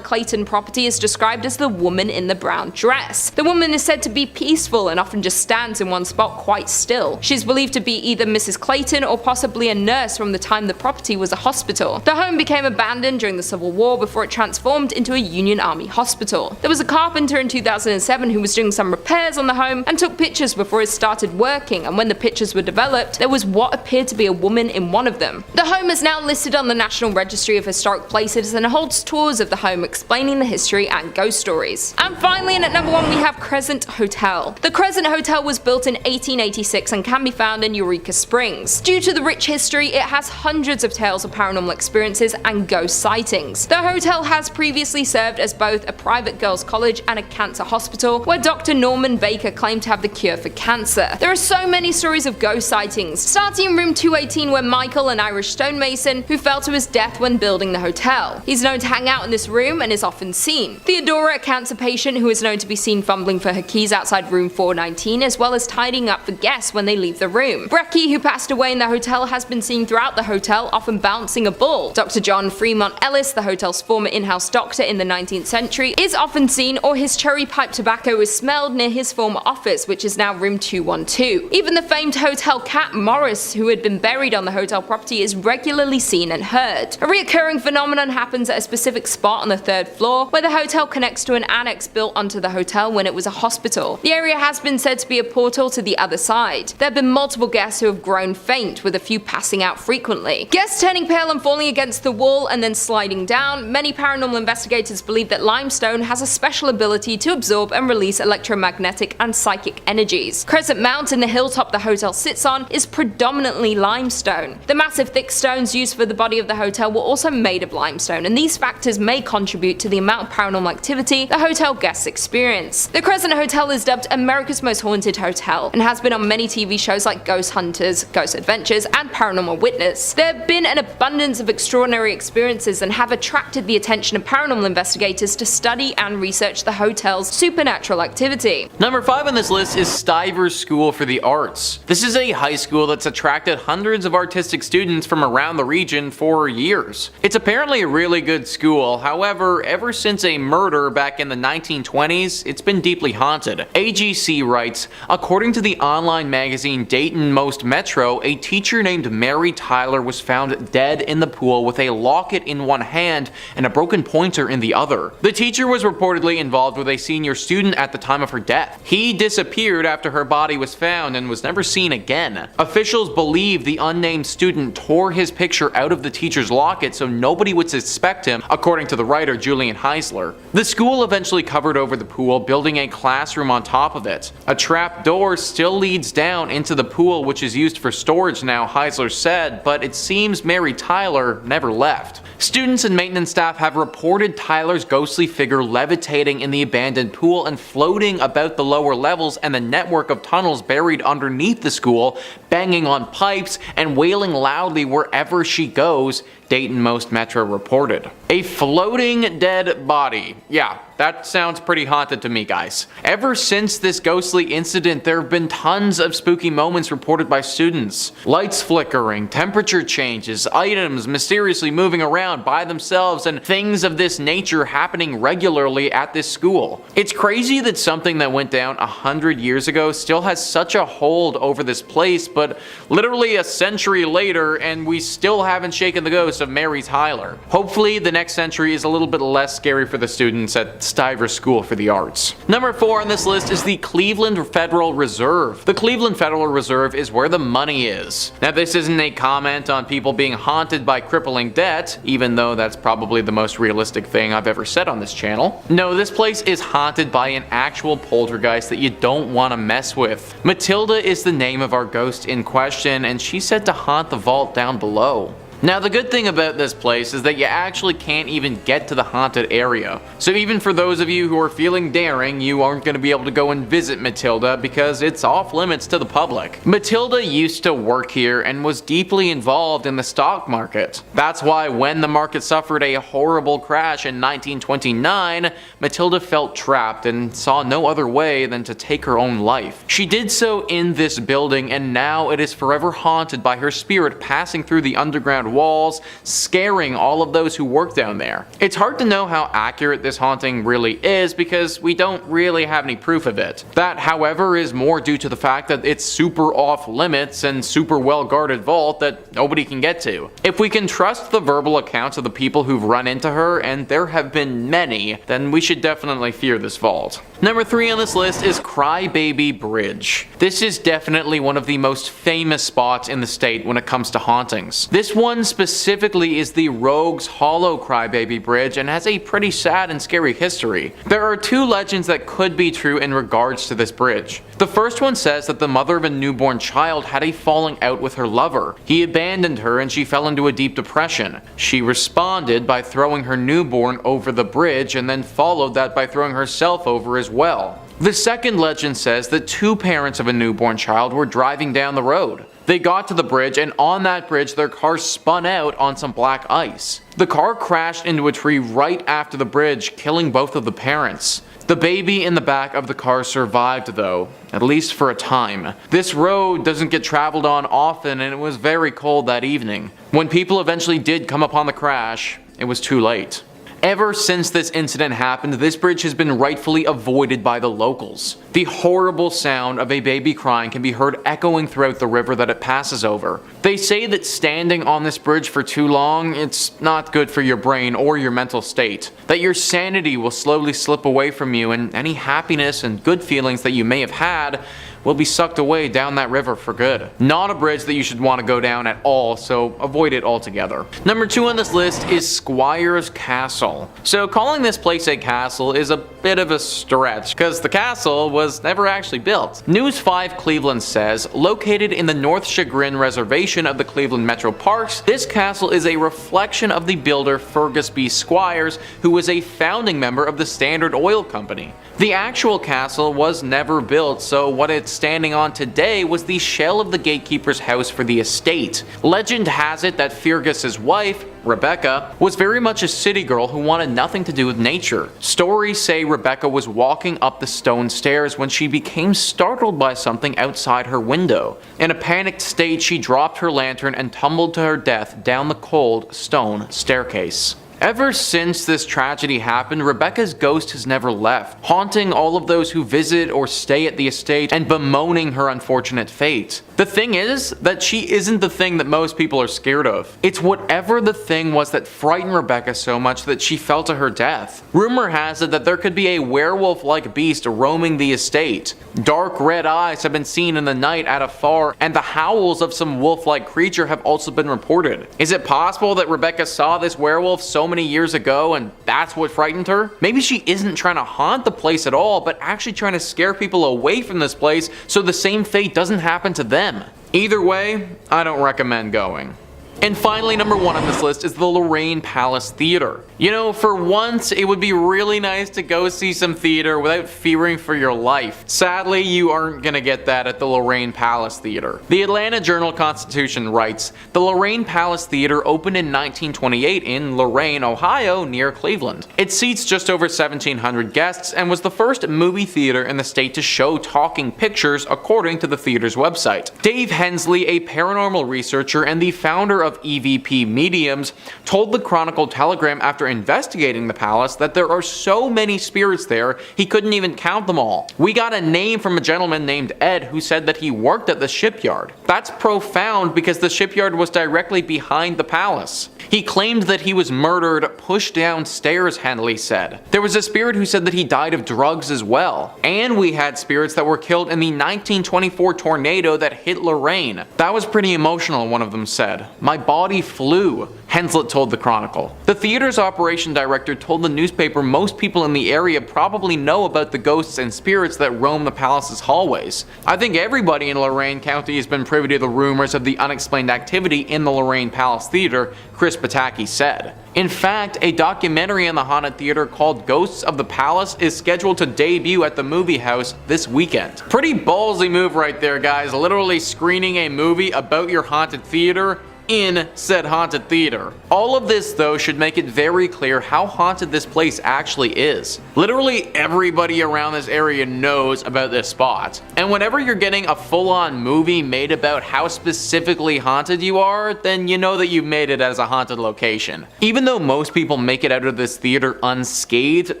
Clayton property is described as the woman in the brown dress. The woman is said to be peaceful and often just stands in one spot quite still. She is believed to be either Mrs. Clayton or possibly a nurse from the time the property was a hospital. The home became abandoned during the Civil War before it transformed into a Union Army hospital. There was a carpenter in 2007 who was doing some repairs on the home and took pictures before it started working, and when the pictures were developed, there was what appeared to be a woman in one of them. The home is now listed on the National Registry of Historic Places and holds tours of the home explaining the history and ghost stories. And finally, in at number 1, we have Crescent Hotel. The Crescent Hotel was built in 1886 and can be found in Eureka Springs. Due to the rich history, it has hundreds of tales of paranormal experiences and ghost sightings. The hotel has previously served as both a private girls' college and a cancer hospital, where Dr. Norman Baker claimed to have the cure for cancer. There are so many stories of ghost sightings, starting in room 218 where Michael, an Irish stonemason, who fell to his death when building the hotel. He's known to hang out in this room and is often seen. Theodora, a cancer patient who is known to be seen fumbling for her keys outside room 419, as well as tidying up for guests when they leave the room. Brecky, who passed away in the hotel, has been seen throughout the hotel, often bouncing a ball. Dr. John Fremont Ellis, the hotel's former in-house doctor in the 19th century, is often seen, or his cherry pipe tobacco is smelled near his former office, which is now room 212. Even the famed hotel cat Morris, who had been buried on the hotel property, is regularly seen and heard. A recurring phenomenon happens at a specific spot on the 3rd floor, where the hotel connects to an annex built onto the hotel when it was a hospital. The area has been said to be a portal to the other side. There have been multiple guests who have grown faint, with a few passing out frequently. Guests turning pale and falling against the wall and then sliding down. Many paranormal investigators believe that limestone has a special ability to absorb and release electromagnetic and psychic energies. Crescent Mountain, the hilltop the hotel sits on, is predominantly limestone. The massive thick stones used for the body of the hotel were also made of limestone, and these factors may contribute to the amount of paranormal activity the hotel guests experience. The Crescent Hotel is dubbed America's Most Haunted Hotel and has been on many TV shows like Ghost Hunters, Ghost Adventures, and Paranormal Witness. There have been an abundance of extraordinary experiences and have attracted the attention of paranormal investigators to study and research the hotel's supernatural activity. Number 5 on this list is Stivers School for the Arts. This is a high school that's attracted hundreds of artistic students from around the region for years. It's apparently a really good school, however, ever since a murder back in the 1920s, it's been deeply haunted. AGC writes, according to the online magazine Dayton Most Metro, a teacher named Mary Tyler was found dead in the pool with a locket in one hand and a broken pointer in the other. The teacher was reportedly involved with a senior student at the time of her death. He disappeared after her body was found and was never seen again. Officials believe the unnamed student tore his picture out of the teacher's locket so nobody would suspect him, according to the writer Julian Heisler. The school eventually covered over the pool, building a classroom on top of it. A trap door still leads down into the pool, which is used for storage now, Heisler said, but it seems Mary Tyler never left. Students and maintenance staff have reported Tyler's ghostly figure levitating in the abandoned pool and floating about the lower levels and the network of tunnels buried underneath the school, banging on pipes and wailing loudly wherever she goes, Dayton Most Metro reported. A floating dead body. Yeah, that sounds pretty haunted to me, guys. Ever since this ghostly incident, there have been tons of spooky moments reported by students. Lights flickering, temperature changes, items mysteriously moving around by themselves, and things of this nature happening regularly at this school. It's crazy that something that went down 100 years ago still has such a hold over this place, but literally a century later and we still haven't shaken the ghost of Mary Tyler. Hopefully the next century is a little bit less scary for the students at Stivers School for the Arts. Number 4 on this list is the Cleveland Federal Reserve. The Cleveland Federal Reserve is where the money is. Now this isn't a comment on people being haunted by crippling debt, even though that's probably the most realistic thing I've ever said on this channel. No, this place is haunted by an actual poltergeist that you don't want to mess with. Matilda is the name of our ghost in question, and she's said to haunt the vault down below. Now the good thing about this place is that you actually can't even get to the haunted area. So even for those of you who are feeling daring, you aren't going to be able to go and visit Matilda because it's off limits to the public. Matilda used to work here and was deeply involved in the stock market. That's why when the market suffered a horrible crash in 1929, Matilda felt trapped and saw no other way than to take her own life. She did so in this building, and now it is forever haunted by her spirit passing through the underground walls, scaring all of those who work down there. It's hard to know how accurate this haunting really is because we don't really have any proof of it. That, however, is more due to the fact that it's super off limits and super well guarded vault that nobody can get to. If we can trust the verbal accounts of the people who've run into her, and there have been many, then we should definitely fear this vault. Number 3 on this list is Crybaby Bridge. This is definitely one of the most famous spots in the state when it comes to hauntings. This one specifically is the Rogues Hollow Crybaby Bridge and has a pretty sad and scary history. There are 2 legends that could be true in regards to this bridge. The first one says that the mother of a newborn child had a falling out with her lover. He abandoned her and she fell into a deep depression. She responded by throwing her newborn over the bridge and then followed that by throwing herself over as well. The second legend says that 2 parents of a newborn child were driving down the road. They got to the bridge, and on that bridge their car spun out on some black ice. The car crashed into a tree right after the bridge, killing both of the parents. The baby in the back of the car survived though, at least for a time. This road doesn't get traveled on often, and it was very cold that evening. When people eventually did come upon the crash, it was too late. Ever since this incident happened, this bridge has been rightfully avoided by the locals. The horrible sound of a baby crying can be heard echoing throughout the river that it passes over. They say that standing on this bridge for too long, it's not good for your brain or your mental state. That your sanity will slowly slip away from you, and any happiness and good feelings that you may have had will be sucked away down that river for good. Not a bridge that you should want to go down at all, so avoid it altogether. Number 2 on this list is Squire's Castle. So calling this place a castle is a bit of a stretch, because the castle was never actually built. News 5 Cleveland says, located in the North Chagrin Reservation of the Cleveland Metro Parks, this castle is a reflection of the builder Fergus B. Squires, who was a founding member of the Standard Oil Company. The actual castle was never built, so what it's standing on today was the shell of the gatekeeper's house for the estate. Legend has it that Fergus's wife, Rebecca, was very much a city girl who wanted nothing to do with nature. Stories say Rebecca was walking up the stone stairs when she became startled by something outside her window. In a panicked state, she dropped her lantern and tumbled to her death down the cold stone staircase. Ever since this tragedy happened, Rebecca's ghost has never left, haunting all of those who visit or stay at the estate and bemoaning her unfortunate fate. The thing is that she isn't the thing that most people are scared of. It's whatever the thing was that frightened Rebecca so much that she fell to her death. Rumor has it that there could be a werewolf-like beast roaming the estate. Dark red eyes have been seen in the night at afar, and the howls of some wolf-like creature have also been reported. Is it possible that Rebecca saw this werewolf so many years ago and that's what frightened her? Maybe she isn't trying to haunt the place at all, but actually trying to scare people away from this place so the same fate doesn't happen to them. Either way, I don't recommend going. And finally, number 1 on this list is the Lorraine Palace Theater. You know, for once, it would be really nice to go see some theater without fearing for your life. Sadly, you aren't gonna get that at the Lorraine Palace Theater. The Atlanta Journal-Constitution writes, the Lorraine Palace Theater opened in 1928 in Lorain, Ohio, near Cleveland. It seats just over 1,700 guests and was the first movie theater in the state to show talking pictures, according to the theater's website. Dave Hensley, a paranormal researcher and the founder of EVP Mediums, told the Chronicle-Telegram after investigating the palace that there are so many spirits there he couldn't even count them all. We got a name from a gentleman named Ed who said that he worked at the shipyard. That's profound because the shipyard was directly behind the palace. He claimed that he was murdered pushed downstairs, Henley said. There was a spirit who said that he died of drugs as well. And we had spirits that were killed in the 1924 tornado that hit Lorraine. That was pretty emotional, one of them said. My body flew, Henslett told the Chronicle. The theater's operation director told the newspaper most people in the area probably know about the ghosts and spirits that roam the palace's hallways. I think everybody in Lorain County has been privy to the rumors of the unexplained activity in the Lorraine Palace Theater, Chris Pataki said. In fact, a documentary in the haunted theater called Ghosts of the Palace is scheduled to debut at the movie house this weekend. Pretty ballsy move right there, guys, literally screening a movie about your haunted theater in said haunted theater. All of this though should make it very clear how haunted this place actually is. Literally everybody around this area knows about this spot. And whenever you're getting a full-on movie made about how specifically haunted you are, then you know that you've made it as a haunted location. Even though most people make it out of this theater unscathed,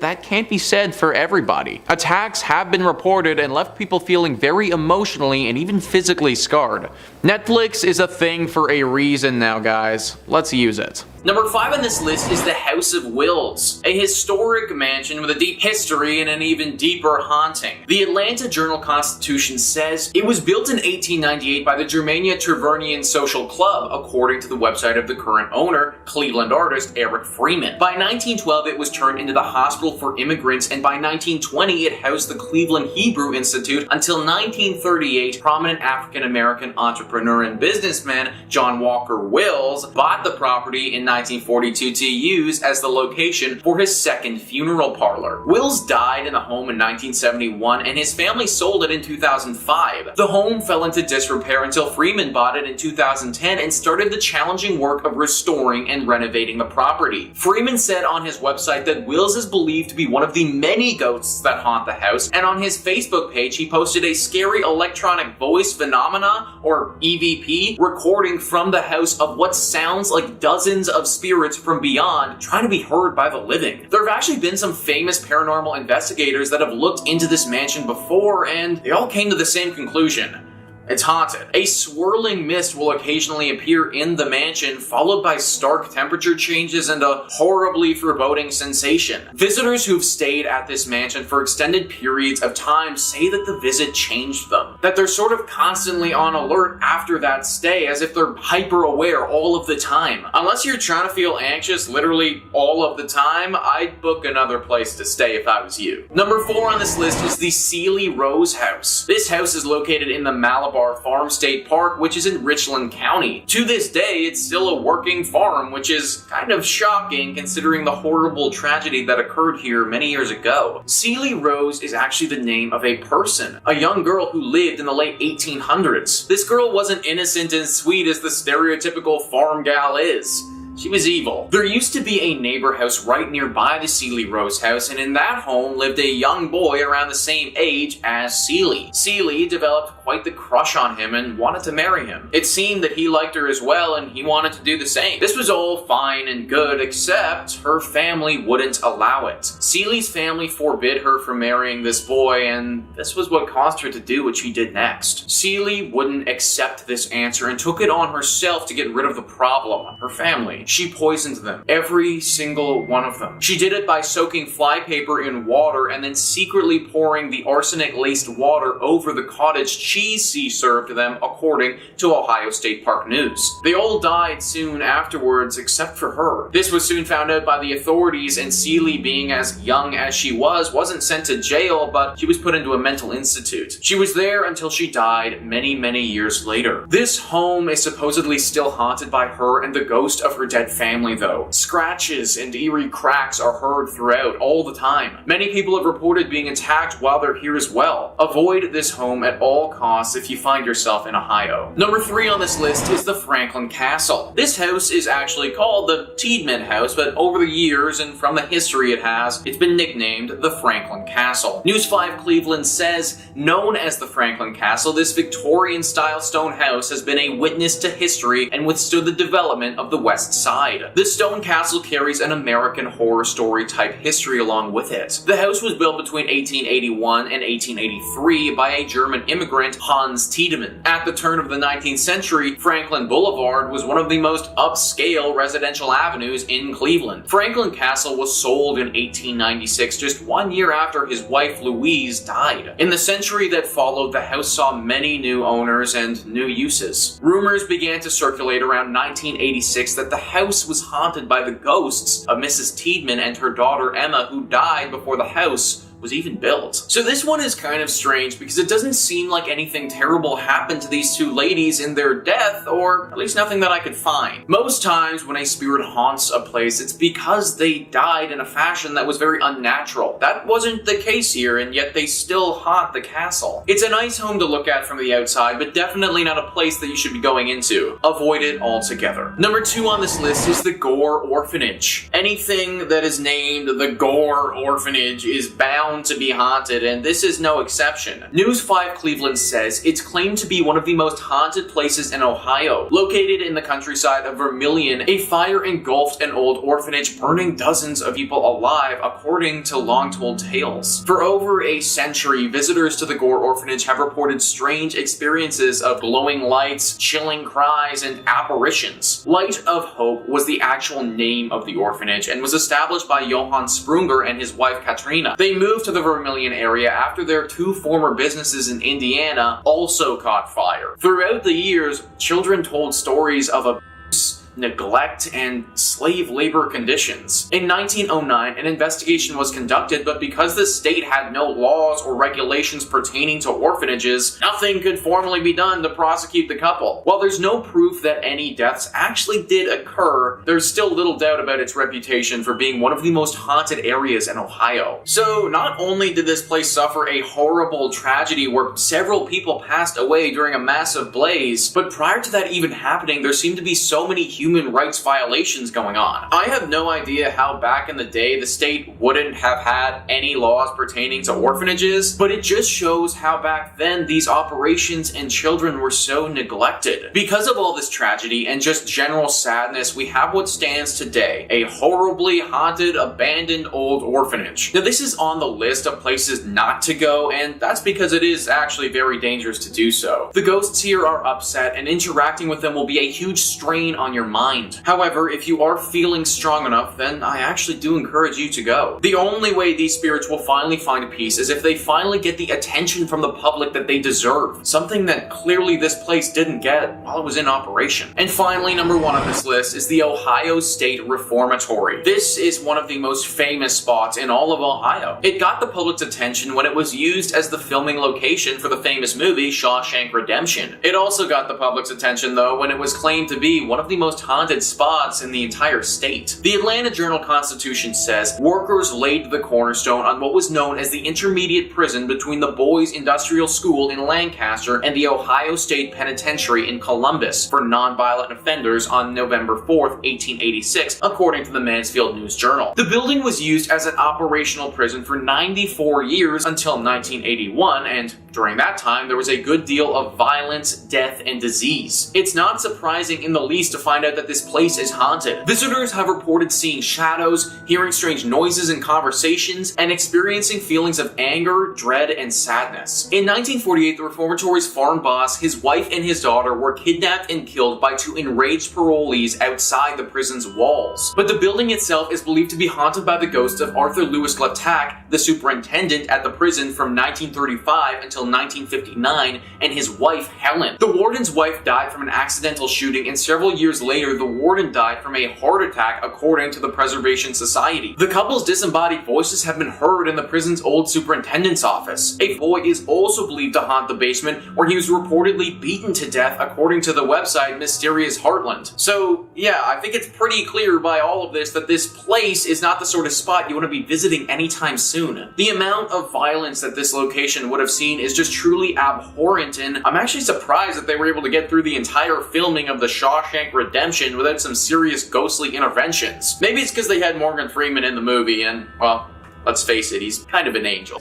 that can't be said for everybody. Attacks have been reported and left people feeling very emotionally and even physically scarred. Netflix is a thing for a reason now, guys. Let's use it. Number 5 on this list is the House of Wills, a historic mansion with a deep history and an even deeper haunting. The Atlanta Journal-Constitution says it was built in 1898 by the Germania Tavernian Social Club, according to the website of the current owner, Cleveland artist Eric Freeman. By 1912, it was turned into the hospital for immigrants, and by 1920, it housed the Cleveland Hebrew Institute until 1938. Prominent African-American entrepreneur and businessman John Walker Wills bought the property in 1942 to use as the location for his second funeral parlor. Wills died in the home in 1971 and his family sold it in 2005. The home fell into disrepair until Freeman bought it in 2010 and started the challenging work of restoring and renovating the property. Freeman said on his website that Wills is believed to be one of the many ghosts that haunt the house, and on his Facebook page he posted a scary electronic voice phenomena, or EVP, recording from the house of what sounds like dozens of spirits from beyond trying to be heard by the living. There have actually been some famous paranormal investigators that have looked into this mansion before, and they all came to the same conclusion. It's haunted. A swirling mist will occasionally appear in the mansion, followed by stark temperature changes and a horribly foreboding sensation. Visitors who've stayed at this mansion for extended periods of time say that the visit changed them. That they're sort of constantly on alert after that stay, as if they're hyper aware all of the time. Unless you're trying to feel anxious literally all of the time, I'd book another place to stay if I was you. Number 4 on this list is the Sealy Rose House. This house is located in the Malabar Farm State Park, which is in Richland County. To this day, it's still a working farm, which is kind of shocking considering the horrible tragedy that occurred here many years ago. Sealy Rose is actually the name of a person, a young girl who lived in the late 1800s. This girl wasn't innocent and sweet as the stereotypical farm gal is. She was evil. There used to be a neighbor house right nearby the Sealy Rose house, and in that home lived a young boy around the same age as Sealy. Sealy developed quite the crush on him and wanted to marry him. It seemed that he liked her as well, and he wanted to do the same. This was all fine and good, except her family wouldn't allow it. Sealy's family forbid her from marrying this boy, and this was what caused her to do what she did next. Sealy wouldn't accept this answer and took it on herself to get rid of the problem, her family. She poisoned them. Every single one of them. She did it by soaking flypaper in water and then secretly pouring the arsenic-laced water over the cottage cheese she served them, according to Ohio State Park News. They all died soon afterwards except for her. This was soon found out by the authorities, and Seeley, being as young as she was, wasn't sent to jail, but she was put into a mental institute. She was there until she died many years later. This home is supposedly still haunted by her and the ghost of her dead family, though. Scratches and eerie cracks are heard throughout all the time. Many people have reported being attacked while they're here as well. Avoid this home at all costs if you find yourself in Ohio. Number 3 on this list is the Franklin Castle. This house is actually called the Tiedemann House, but over the years and from the history it has, it's been nicknamed the Franklin Castle. News 5 Cleveland says, known as the Franklin Castle, this Victorian-style stone house has been a witness to history and withstood the development of the West Side. This stone castle carries an American Horror Story type history along with it. The house was built between 1881 and 1883 by a German immigrant, Hans Tiedemann. At the turn of the 19th century, Franklin Boulevard was one of the most upscale residential avenues in Cleveland. Franklin Castle was sold in 1896, just 1 year after his wife Louise died. In the century that followed, the house saw many new owners and new uses. Rumors began to circulate around 1986 that the house was haunted by the ghosts of Mrs. Tiedemann and her daughter Emma, who died before the house was even built. So this one is kind of strange because it doesn't seem like anything terrible happened to these two ladies in their death, or at least nothing that I could find. Most times when a spirit haunts a place, it's because they died in a fashion that was very unnatural. That wasn't the case here, and yet they still haunt the castle. It's a nice home to look at from the outside, but definitely not a place that you should be going into. Avoid it altogether. Number 2 on this list is the Gore Orphanage. Anything that is named the Gore Orphanage is bound to be haunted, and this is no exception. News 5 Cleveland says it's claimed to be one of the most haunted places in Ohio. Located in the countryside of Vermilion, a fire engulfed an old orphanage, burning dozens of people alive, according to long-told tales. For over a century, visitors to the Gore Orphanage have reported strange experiences of glowing lights, chilling cries, and apparitions. Light of Hope was the actual name of the orphanage and was established by Johann Sprunger and his wife Katrina. They moved to the Vermilion area after their 2 former businesses in Indiana also caught fire. Throughout the years, children told stories of abuse, neglect, and slave labor conditions. In 1909, an investigation was conducted, but because the state had no laws or regulations pertaining to orphanages, nothing could formally be done to prosecute the couple. While there's no proof that any deaths actually did occur, there's still little doubt about its reputation for being one of the most haunted areas in Ohio. So not only did this place suffer a horrible tragedy where several people passed away during a massive blaze, but prior to that even happening, there seemed to be so many human rights violations going on. I have no idea how back in the day the state wouldn't have had any laws pertaining to orphanages, but it just shows how back then these operations and children were so neglected. Because of all this tragedy and just general sadness, we have what stands today, a horribly haunted, abandoned old orphanage. Now this is on the list of places not to go, and that's because it is actually very dangerous to do so. The ghosts here are upset, and interacting with them will be a huge strain on your mind. However, if you are feeling strong enough, then I actually do encourage you to go. The only way these spirits will finally find peace is if they finally get the attention from the public that they deserve, something that clearly this place didn't get while it was in operation. And finally, number 1 on this list is the Ohio State Reformatory. This is one of the most famous spots in all of Ohio. It got the public's attention when it was used as the filming location for the famous movie Shawshank Redemption. It also got the public's attention, though, when it was claimed to be one of the most haunted spots in the entire state. The Atlanta Journal-Constitution says workers laid the cornerstone on what was known as the intermediate prison between the Boys Industrial School in Lancaster and the Ohio State Penitentiary in Columbus for nonviolent offenders on November 4th, 1886, according to the Mansfield News Journal. The building was used as an operational prison for 94 years until 1981, and during that time there was a good deal of violence, death, and disease. It's not surprising in the least to find out that this place is haunted. Visitors have reported seeing shadows, hearing strange noises and conversations, and experiencing feelings of anger, dread, and sadness. In 1948, the reformatory's farm boss, his wife, and his daughter were kidnapped and killed by two enraged parolees outside the prison's walls. But the building itself is believed to be haunted by the ghost of Arthur Lewis Glattack, the superintendent at the prison from 1935 until 1959, and his wife, Helen. The warden's wife died from an accidental shooting, and several years later, the warden died from a heart attack, according to the Preservation Society. The couple's disembodied voices have been heard in the prison's old superintendent's office. A boy is also believed to haunt the basement, where he was reportedly beaten to death, according to the website Mysterious Heartland. So, yeah, I think it's pretty clear by all of this that this place is not the sort of spot you want to be visiting anytime soon. The amount of violence that this location would have seen is just truly abhorrent, and I'm actually surprised that they were able to get through the entire filming of The Shawshank Redemption without some serious ghostly interventions. Maybe it's because they had Morgan Freeman in the movie, and, well, let's face it, he's kind of an angel.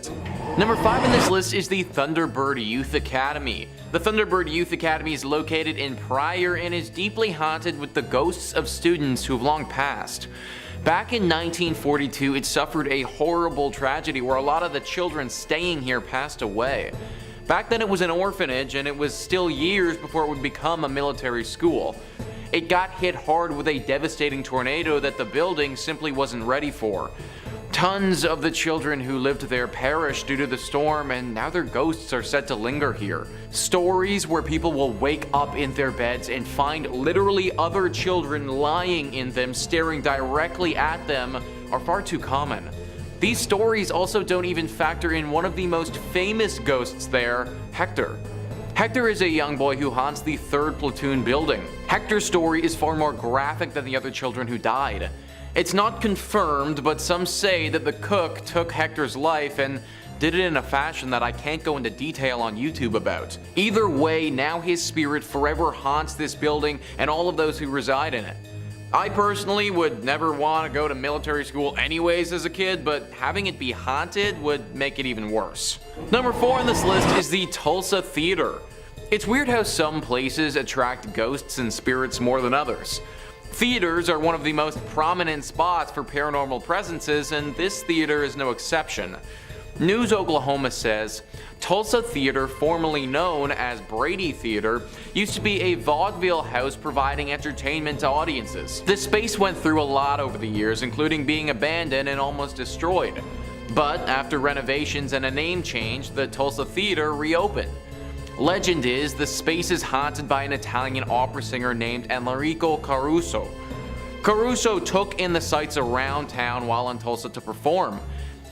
Number 5 on this list is the Thunderbird Youth Academy. The Thunderbird Youth Academy is located in Pryor and is deeply haunted with the ghosts of students who have long passed. Back in 1942, it suffered a horrible tragedy where a lot of the children staying here passed away. Back then it was an orphanage, and it was still years before it would become a military school. It got hit hard with a devastating tornado that the building simply wasn't ready for. Tons of the children who lived there perished due to the storm, and now their ghosts are said to linger here. Stories where people will wake up in their beds and find literally other children lying in them staring directly at them are far too common. These stories also don't even factor in one of the most famous ghosts there, Hector. Hector is a young boy who haunts the 3rd Platoon building. Hector's story is far more graphic than the other children who died. It's not confirmed, but some say that the cook took Hector's life and did it in a fashion that I can't go into detail on YouTube about. Either way, now his spirit forever haunts this building and all of those who reside in it. I personally would never want to go to military school anyways as a kid, but having it be haunted would make it even worse. Number 4 on this list is the Tulsa Theater. It's weird how some places attract ghosts and spirits more than others. Theaters are one of the most prominent spots for paranormal presences, and this theater is no exception. News Oklahoma says, Tulsa Theater, formerly known as Brady Theater, used to be a vaudeville house providing entertainment to audiences. The space went through a lot over the years, including being abandoned and almost destroyed. But after renovations and a name change, the Tulsa Theater reopened. Legend is the space is haunted by an Italian opera singer named Enrico Caruso. Caruso took in the sights around town while in Tulsa to perform.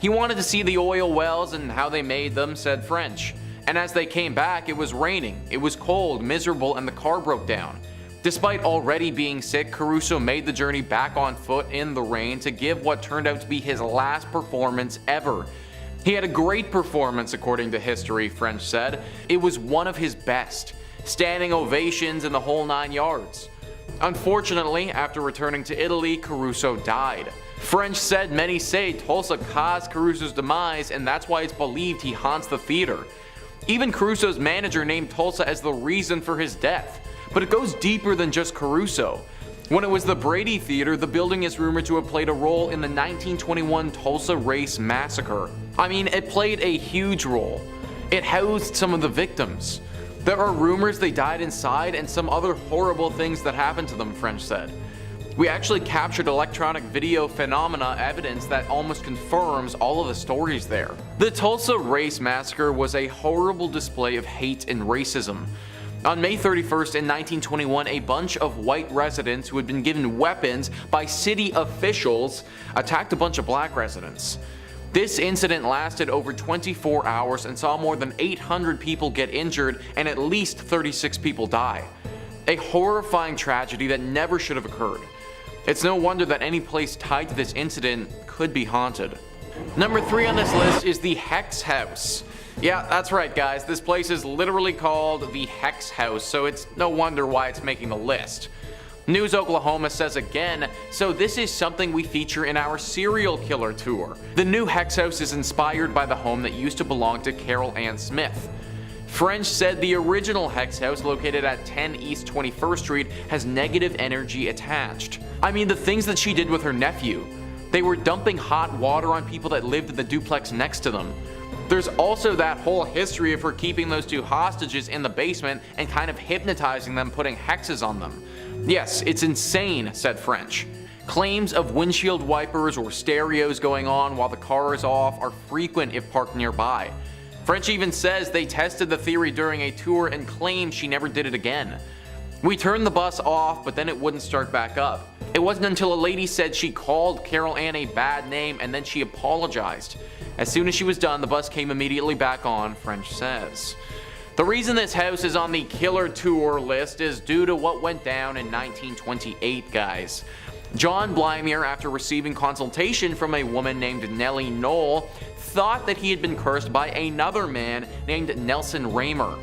He wanted to see the oil wells and how they made them, said French. And as they came back, it was raining, it was cold, miserable, and the car broke down. Despite already being sick, Caruso made the journey back on foot in the rain to give what turned out to be his last performance ever. He had a great performance according to history, French said. It was one of his best. Standing ovations in the whole 9 yards. Unfortunately, after returning to Italy, Caruso died. French said many say Tulsa caused Caruso's demise, and that's why it's believed he haunts the theater. Even Caruso's manager named Tulsa as the reason for his death. But it goes deeper than just Caruso. When it was the Brady Theater, the building is rumored to have played a role in the 1921 Tulsa Race Massacre. I mean, it played a huge role. It housed some of the victims. There are rumors they died inside and some other horrible things that happened to them, French said. We actually captured electronic video phenomena evidence that almost confirms all of the stories there. The Tulsa Race Massacre was a horrible display of hate and racism. On May 31st in 1921, a bunch of white residents who had been given weapons by city officials attacked a bunch of black residents. This incident lasted over 24 hours and saw more than 800 people get injured and at least 36 people die. A horrifying tragedy that never should have occurred. It's no wonder that any place tied to this incident could be haunted. Number 3 on this list is the Hex House. Yeah, that's right guys, this place is literally called the Hex House, so it's no wonder why it's making the list. News Oklahoma says again, so this is something we feature in our serial killer tour. The new Hex House is inspired by the home that used to belong to Carol Ann Smith. French said the original hex house, located at 10 East 21st Street, has negative energy attached. I mean, the things that she did with her nephew. They were dumping hot water on people that lived in the duplex next to them. There's also that whole history of her keeping those two hostages in the basement and kind of hypnotizing them, putting hexes on them. Yes, it's insane, said French. Claims of windshield wipers or stereos going on while the car is off are frequent if parked nearby. French even says they tested the theory during a tour and claimed she never did it again. We turned the bus off, but then it wouldn't start back up. It wasn't until a lady said she called Carol Ann a bad name and then she apologized. As soon as she was done, the bus came immediately back on, French says. The reason this house is on the killer tour list is due to what went down in 1928, guys. John Blymier, after receiving consultation from a woman named Nellie Knoll, thought that he had been cursed by another man named Nelson Raymer.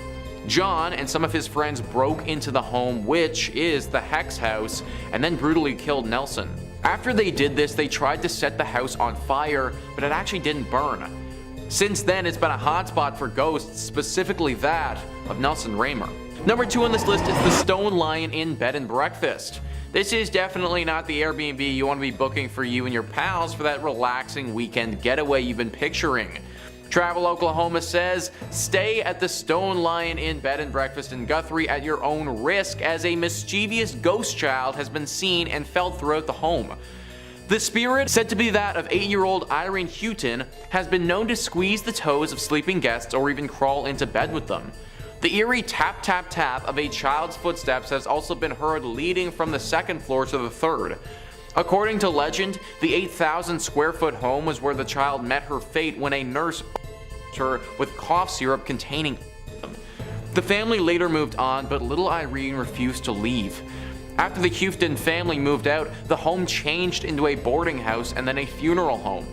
John and some of his friends broke into the home, which is the hex house, and then brutally killed Nelson. After they did this, they tried to set the house on fire, but it actually didn't burn. Since then, it's been a hotspot for ghosts, specifically that of Nelson Raymer. Number 2 on this list is the Stone Lion Inn Bed and Breakfast. This is definitely not the Airbnb you want to be booking for you and your pals for that relaxing weekend getaway you've been picturing. Travel Oklahoma says, stay at the Stone Lion Inn Bed and Breakfast in Guthrie at your own risk, as a mischievous ghost child has been seen and felt throughout the home. The spirit, said to be that of 8-year-old Irene Houghton, has been known to squeeze the toes of sleeping guests or even crawl into bed with them. The eerie tap tap tap of a child's footsteps has also been heard leading from the 2nd floor to the 3rd. According to legend, the 8,000 square foot home was where the child met her fate when a nurse her with cough syrup containing them. The family later moved on, but little Irene refused to leave. After the Houghton family moved out, the home changed into a boarding house and then a funeral home.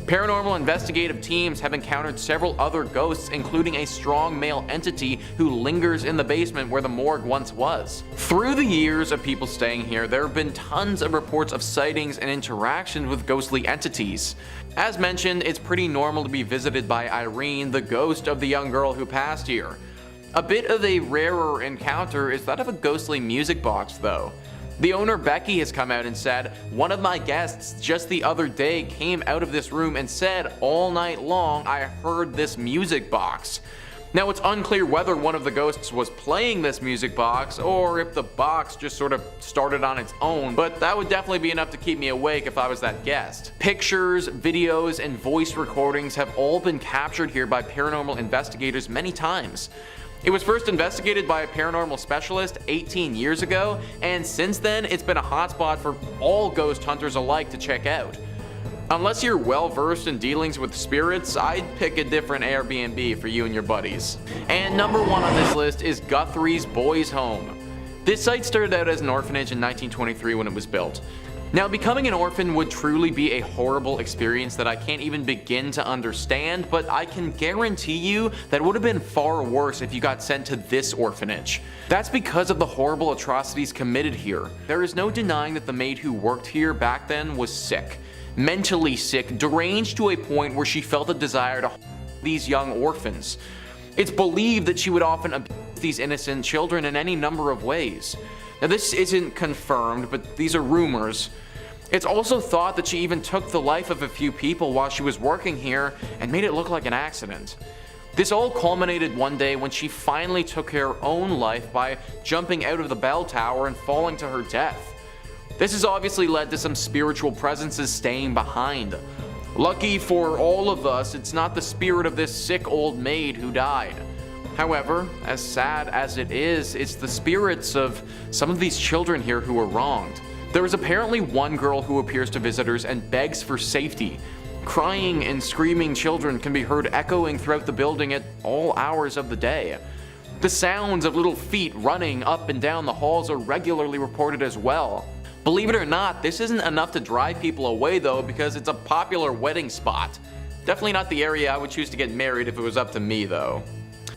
Paranormal investigative teams have encountered several other ghosts, including a strong male entity who lingers in the basement where the morgue once was. Through the years of people staying here, there have been tons of reports of sightings and interactions with ghostly entities. As mentioned, it's pretty normal to be visited by Irene, the ghost of the young girl who passed here. A bit of a rarer encounter is that of a ghostly music box, though. The owner, Becky, has come out and said, one of my guests just the other day came out of this room and said all night long I heard this music box. Now, it's unclear whether one of the ghosts was playing this music box or if the box just sort of started on its own, but that would definitely be enough to keep me awake if I was that guest. Pictures, videos, and voice recordings have all been captured here by paranormal investigators many times. It was first investigated by a paranormal specialist 18 years ago, and since then it's been a hotspot for all ghost hunters alike to check out. Unless you're well versed in dealings with spirits, I'd pick a different Airbnb for you and your buddies. And number 1 on this list is Guthrie's Boys Home. This site started out as an orphanage in 1923 when it was built. Now, becoming an orphan would truly be a horrible experience that I can't even begin to understand, but I can guarantee you that it would have been far worse if you got sent to this orphanage. That's because of the horrible atrocities committed here. There is no denying that the maid who worked here back then was sick. Mentally sick, deranged to a point where she felt a desire to these young orphans. It's believed that she would often abuse these innocent children in any number of ways. Now, this isn't confirmed, but these are rumors. It's also thought that she even took the life of a few people while she was working here and made it look like an accident. This all culminated one day when she finally took her own life by jumping out of the bell tower and falling to her death. This has obviously led to some spiritual presences staying behind. Lucky for all of us, it's not the spirit of this sick old maid who died. However, as sad as it is, it's the spirits of some of these children here who were wronged. There is apparently one girl who appears to visitors and begs for safety. Crying and screaming children can be heard echoing throughout the building at all hours of the day. The sounds of little feet running up and down the halls are regularly reported as well. Believe it or not, this isn't enough to drive people away though, because it's a popular wedding spot. Definitely not the area I would choose to get married if it was up to me though.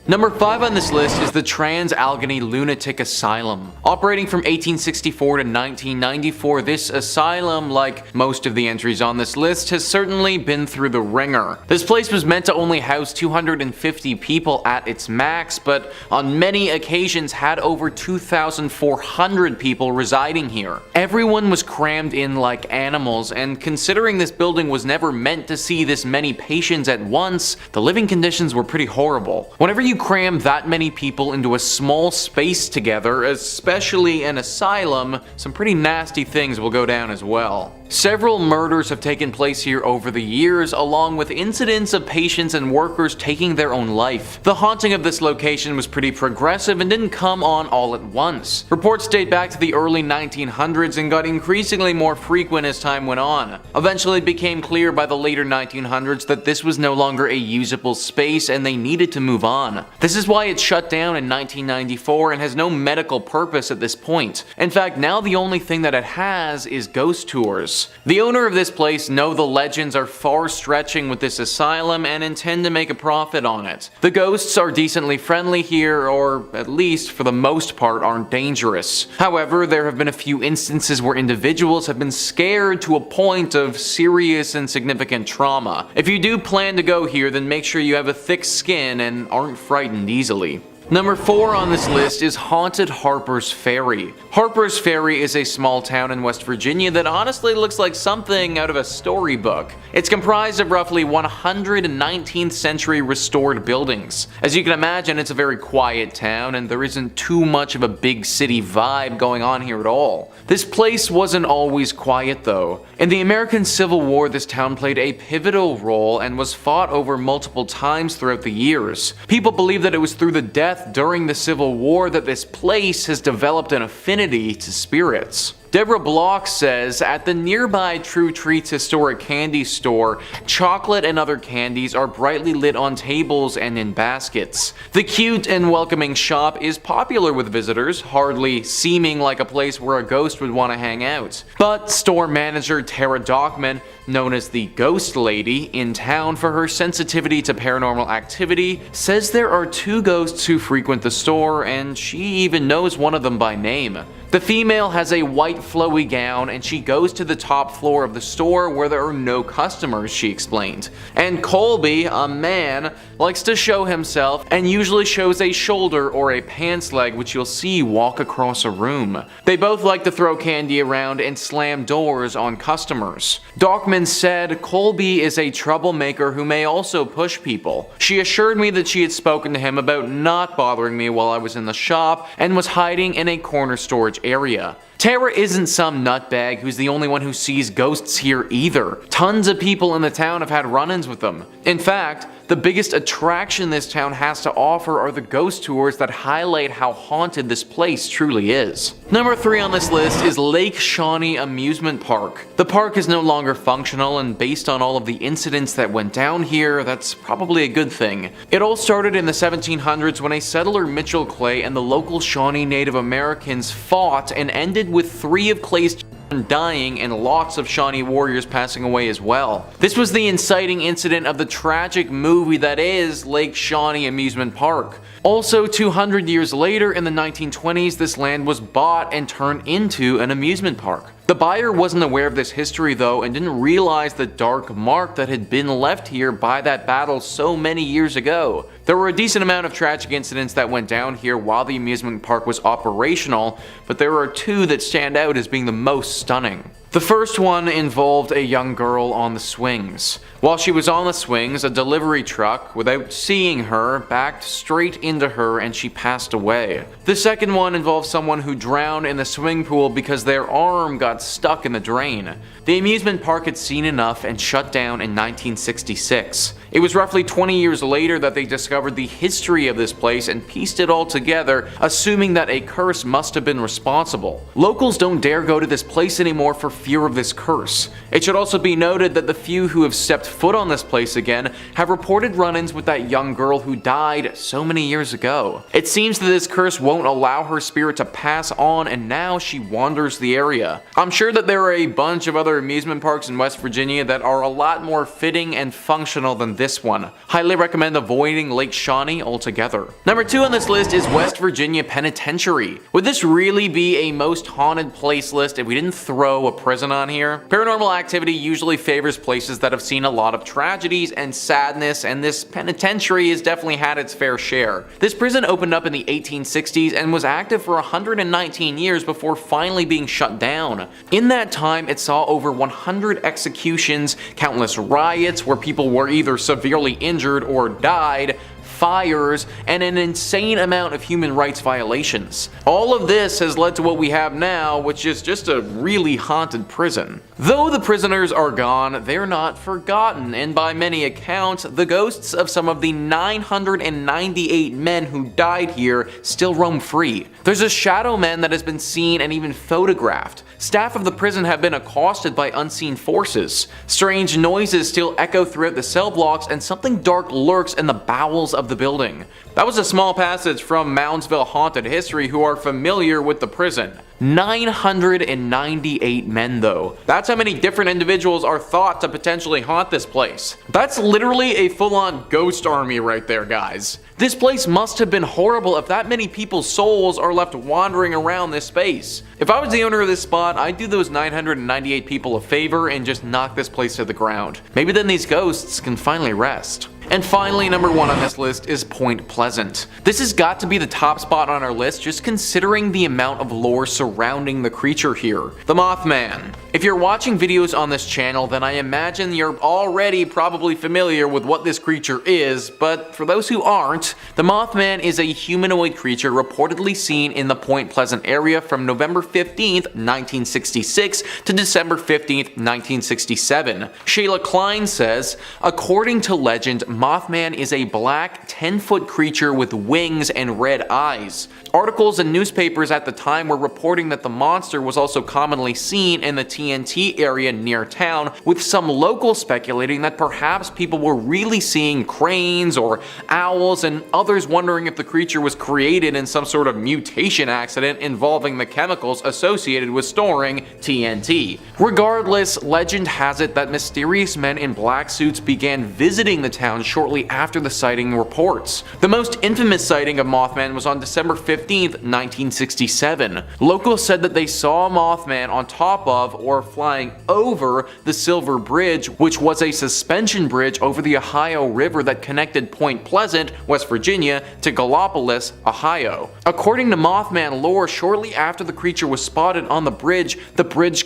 Number 5 on this list is the Trans-Allegheny Lunatic Asylum. Operating from 1864 to 1994, this asylum, like most of the entries on this list, has certainly been through the ringer. This place was meant to only house 250 people at its max, but on many occasions had over 2,400 people residing here. Everyone was crammed in like animals, and considering this building was never meant to see this many patients at once, the living conditions were pretty horrible. Whenever you cram that many people into a small space together, especially an asylum, some pretty nasty things will go down as well. Several murders have taken place here over the years, along with incidents of patients and workers taking their own life. The haunting of this location was pretty progressive and didn't come on all at once. Reports date back to the early 1900s and got increasingly more frequent as time went on. Eventually it became clear by the later 1900s that this was no longer a usable space and they needed to move on. This is why it shut down in 1994 and has no medical purpose at this point. In fact, now the only thing that it has is ghost tours. The owner of this place know the legends are far stretching with this asylum and intend to make a profit on it. The ghosts are decently friendly here, or at least for the most part aren't dangerous. However, there have been a few instances where individuals have been scared to a point of serious and significant trauma. If you do plan to go here, then make sure you have a thick skin and aren't frightened easily. Number 4 on this list is Haunted Harper's Ferry. Harper's Ferry is a small town in West Virginia that honestly looks like something out of a storybook. It's comprised of roughly 100 19th century restored buildings. As you can imagine, it's a very quiet town and there isn't too much of a big city vibe going on here at all. This place wasn't always quiet though. In the American Civil War, this town played a pivotal role and was fought over multiple times throughout the years. People believe that it was through the death during the Civil War that this place has developed an affinity to spirits. Deborah Block says, at the nearby True Treats historic candy store, chocolate and other candies are brightly lit on tables and in baskets. The cute and welcoming shop is popular with visitors, hardly seeming like a place where a ghost would want to hang out. But store manager Tara Dockman, known as the Ghost Lady, in town for her sensitivity to paranormal activity, says there are 2 ghosts who frequent the store, and she even knows one of them by name. The female has a white flowy gown and she goes to the top floor of the store where there are no customers, she explained. And Colby, a man, likes to show himself and usually shows a shoulder or a pants leg which you'll see walk across a room. They both like to throw candy around and slam doors on customers. Dockman said Colby is a troublemaker who may also push people. She assured me that she had spoken to him about not bothering me while I was in the shop and was hiding in a corner storage area. Tara isn't some nutbag who's the only one who sees ghosts here either. Tons of people in the town have had run-ins with them. In fact, the biggest attraction this town has to offer are the ghost tours that highlight how haunted this place truly is. Number 3 on this list is Lake Shawnee Amusement Park. The park is no longer functional, and based on all of the incidents that went down here, that's probably a good thing. It all started in the 1700s when a settler, Mitchell Clay, and the local Shawnee Native Americans fought and ended with 3 of Clay's children dying and lots of Shawnee warriors passing away as well. This was the inciting incident of the tragic movie that is Lake Shawnee Amusement Park. Also, 200 years later, in the 1920s, this land was bought and turned into an amusement park. The buyer wasn't aware of this history though and didn't realize the dark mark that had been left here by that battle so many years ago. There were a decent amount of tragic incidents that went down here while the amusement park was operational, but there are 2 that stand out as being the most stunning. The first one involved a young girl on the swings. While she was on the swings, a delivery truck, without seeing her, backed straight into her and she passed away. The second one involved someone who drowned in the swimming pool because their arm got stuck in the drain. The amusement park had seen enough and shut down in 1966. It was roughly 20 years later that they discovered the history of this place and pieced it all together, assuming that a curse must have been responsible. Locals don't dare go to this place anymore for fear of this curse. It should also be noted that the few who have stepped foot on this place again have reported run-ins with that young girl who died so many years ago. It seems that this curse won't allow her spirit to pass on, and now she wanders the area. I'm sure that there are a bunch of other amusement parks in West Virginia that are a lot more fitting and functional than this this one. Highly recommend avoiding Lake Shawnee altogether. Number 2 on this list is West Virginia Penitentiary. Would this really be a most haunted place list if we didn't throw a prison on here? Paranormal activity usually favors places that have seen a lot of tragedies and sadness, and this penitentiary has definitely had its fair share. This prison opened up in the 1860s and was active for 119 years before finally being shut down. In that time, it saw over 100 executions, countless riots where people were either severely injured or died, fires, and an insane amount of human rights violations. All of this has led to what we have now, which is just a really haunted prison. Though the prisoners are gone, they're not forgotten, and by many accounts, the ghosts of some of the 998 men who died here still roam free. There's a shadow man that has been seen and even photographed. Staff of the prison have been accosted by unseen forces. Strange noises still echo throughout the cell blocks, and something dark lurks in the bowels of the building. That was a small passage from Moundsville Haunted History who are familiar with the prison. 998 men though. That's how many different individuals are thought to potentially haunt this place. That's literally a full-on ghost army right there, guys. This place must have been horrible if that many people's souls are left wandering around this space. If I was the owner of this spot, I'd do those 998 people a favor and just knock this place to the ground. Maybe then these ghosts can finally rest. And finally, number 1 on this list is Point Pleasant. This has got to be the top spot on our list just considering the amount of lore surrounding the creature here. The Mothman. If you're watching videos on this channel, then I imagine you're already probably familiar with what this creature is, but for those who aren't, the Mothman is a humanoid creature reportedly seen in the Point Pleasant area from November 15th, 1966 to December 15th, 1967. Shayla Klein says, according to legend, Mothman is a black 10-foot creature with wings and red eyes. Articles and newspapers at the time were reporting that the monster was also commonly seen in the TNT area near town, with some locals speculating that perhaps people were really seeing cranes or owls, and others wondering if the creature was created in some sort of mutation accident involving the chemicals associated with storing TNT. Regardless, legend has it that mysterious men in black suits began visiting the town shortly after the sighting reports. The most infamous sighting of Mothman was on December 15th, 1967. Locals said that they saw Mothman on top of or flying over the Silver Bridge, which was a suspension bridge over the Ohio River that connected Point Pleasant, West Virginia, to Gallipolis, Ohio. According to Mothman lore, shortly after the creature was spotted on the bridge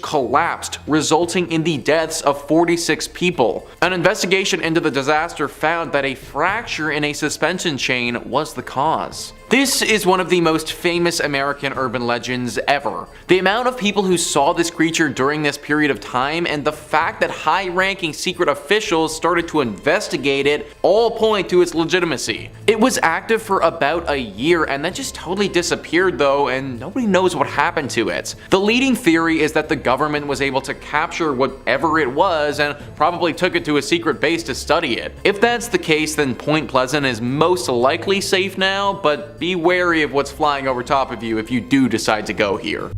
collapsed, resulting in the deaths of 46 people. An investigation into the disaster found that a fracture in a suspension chain was the cause. This is one of the most famous American urban legends ever. The amount of people who saw this creature during this period of time and the fact that high-ranking secret officials started to investigate it all point to its legitimacy. It was active for about a year and then just totally disappeared though, and nobody knows what happened to it. The leading theory is that the government was able to capture whatever it was and probably took it to a secret base to study it. If that's the case, then Point Pleasant is most likely safe now, but be wary of what's flying over top of you if you do decide to go here.